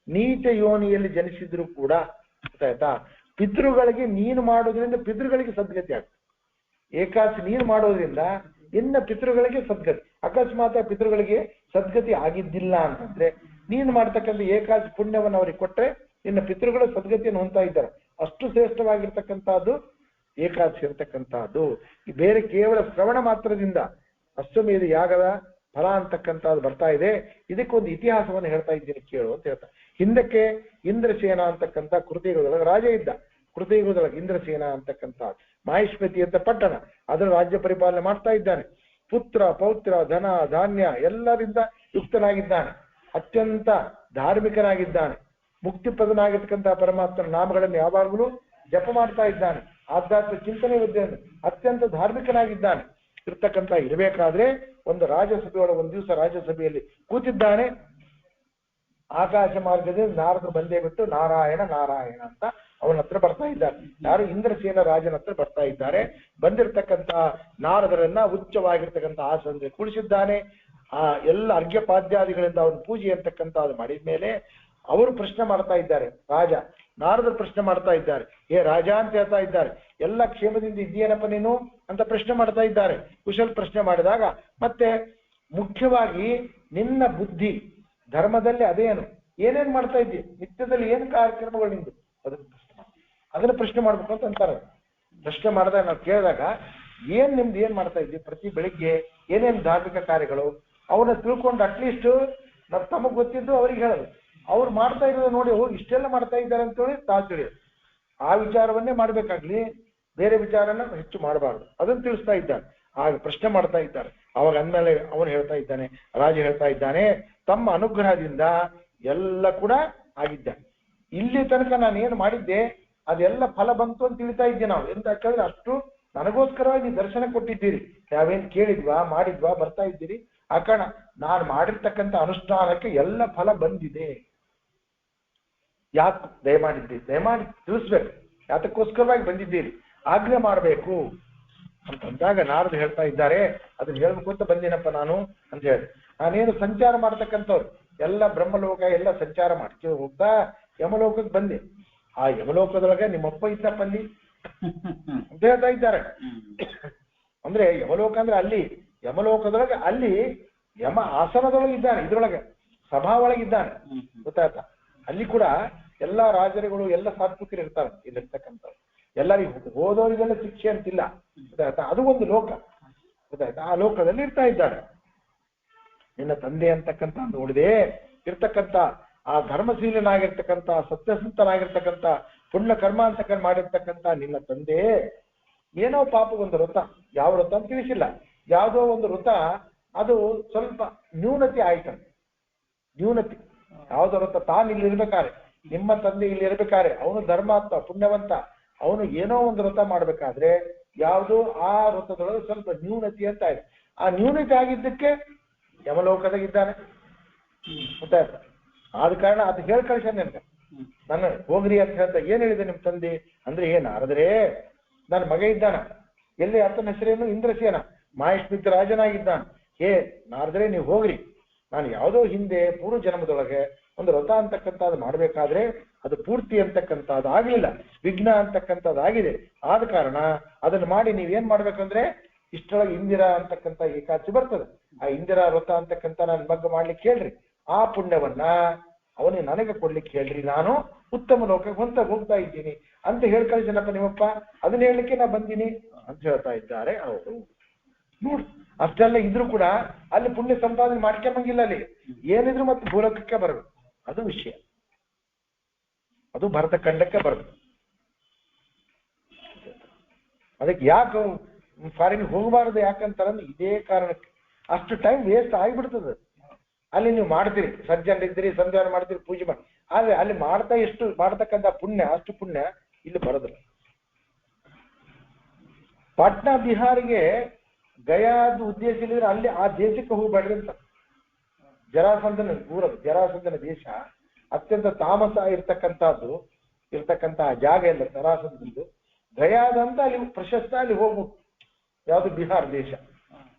ನೀಚ ಯೋನಿಯಲ್ಲಿ ಜನಿಸಿದ್ರು ಕೂಡ ಗೊತ್ತಾಯ್ತಾ, ಪಿತೃಗಳಿಗೆ ನೀನು ಮಾಡೋದ್ರಿಂದ ಪಿತೃಗಳಿಗೆ ಸದ್ಗತಿ ಆಗ್ತದೆ. ಏಕಾದಶಿ ನೀನು ಮಾಡೋದ್ರಿಂದ ಇನ್ನ ಪಿತೃಗಳಿಗೆ ಸದ್ಗತಿ. ಅಕಸ್ಮಾತ್ ಪಿತೃಗಳಿಗೆ ಸದ್ಗತಿ ಆಗಿದ್ದಿಲ್ಲ ಅಂತಂದ್ರೆ ನೀನು ಮಾಡ್ತಕ್ಕಂಥ ಏಕಾದಶಿ ಪುಣ್ಯವನ್ನು ಅವ್ರಿಗೆ ಕೊಟ್ರೆ ನಿನ್ನ ಪಿತೃಗಳು ಸದ್ಗತಿಯನ್ನು ಹೊಂದ್ತಾ ಇದ್ದಾರೆ. ಅಷ್ಟು ಶ್ರೇಷ್ಠವಾಗಿರ್ತಕ್ಕಂಥದ್ದು ಏಕಾದಶಿ ಇರ್ತಕ್ಕಂಥದ್ದು. ಬೇರೆ ಕೇವಲ ಶ್ರವಣ ಮಾತ್ರದಿಂದ ಅಶ್ವಮೇಧ ಯಾಗದ ಫಲ ಅಂತಕ್ಕಂಥದ್ದು ಬರ್ತಾ ಇದೆ. ಇದಕ್ಕೊಂದು ಇತಿಹಾಸವನ್ನು ಹೇಳ್ತಾ ಇದ್ದೀನಿ ಕೇಳು ಅಂತ ಹೇಳ್ತಾರೆ. ಹಿಂದಕ್ಕೆ ಇಂದ್ರಸೇನ ಅಂತಕ್ಕಂಥ ಕೃತಿಯುಗದೊಳಗೆ ರಾಜ ಇದ್ದ. ಕೃತಿಯುಗದೊಳಗೆ ಇಂದ್ರಸೇನ ಅಂತಕ್ಕಂಥ ಮಾಹಿಷ್ಮತಿ ಅಂತ ಪಟ್ಟಣ, ಅದರ ರಾಜ್ಯ ಪರಿಪಾಲನೆ ಮಾಡ್ತಾ ಇದ್ದಾನೆ. ಪುತ್ರ ಪೌತ್ರ ಧನ ಧಾನ್ಯ ಎಲ್ಲರಿಂದ ಯುಕ್ತನಾಗಿದ್ದಾನೆ. ಅತ್ಯಂತ ಧಾರ್ಮಿಕನಾಗಿದ್ದಾನೆ. ಮುಕ್ತಿಪ್ರದನಾಗಿರ್ತಕ್ಕಂಥ ಪರಮಾತ್ಮನ ನಾಮಗಳನ್ನು ಯಾವಾಗಲೂ ಜಪ ಮಾಡ್ತಾ ಇದ್ದಾನೆ. ಆಧ್ಯಾತ್ಮಿಕ ಚಿಂತನೆ ವಿದ್ಯೆಯನ್ನು ಅತ್ಯಂತ ಧಾರ್ಮಿಕನಾಗಿದ್ದಾನೆ ಇರಬೇಕಾದ್ರೆ ಒಂದು ರಾಜಸಭೆಯೊಳಗೆ ಒಂದು ದಿವಸ ರಾಜ್ಯಸಭೆಯಲ್ಲಿ ಕೂತಿದ್ದಾನೆ. ಆಕಾಶ ಮಾರ್ಗದಲ್ಲಿ ನಾರದರು ಬಂದೇ ಬಿಟ್ಟು ನಾರಾಯಣ ನಾರಾಯಣ ಅಂತ ಅವನ ಹತ್ರ ಬರ್ತಾ ಇದ್ದಾರೆ. ಯಾರು ಇಂದ್ರಸೇನ ರಾಜನ ಹತ್ರ ಬರ್ತಾ ಇದ್ದಾರೆ. ಬಂದಿರತಕ್ಕಂತ ನಾರದರನ್ನ ಉಚ್ಚವಾಗಿರ್ತಕ್ಕಂಥ ಆಸನದಲ್ಲಿ ಕುಳಿಸಿದ್ದಾನೆ. ಆ ಎಲ್ಲ ಅರ್ಘ್ಯಪಾದ್ಯಾದಿಗಳಿಂದ ಅವನ ಪೂಜೆ ಅಂತಕ್ಕಂಥ ಅದು ಮಾಡಿದ ಮೇಲೆ ಅವರು ಪ್ರಶ್ನೆ ಮಾಡ್ತಾ ಇದ್ದಾರೆ. ರಾಜ ನಾರದರು ಪ್ರಶ್ನೆ ಮಾಡ್ತಾ ಇದ್ದಾರೆ. ರಾಜ ಅಂತ ಹೇಳ್ತಾ ಇದ್ದಾರೆ. ಎಲ್ಲ ಕ್ಷೇಮದಿಂದ ಇದೆಯೇನಪ್ಪ ನೀನು ಅಂತ ಪ್ರಶ್ನೆ ಮಾಡ್ತಾ ಇದ್ದಾರೆ. ಕುಶಲ್ ಪ್ರಶ್ನೆ ಮಾಡಿದಾಗ ಮತ್ತೆ ಮುಖ್ಯವಾಗಿ ನಿನ್ನ ಬುದ್ಧಿ ಧರ್ಮದಲ್ಲಿ ಅದೇನು, ಏನೇನ್ ಮಾಡ್ತಾ ಇದ್ದೀವಿ, ನಿತ್ಯದಲ್ಲಿ ಏನ್ ಕಾರ್ಯಕ್ರಮಗಳು ನಿಂದು, ಅದನ್ನ ಪ್ರಶ್ನೆ ಮಾಡ್ಬೇಕು ಅಂತ ಅಂತಾರೆ. ಪ್ರಶ್ನೆ ಮಾಡಿದಾಗ ನಾವು ಕೇಳಿದಾಗ ನಿಮ್ದು ಏನ್ ಮಾಡ್ತಾ ಇದ್ದೀವಿ, ಪ್ರತಿ ಬೆಳಿಗ್ಗೆ ಏನೇನ್ ಧಾರ್ಮಿಕ ಕಾರ್ಯಗಳು ಅವನ್ನ ತಿಳ್ಕೊಂಡು ಅಟ್ಲೀಸ್ಟ್ ನಾವು ತಮಗ್ ಗೊತ್ತಿದ್ದು ಅವ್ರಿಗೆ ಹೇಳೋದು. ಅವ್ರು ಮಾಡ್ತಾ ಇರೋದು ನೋಡಿ ಇಷ್ಟೆಲ್ಲ ಮಾಡ್ತಾ ಇದ್ದಾರೆ ಅಂತೇಳಿ ತಾವು ತಿಳಿಯೋದು. ಆ ವಿಚಾರವನ್ನೇ ಮಾಡ್ಬೇಕಾಗ್ಲಿ, ಬೇರೆ ವಿಚಾರನ ಹೆಚ್ಚು ಮಾಡಬಾರ್ದು, ಅದನ್ನು ತಿಳಿಸ್ತಾ ಇದ್ದಾರೆ. ಆಗ ಪ್ರಶ್ನೆ ಮಾಡ್ತಾ ಇದ್ದಾರೆ. ಅವಾಗ ಅಂದ್ಮೇಲೆ ಅವನು ಹೇಳ್ತಾ ಇದ್ದಾನೆ, ರಾಜ ಹೇಳ್ತಾ ಇದ್ದಾನೆ, ತಮ್ಮ ಅನುಗ್ರಹದಿಂದ ಎಲ್ಲ ಕೂಡ ಆಗಿದ್ದಾನೆ. ಇಲ್ಲಿ ತನಕ ನಾನು ಏನು ಮಾಡಿದ್ದೆ ಅದೆಲ್ಲ ಫಲ ಬಂತು ಅಂತ ತಿಳಿತಾ ಇದ್ದೆ ನಾವು. ಎಂತ ಕೇಳಿದ್ರೆ ಅಷ್ಟು ನನಗೋಸ್ಕರವಾಗಿ ದರ್ಶನ ಕೊಟ್ಟಿದ್ದೀರಿ, ನಾವೇನ್ ಕೇಳಿದ್ವಾ ಮಾಡಿದ್ವಾ ಬರ್ತಾ ಇದ್ದೀರಿ. ಆ ಕಾರಣ ನಾನು ಮಾಡಿರ್ತಕ್ಕಂಥ ಅನುಷ್ಠಾನಕ್ಕೆ ಎಲ್ಲ ಫಲ ಬಂದಿದೆ. ಯಾಕೆ ದಯಮಾಡಿ ತಿಳಿಸ್ಬೇಕು, ಯಾತಕ್ಕೋಸ್ಕರವಾಗಿ ಬಂದಿದ್ದೀರಿ, ಆಜ್ಞೆ ಮಾಡಬೇಕು ಅಂತಂದಾಗ ನಾರದು ಹೇಳ್ತಾ ಇದ್ದಾರೆ, ಅದನ್ನ ಹೇಳ್ಬೇಕು ಅಂತ ಬಂದಿನಪ್ಪ ನಾನು ಅಂತ ಹೇಳಿ. ನಾನೇನು ಸಂಚಾರ ಮಾಡ್ತಕ್ಕಂಥವ್ರು ಎಲ್ಲ ಬ್ರಹ್ಮಲೋಕ ಎಲ್ಲ ಸಂಚಾರ ಮಾಡ್ತೀವಿ ಹೋಗ್ತಾ ಯಮಲೋಕಕ್ಕೆ ಬಂದೆ. ಆ ಯಮಲೋಕದೊಳಗೆ ನಿಮ್ಮಪ್ಪ ಇದ್ದಪ್ಪ ಅಲ್ಲಿ ಅಂತ ಹೇಳ್ತಾ ಇದ್ದಾರೆ. ಅಂದ್ರೆ ಯಮಲೋಕ ಅಂದ್ರೆ ಅಲ್ಲಿ ಯಮಲೋಕದೊಳಗೆ ಅಲ್ಲಿ ಯಮ ಆಸನದೊಳಗೆ ಇದ್ದಾನೆ, ಇದ್ರೊಳಗೆ ಸಭಾ ಒಳಗಿದ್ದಾನೆ, ಗೊತ್ತಾಯ್ತಾ. ಅಲ್ಲಿ ಕೂಡ ಎಲ್ಲಾ ರಾಜರುಗಳು ಎಲ್ಲ ಸಾತ್ವಿಕರು ಇರ್ತಾರೆ ಇಲ್ಲಿರ್ತಕ್ಕಂಥವ್ರು. ಎಲ್ಲರಿಗೂ ಹೋದವರಿಗೆಲ್ಲ ಶಿಕ್ಷೆ ಅಂತಿಲ್ಲ, ಗೊತ್ತಾಯ್ತಾ. ಅದು ಒಂದು ಲೋಕ, ಗೊತ್ತಾಯ್ತಾ. ಆ ಲೋಕದಲ್ಲಿ ಇರ್ತಾ ಇದ್ದಾರೆ. ನಿನ್ನ ತಂದೆ ಅಂತಕ್ಕಂಥ ನೋಡಿದೆ ಇರ್ತಕ್ಕಂಥ ಆ ಧರ್ಮಶೀಲನಾಗಿರ್ತಕ್ಕಂಥ ಸತ್ಯಸಂತನಾಗಿರ್ತಕ್ಕಂಥ ಪುಣ್ಯ ಕರ್ಮ ಅಂತಕ್ಕಂಥ ಮಾಡಿರ್ತಕ್ಕಂಥ ನಿನ್ನ ತಂದೆ ಏನೋ ಪಾಪ ಒಂದು ವೃತ, ಯಾವ ವೃತ ಅಂತ ತಿಳಿಸಿಲ್ಲ, ಯಾವುದೋ ಒಂದು ವೃತ ಅದು ಸ್ವಲ್ಪ ನ್ಯೂನತೆ ಆಯ್ತಂತೆ. ನ್ಯೂನತೆ ಯಾವುದೋ ವೃತ ತಾನು ಇಲ್ಲಿ ಇರ್ಬೇಕಾರೆ, ನಿಮ್ಮ ತಂದೆ ಇಲ್ಲಿ ಇರ್ಬೇಕಾರೆ, ಅವನು ಧರ್ಮಾತ್ಮ ಪುಣ್ಯವಂತ, ಅವನು ಏನೋ ಒಂದು ವ್ರತ ಮಾಡ್ಬೇಕಾದ್ರೆ ಯಾವುದು ಆ ವ್ರತದೊಳಗೆ ಸ್ವಲ್ಪ ನ್ಯೂನತೆ ಅಂತ ಇದೆ. ಆ ನ್ಯೂನತೆ ಆಗಿದ್ದಕ್ಕೆ ಯಮಲೋಕದಾಗಿದ್ದಾನೆ, ಗೊತ್ತಾಯ್ತ. ಆದ ಕಾರಣ ಅದು ಹೇಳಿ ಕಳ್ಸ ನಿನ್ಗೆ, ನನ್ನ ಹೋಗ್ರಿ ಅಂತ ಹೇಳ್ತಾ. ಏನ್ ಹೇಳಿದೆ ನಿಮ್ ತಂದೆ ಅಂದ್ರೆ ಏನಾದ್ರೆ ನನ್ನ ಮಗ ಇದ್ದಾನ, ಎಲ್ಲಿ ಆತನ ಹೆಸರೇನು ಇಂದ್ರಸೇನ, ಮಾಹಿಷ್ಮಿತ್ ರಾಜನಾಗಿದ್ದಾನ. ನಾರದ್ರೆ ನೀವು ಹೋಗ್ರಿ, ನಾನು ಯಾವುದೋ ಹಿಂದೆ ಪೂರ್ವ ಜನ್ಮದೊಳಗೆ ಒಂದು ವ್ರತ ಅಂತಕ್ಕಂಥದ್ದು ಮಾಡ್ಬೇಕಾದ್ರೆ ಅದು ಪೂರ್ತಿ ಅಂತಕ್ಕಂಥದ್ದು ಆಗ್ಲಿಲ್ಲ, ವಿಘ್ನ ಅಂತಕ್ಕಂಥದ್ದು ಆಗಿದೆ. ಆದ ಕಾರಣ ಅದನ್ನ ಮಾಡಿ ನೀವೇನ್ ಮಾಡ್ಬೇಕಂದ್ರೆ ಇಷ್ಟೊಳಗೆ ಇಂದಿರಾ ಅಂತಕ್ಕಂಥ ಏಕಾದಶಿ ಬರ್ತದೆ, ಆ ಇಂದಿರಾ ವ್ರತ ಅಂತಕ್ಕಂಥ ನನ್ನ ಬಗ್ಗೆ ಮಾಡ್ಲಿಕ್ಕೆ ಹೇಳ್ರಿ. ಆ ಪುಣ್ಯವನ್ನ ಅವನಿಗೆ ನನಗೆ ಕೊಡ್ಲಿಕ್ಕೆ ಹೇಳ್ರಿ, ನಾನು ಉತ್ತಮ ಲೋಕಕ್ಕೆ ಹೋಗ್ತಾ ಇದ್ದೀನಿ ಅಂತ ಹೇಳಿ ಕಳಿಸಿನಪ್ಪ ನಿಮ್ಮಪ್ಪ, ಅದನ್ನ ಹೇಳಲಿಕ್ಕೆ ನಾ ಬಂದೀನಿ ಅಂತ ಹೇಳ್ತಾ ಇದ್ದಾರೆ ಅವರು. ನೋಡು ಅಷ್ಟೆಲ್ಲ ಇದ್ರು ಕೂಡ ಅಲ್ಲಿ ಪುಣ್ಯ ಸಂಪಾದನೆ ಮಾಡ್ಕೊಂಬಂಗಿಲ್ಲ. ಅಲ್ಲಿ ಏನಿದ್ರು ಮತ್ತೆ ಭೂಲೋಕಕ್ಕೆ ಬರಬೇಕು, ಅದು ವಿಷಯ. ಅದು ಭರತ ಖಂಡಕ್ಕೆ ಬರಬೇಕು. ಅದಕ್ಕೆ ಯಾಕೆ ಫಾರಿನ್ ಹೋಗಬಾರದು ಯಾಕಂತಾರಂದ್ರೆ ಇದೇ ಕಾರಣಕ್ಕೆ. ಅಷ್ಟು ಟೈಮ್ ವೇಸ್ಟ್ ಆಗಿಬಿಡ್ತದೆ. ಅಲ್ಲಿ ನೀವು ಮಾಡ್ತೀರಿ, ಸಜ್ಜನಿದ್ದೀರಿ, ಸಂಧ್ಯಾನ ಮಾಡ್ತೀರಿ, ಪೂಜೆ ಮಾಡಿ, ಆದ್ರೆ ಅಲ್ಲಿ ಮಾಡ್ತಾ ಎಷ್ಟು ಮಾಡ್ತಕ್ಕಂಥ ಪುಣ್ಯ ಅಷ್ಟು ಪುಣ್ಯ ಇಲ್ಲಿ ಬರೋದಿಲ್ಲ. ಪಾಟ್ನಾ ಬಿಹಾರಿಗೆ ಗಯಾದ ಉದ್ದೇಶ ಇಲ್ಲಿದ್ರೆ ಅಲ್ಲಿ ಆ ದೇಶಕ್ಕೆ ಹೋಗ್ಬೇಡ್ರಿ ಅಂತ. ಜರಾಸಂಧನ ಜರಾಸಂಧನ ದೇಶ ಅತ್ಯಂತ ತಾಮಸ ಇರ್ತಕ್ಕಂತಹ ಜಾಗ ಎಲ್ಲ ಜರಾಸಂಧಂದು. ಗಯಾದಂತ ಅಲ್ಲಿ ಪ್ರಶಸ್ತ, ಅಲ್ಲಿ ಹೋಗ್ಬೇಕು. ಯಾವುದು ಬಿಹಾರ ದೇಶ.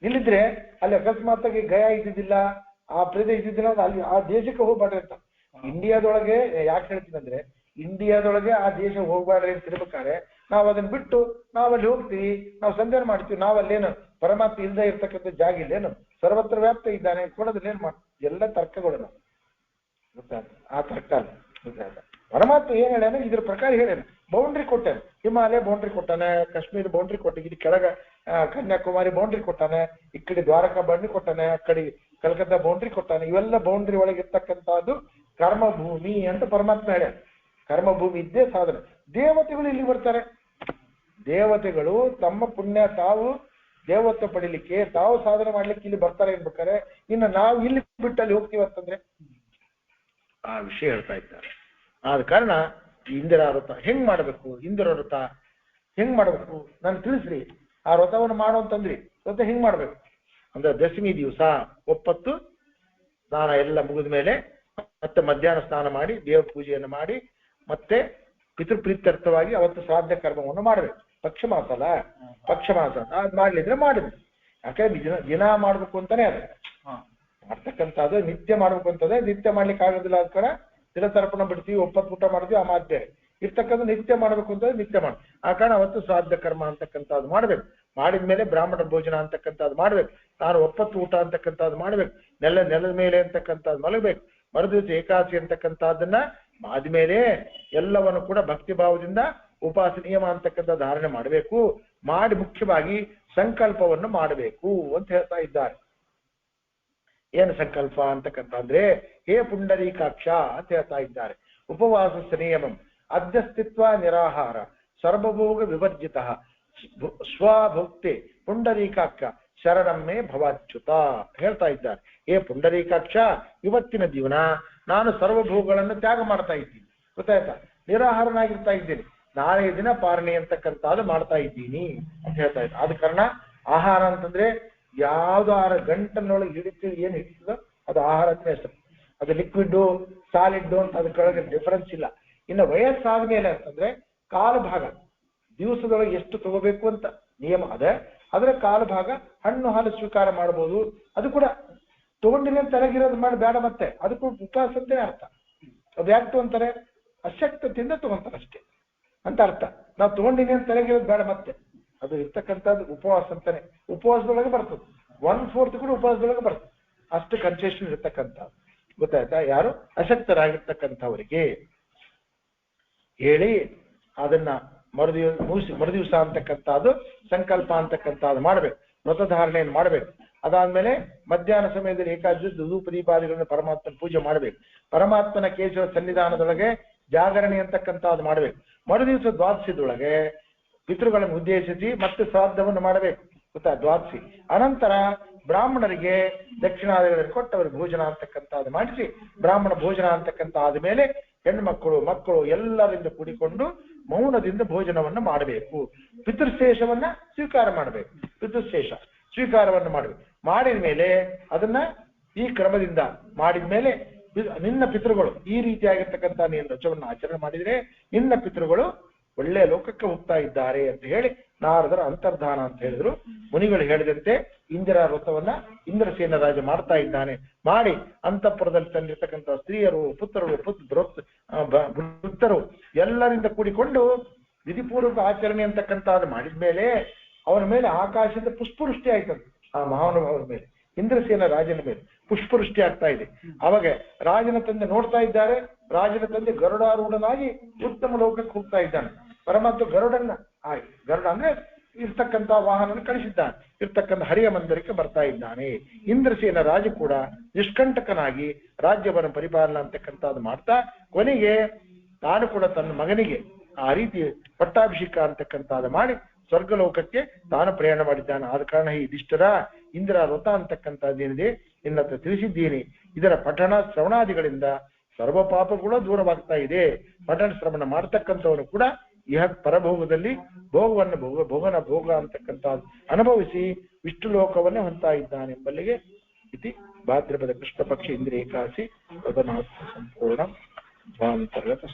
ಇಲ್ಲಿದ್ರೆ ಅಲ್ಲಿ ಅಕಸ್ಮಾತ್ತಾಗಿ ಗಯಾ ಇದ್ದಿದ್ದಿಲ್ಲ, ಆ ಪ್ರದೇಶ ಇದ್ದಿದ್ದಿಲ್ಲ, ಅಲ್ಲಿ ಆ ದೇಶಕ್ಕೆ ಹೋಗ್ಬೇಡ್ರಿ ಅಂತ. ಇಂಡಿಯಾದೊಳಗೆ ಯಾಕೆ ಹೇಳ್ತೀನಿ ಅಂದ್ರೆ ಇಂಡಿಯಾದೊಳಗೆ ಆ ದೇಶ ಹೋಗ್ಬೇಡ್ರಿ ಅಂತ ಇರ್ಬೇಕಾದ್ರೆ ನಾವ್ ಅದನ್ನ ಬಿಟ್ಟು ನಾವಲ್ಲಿ ಹೋಗ್ತೀವಿ, ನಾವು ಸಂಧಾನ ಮಾಡ್ತೀವಿ. ನಾವಲ್ಲೇನು ಪರಮಾತ್ಮ ಇಲ್ಲದೆ ಇರ್ತಕ್ಕಂಥ ಜಾಗ ಇಲ್ಲೇನು, ಸರ್ವತ್ರ ವ್ಯಾಪ್ತ ಇದ್ದಾನೆ ಕೊಡೋದಿಲ್ಲೇನು ಎಲ್ಲ ತರ್ಕಗಳು ನಾವು, ಗೊತ್ತಾಯ್ತು. ಆ ತರ್ಕ ಅಲ್ಲ, ಗೊತ್ತಾಯ್ತ. ಪರಮಾತ್ಮ ಏನ್ ಹೇಳ್ಯಾನ ಇದ್ರ ಪ್ರಕಾರ ಹೇಳ್ಯಾನ, ಬೌಂಡ್ರಿ ಕೊಟ್ಟಾನೆ. ಹಿಮಾಲಯ ಬೌಂಡ್ರಿ ಕೊಟ್ಟಾನೆ, ಕಾಶ್ಮೀರ ಬೌಂಡ್ರಿ ಕೊಟ್ಟ, ಇದು ಕೆಳಗ ಕನ್ಯಾಕುಮಾರಿ ಬೌಂಡ್ರಿ ಕೊಟ್ಟಾನೆ, ಈ ಕಡೆ ದ್ವಾರಕಾ ಬೌಂಡ್ರಿ ಕೊಟ್ಟಾನೆ, ಆ ಕಡೆ ಕಲ್ಕತ್ತಾ ಬೌಂಡ್ರಿ ಕೊಟ್ಟಾನೆ. ಇವೆಲ್ಲ ಬೌಂಡ್ರಿ ಒಳಗಿರ್ತಕ್ಕಂಥದ್ದು ಕರ್ಮಭೂಮಿ ಅಂತ ಪರಮಾತ್ಮ ಹೇಳ್ಯಾನ. ಕರ್ಮಭೂಮಿ ಇದ್ದೇ ಸಾಧನೆ. ದೇವತೆಗಳು ಇಲ್ಲಿ ಬರ್ತಾರೆ. ದೇವತೆಗಳು ತಮ್ಮ ಪುಣ್ಯ ತಾವು ದೇವತ್ವ ಪಡಿಲಿಕ್ಕೆ, ತಾವು ಸಾಧನೆ ಮಾಡ್ಲಿಕ್ಕೆ ಇಲ್ಲಿ ಬರ್ತಾರೆ ಅನ್ಬೇಕಾರೆ, ಇನ್ನು ನಾವು ಇಲ್ಲಿ ಬಿಟ್ಟಲ್ಲಿ ಹೋಗ್ತೀವಿ ಅಂತಂದ್ರೆ ಆ ವಿಷಯ ಹೇಳ್ತಾ ಇದ್ದಾರೆ. ಆದ ಕಾರಣ ಇಂದಿರಾ ವ್ರತ ಹೆಂಗ್ ಮಾಡ್ಬೇಕು, ಇಂದಿರ ವ್ರತ ಹೆಂಗ್ ಮಾಡ್ಬೇಕು ನಾನು ತಿಳಿಸ್ರಿ. ಆ ವ್ರತವನ್ನು ಮಾಡುವಂತಂದ್ರಿ, ವ್ರತ ಹೆಂಗ್ ಮಾಡ್ಬೇಕು ಅಂದ್ರೆ ದಶಮಿ ದಿವಸ ಒಪ್ಪತ್ತು ಸ್ನಾನ ಎಲ್ಲ ಮುಗಿದ ಮೇಲೆ ಮತ್ತೆ ಮಧ್ಯಾಹ್ನ ಸ್ನಾನ ಮಾಡಿ ದೇವ ಪೂಜೆಯನ್ನು ಮಾಡಿ ಮತ್ತೆ ಪಿತೃಪ್ರೀತ್ಯರ್ಥವಾಗಿ ಅವತ್ತು ಶ್ರಾದ್ದ ಕರ್ಮವನ್ನು ಮಾಡ್ಬೇಕು. ಪಕ್ಷಮಾಸ ಅಲ್ಲ, ಪಕ್ಷಮಾಸ ಅದ್ ಮಾಡ್ಲಿದ್ರೆ ಮಾಡಿದ್ವಿ. ಯಾಕಂದ್ರೆ ದಿನ ಮಾಡ್ಬೇಕು ಅಂತಾನೆ ಅದ ಮಾಡ್ತಕ್ಕಂಥದ್ದು. ನಿತ್ಯ ಮಾಡ್ಬೇಕು ಅಂತಂದ್ರೆ ನಿತ್ಯ ಮಾಡ್ಲಿಕ್ಕೆ ಆಗೋದಿಲ್ಲ. ಅದ ಕಾರಣ ತಿಲತರ್ಪಣ ಬಿಡ್ತೀವಿ, ಒಪ್ಪತ್ತು ಊಟ ಮಾಡ್ತೀವಿ, ಆ ಮಾಧ್ಯೆ ಇರ್ತಕ್ಕಂಥ ನಿತ್ಯ ಮಾಡ್ಬೇಕು ಅಂತಂದ್ರೆ ನಿತ್ಯ ಮಾಡಿ. ಆ ಕಾರಣ ಅವತ್ತು ಶ್ರಾದ್ದ ಕರ್ಮ ಅಂತಕ್ಕಂಥದ್ದು ಮಾಡ್ಬೇಕು. ಮಾಡಿದ್ಮೇಲೆ ಬ್ರಾಹ್ಮಣ ಭೋಜನ ಅಂತಕ್ಕಂಥದ್ದು ಮಾಡ್ಬೇಕು. ನಾನು ಒಪ್ಪತ್ತು ಊಟ ಅಂತಕ್ಕಂಥದ್ದು ಮಾಡ್ಬೇಕು. ನೆಲದ ಮೇಲೆ ಅಂತಕ್ಕಂಥದ್ದು ಮಲಗಬೇಕು. ಮರುದಿವಸ ಏಕಾದಶಿ ಅಂತಕ್ಕಂಥದ್ದನ್ನ ಆದ್ಮೇಲೆ ಎಲ್ಲವನ್ನು ಕೂಡ ಭಕ್ತಿ ಭಾವದಿಂದ ಉಪವಾಸ ನಿಯಮ ಅಂತಕ್ಕಂಥ ಧಾರಣೆ ಮಾಡಬೇಕು. ಮಾಡಿ ಮುಖ್ಯವಾಗಿ ಸಂಕಲ್ಪವನ್ನು ಮಾಡಬೇಕು ಅಂತ ಹೇಳ್ತಾ ಇದ್ದಾರೆ. ಏನು ಸಂಕಲ್ಪ ಅಂತಕ್ಕಂಥ ಅಂದ್ರೆ ಹೇ ಪುಂಡರೀಕಾಕ್ಷ ಅಂತ ಹೇಳ್ತಾ ಇದ್ದಾರೆ. ಉಪವಾಸ ನಿಯಮಂ ಅಧ್ಯಸ್ಥಿತ್ವ ನಿರಾಹಾರ ಸರ್ವಭೋಗ ವಿವರ್ಜಿತ ಸ್ವಭುಕ್ತಿ ಪುಂಡರೀಕಾಕ್ಷ ಶರಣಮ್ಮೆ ಭವಾಚ್ಯುತ ಹೇಳ್ತಾ ಇದ್ದಾರೆ. ಹೇ ಪುಂಡರೀಕಾಕ್ಷ, ಇವತ್ತಿನ ಜೀವನ ನಾನು ಸರ್ವಭೋಗಗಳನ್ನು ತ್ಯಾಗ ಮಾಡ್ತಾ ಇದ್ದೀನಿ, ಗೊತ್ತಾಯ್ತಾ? ನಿರಾಹಾರನಾಗಿರ್ತಾ ಇದ್ದೀನಿ. ನಾಳೆ ದಿನ ಪಾರಣೆ ಅಂತಕ್ಕಂಥದ್ದು ಮಾಡ್ತಾ ಇದ್ದೀನಿ ಅಂತ ಹೇಳ್ತಾ ಇದ್ದ. ಆದ ಕಾರಣ ಆಹಾರ ಅಂತಂದ್ರೆ ಯಾವ್ದು ಆಹಾರ ಗಂಟನೊಳಗೆ ಹಿಡಿತೀವಿ, ಏನ್ ಹಿಡಿತದೋ ಅದು ಆಹಾರ ಅಂತ ಹೆಸರು. ಅದು ಲಿಕ್ವಿಡ್ ಸಾಲಿಡ್ ಅಂತ ಅದಕ್ಕೊಳಗೆ ಡಿಫರೆನ್ಸ್ ಇಲ್ಲ. ಇನ್ನು ವಯಸ್ಸಾದ ಮೇಲೆ ಅಂತಂದ್ರೆ ಕಾಲು ಭಾಗ ದಿವಸದೊಳಗೆ ಎಷ್ಟು ತಗೋಬೇಕು ಅಂತ ನಿಯಮ ಅದ. ಅದರ ಕಾಲು ಭಾಗ ಹಣ್ಣು ಹಾಲು ಸ್ವೀಕಾರ ಮಾಡಬಹುದು. ಅದು ಕೂಡ ತಗೊಂಡಿನ ತಲೆಗಿರೋದು ಮಾಡಿ ಬೇಡ, ಮತ್ತೆ ಅದಕ್ಕೂ ಉಪವಾಸ ಅಂತಾನೆ ಅರ್ಥ. ಅದು ಯಾಕೆ ಅಂತಾರೆ, ಅಶಕ್ತದಿಂದ ತಗೊಂತಾರೆ ಅಷ್ಟೇ ಅಂತ ಅರ್ಥ. ನಾವು ತಗೊಂಡಿನಿ ಅಂತ ತಲೆಗಿರೋದು ಬೇಡ, ಮತ್ತೆ ಅದು ಇರ್ತಕ್ಕಂಥದ್ದು ಉಪವಾಸ ಅಂತಾನೆ. ಉಪವಾಸದೊಳಗೆ ಬರ್ತದೆ, 1/4 ಕೂಡ ಉಪವಾಸದೊಳಗೆ ಬರ್ತದೆ. ಅಷ್ಟು ಕನ್ಸೆಷನ್ ಇರ್ತಕ್ಕಂಥದ್ದು, ಗೊತ್ತಾಯ್ತಾ? ಯಾರು ಅಶಕ್ತರಾಗಿರ್ತಕ್ಕಂಥವರಿಗೆ ಹೇಳಿ ಅದನ್ನ ಮರುದಿವಸ ಅಂತಕ್ಕಂಥದ್ದು ಸಂಕಲ್ಪ ಅಂತಕ್ಕಂಥದ್ದು ಮಾಡ್ಬೇಕು. ವ್ರತಧಾರಣೆಯನ್ನು ಮಾಡ್ಬೇಕು. ಅದಾದ್ಮೇಲೆ ಮಧ್ಯಾಹ್ನ ಸಮಯದಲ್ಲಿ ಏಕಾದಶಿ ಧೂಪ ದೀಪಾದಿಗಳನ್ನು ಪರಮಾತ್ಮನ ಪೂಜೆ ಮಾಡ್ಬೇಕು. ಪರಮಾತ್ಮನ ಕೇಶವ ಸನ್ನಿಧಾನದೊಳಗೆ ಜಾಗರಣೆ ಅಂತಕ್ಕಂಥದ್ದು ಮಾಡ್ಬೇಕು. ಮರುದಿವಸ ದ್ವಾದಶಿದೊಳಗೆ ಪಿತೃಗಳನ್ನು ಉದ್ದೇಶಿಸಿ ಮತ್ತೆ ಶ್ರಾದ್ದವನ್ನು ಮಾಡಬೇಕು, ಗೊತ್ತಾ? ದ್ವಾದಶಿ ಅನಂತರ ಬ್ರಾಹ್ಮಣರಿಗೆ ದಕ್ಷಿಣಾದಿಗಳನ್ನು ಕೊಟ್ಟು ಅವರಿಗೆ ಭೋಜನ ಅಂತಕ್ಕಂಥದ್ದು ಮಾಡಿಸಿ, ಬ್ರಾಹ್ಮಣ ಭೋಜನ ಅಂತಕ್ಕಂಥ ಆದ್ಮೇಲೆ ಹೆಣ್ಣು ಮಕ್ಕಳು ಎಲ್ಲರಿಂದ ಕೂಡಿಕೊಂಡು ಮೌನದಿಂದ ಭೋಜನವನ್ನು ಮಾಡಬೇಕು. ಪಿತೃಶೇಷವನ್ನ ಸ್ವೀಕಾರ ಮಾಡಬೇಕು. ಪಿತೃಶೇಷ ಸ್ವೀಕಾರವನ್ನು ಮಾಡಬೇಕು. ಮಾಡಿದ ಮೇಲೆ ಅದನ್ನ ಈ ಕ್ರಮದಿಂದ ಮಾಡಿದ್ಮೇಲೆ ನಿನ್ನ ಪಿತೃಗಳು ಈ ರೀತಿಯಾಗಿರ್ತಕ್ಕಂಥ ನೀನು ರಚವನ್ನು ಆಚರಣೆ ಮಾಡಿದ್ರೆ ನಿನ್ನ ಪಿತೃಗಳು ಒಳ್ಳೆಯ ಲೋಕಕ್ಕೆ ಹೋಗ್ತಾ ಇದ್ದಾರೆ ಅಂತ ಹೇಳಿ ನಾರದರ ಅಂತರ್ಧಾನ ಅಂತ ಹೇಳಿದ್ರು. ಮುನಿಗಳು ಹೇಳಿದಂತೆ ಇಂದಿರಾ ವ್ರತವನ್ನ ಇಂದ್ರಸೇನ ರಾಜ ಮಾಡ್ತಾ ಇದ್ದಾನೆ. ಮಾಡಿ ಅಂತಃಪುರದಲ್ಲಿ ತಂದಿರ್ತಕ್ಕಂಥ ಸ್ತ್ರೀಯರು, ಪುತ್ರರು, ವೃತ್ತರು ಎಲ್ಲರಿಂದ ಕೂಡಿಕೊಂಡು ವಿಧಿಪೂರ್ವಕ ಆಚರಣೆ ಅಂತಕ್ಕಂಥದ್ದು ಮಾಡಿದ್ಮೇಲೆ ಅವನ ಮೇಲೆ ಆಕಾಶದ ಪುಷ್ಪವೃಷ್ಟಿ ಆಯ್ತದೆ. ಆ ಮಹಾನುಭಾವನ ಮೇಲೆ, ಇಂದ್ರಸೇನ ರಾಜನ ಮೇಲೆ ಪುಷ್ಪವೃಷ್ಟಿ ಆಗ್ತಾ ಇದೆ. ಅವಾಗ ರಾಜನ ತಂದೆ ನೋಡ್ತಾ ಇದ್ದಾರೆ. ರಾಜನ ತಂದೆ ಗರುಡಾರೂಢನಾಗಿ ಉತ್ತಮ ಲೋಕಕ್ಕೆ ಹೋಗ್ತಾ ಇದ್ದಾನೆ. ಪರಮಾತ್ಮ ಗರುಡ ಅಂದ್ರೆ ಇರ್ತಕ್ಕಂಥ ವಾಹನ ಕಳಿಸಿದ್ದಾನೆ. ಇರ್ತಕ್ಕಂಥ ಹರಿಯ ಮಂದಿರಕ್ಕೆ ಬರ್ತಾ ಇದ್ದಾನೆ. ಇಂದ್ರಸೇನ ರಾಜ ಕೂಡ ನಿಷ್ಕಂಟಕನಾಗಿ ರಾಜ್ಯವನ್ನು ಪರಿಪಾಲನೆ ಅಂತಕ್ಕಂಥದ್ದು ಮಾಡ್ತಾ ಕೊನೆಗೆ ತಾನು ಕೂಡ ತನ್ನ ಮಗನಿಗೆ ಆ ರೀತಿ ಪಟ್ಟಾಭಿಷೇಕ ಅಂತಕ್ಕಂಥದ್ದು ಮಾಡಿ ಸ್ವರ್ಗಲೋಕಕ್ಕೆ ತಾನು ಪ್ರಯಾಣ ಮಾಡಿದ್ದಾನೆ. ಆದ ಕಾರಣ ಈ ಇದಿಷ್ಟರ ಇಂದಿರಾ ವ್ರತ ಅಂತಕ್ಕಂಥದ್ದೇನಿದೆ ನಿನ್ನತ್ರ ತಿಳಿಸಿದ್ದೀನಿ. ಇದರ ಪಠಣ ಶ್ರವಣಾದಿಗಳಿಂದ ಸರ್ವ ಪಾಪ ಕೂಡ ದೂರವಾಗ್ತಾ ಇದೆ. ಪಠಣ ಶ್ರವಣ ಮಾಡ್ತಕ್ಕಂಥವನು ಕೂಡ ಇಹ ಪರಭೋಗದಲ್ಲಿ ಭೋಗ ಅಂತಕ್ಕಂಥ ಅನುಭವಿಸಿ ವಿಷ್ಣು ಲೋಕವನ್ನೇ ಹೊಂತಾ ಇದ್ದಾನೆ ಎಂಬಲ್ಲಿಗೆ ಇತಿ ಭಾದ್ರಪದ ಕೃಷ್ಣ ಪಕ್ಷ ಇಂದ್ರಿಯ ಏಕಾದಶಿ ಸಂಪೂರ್ಣ ಧ್ವಾಂತರ್ಗತ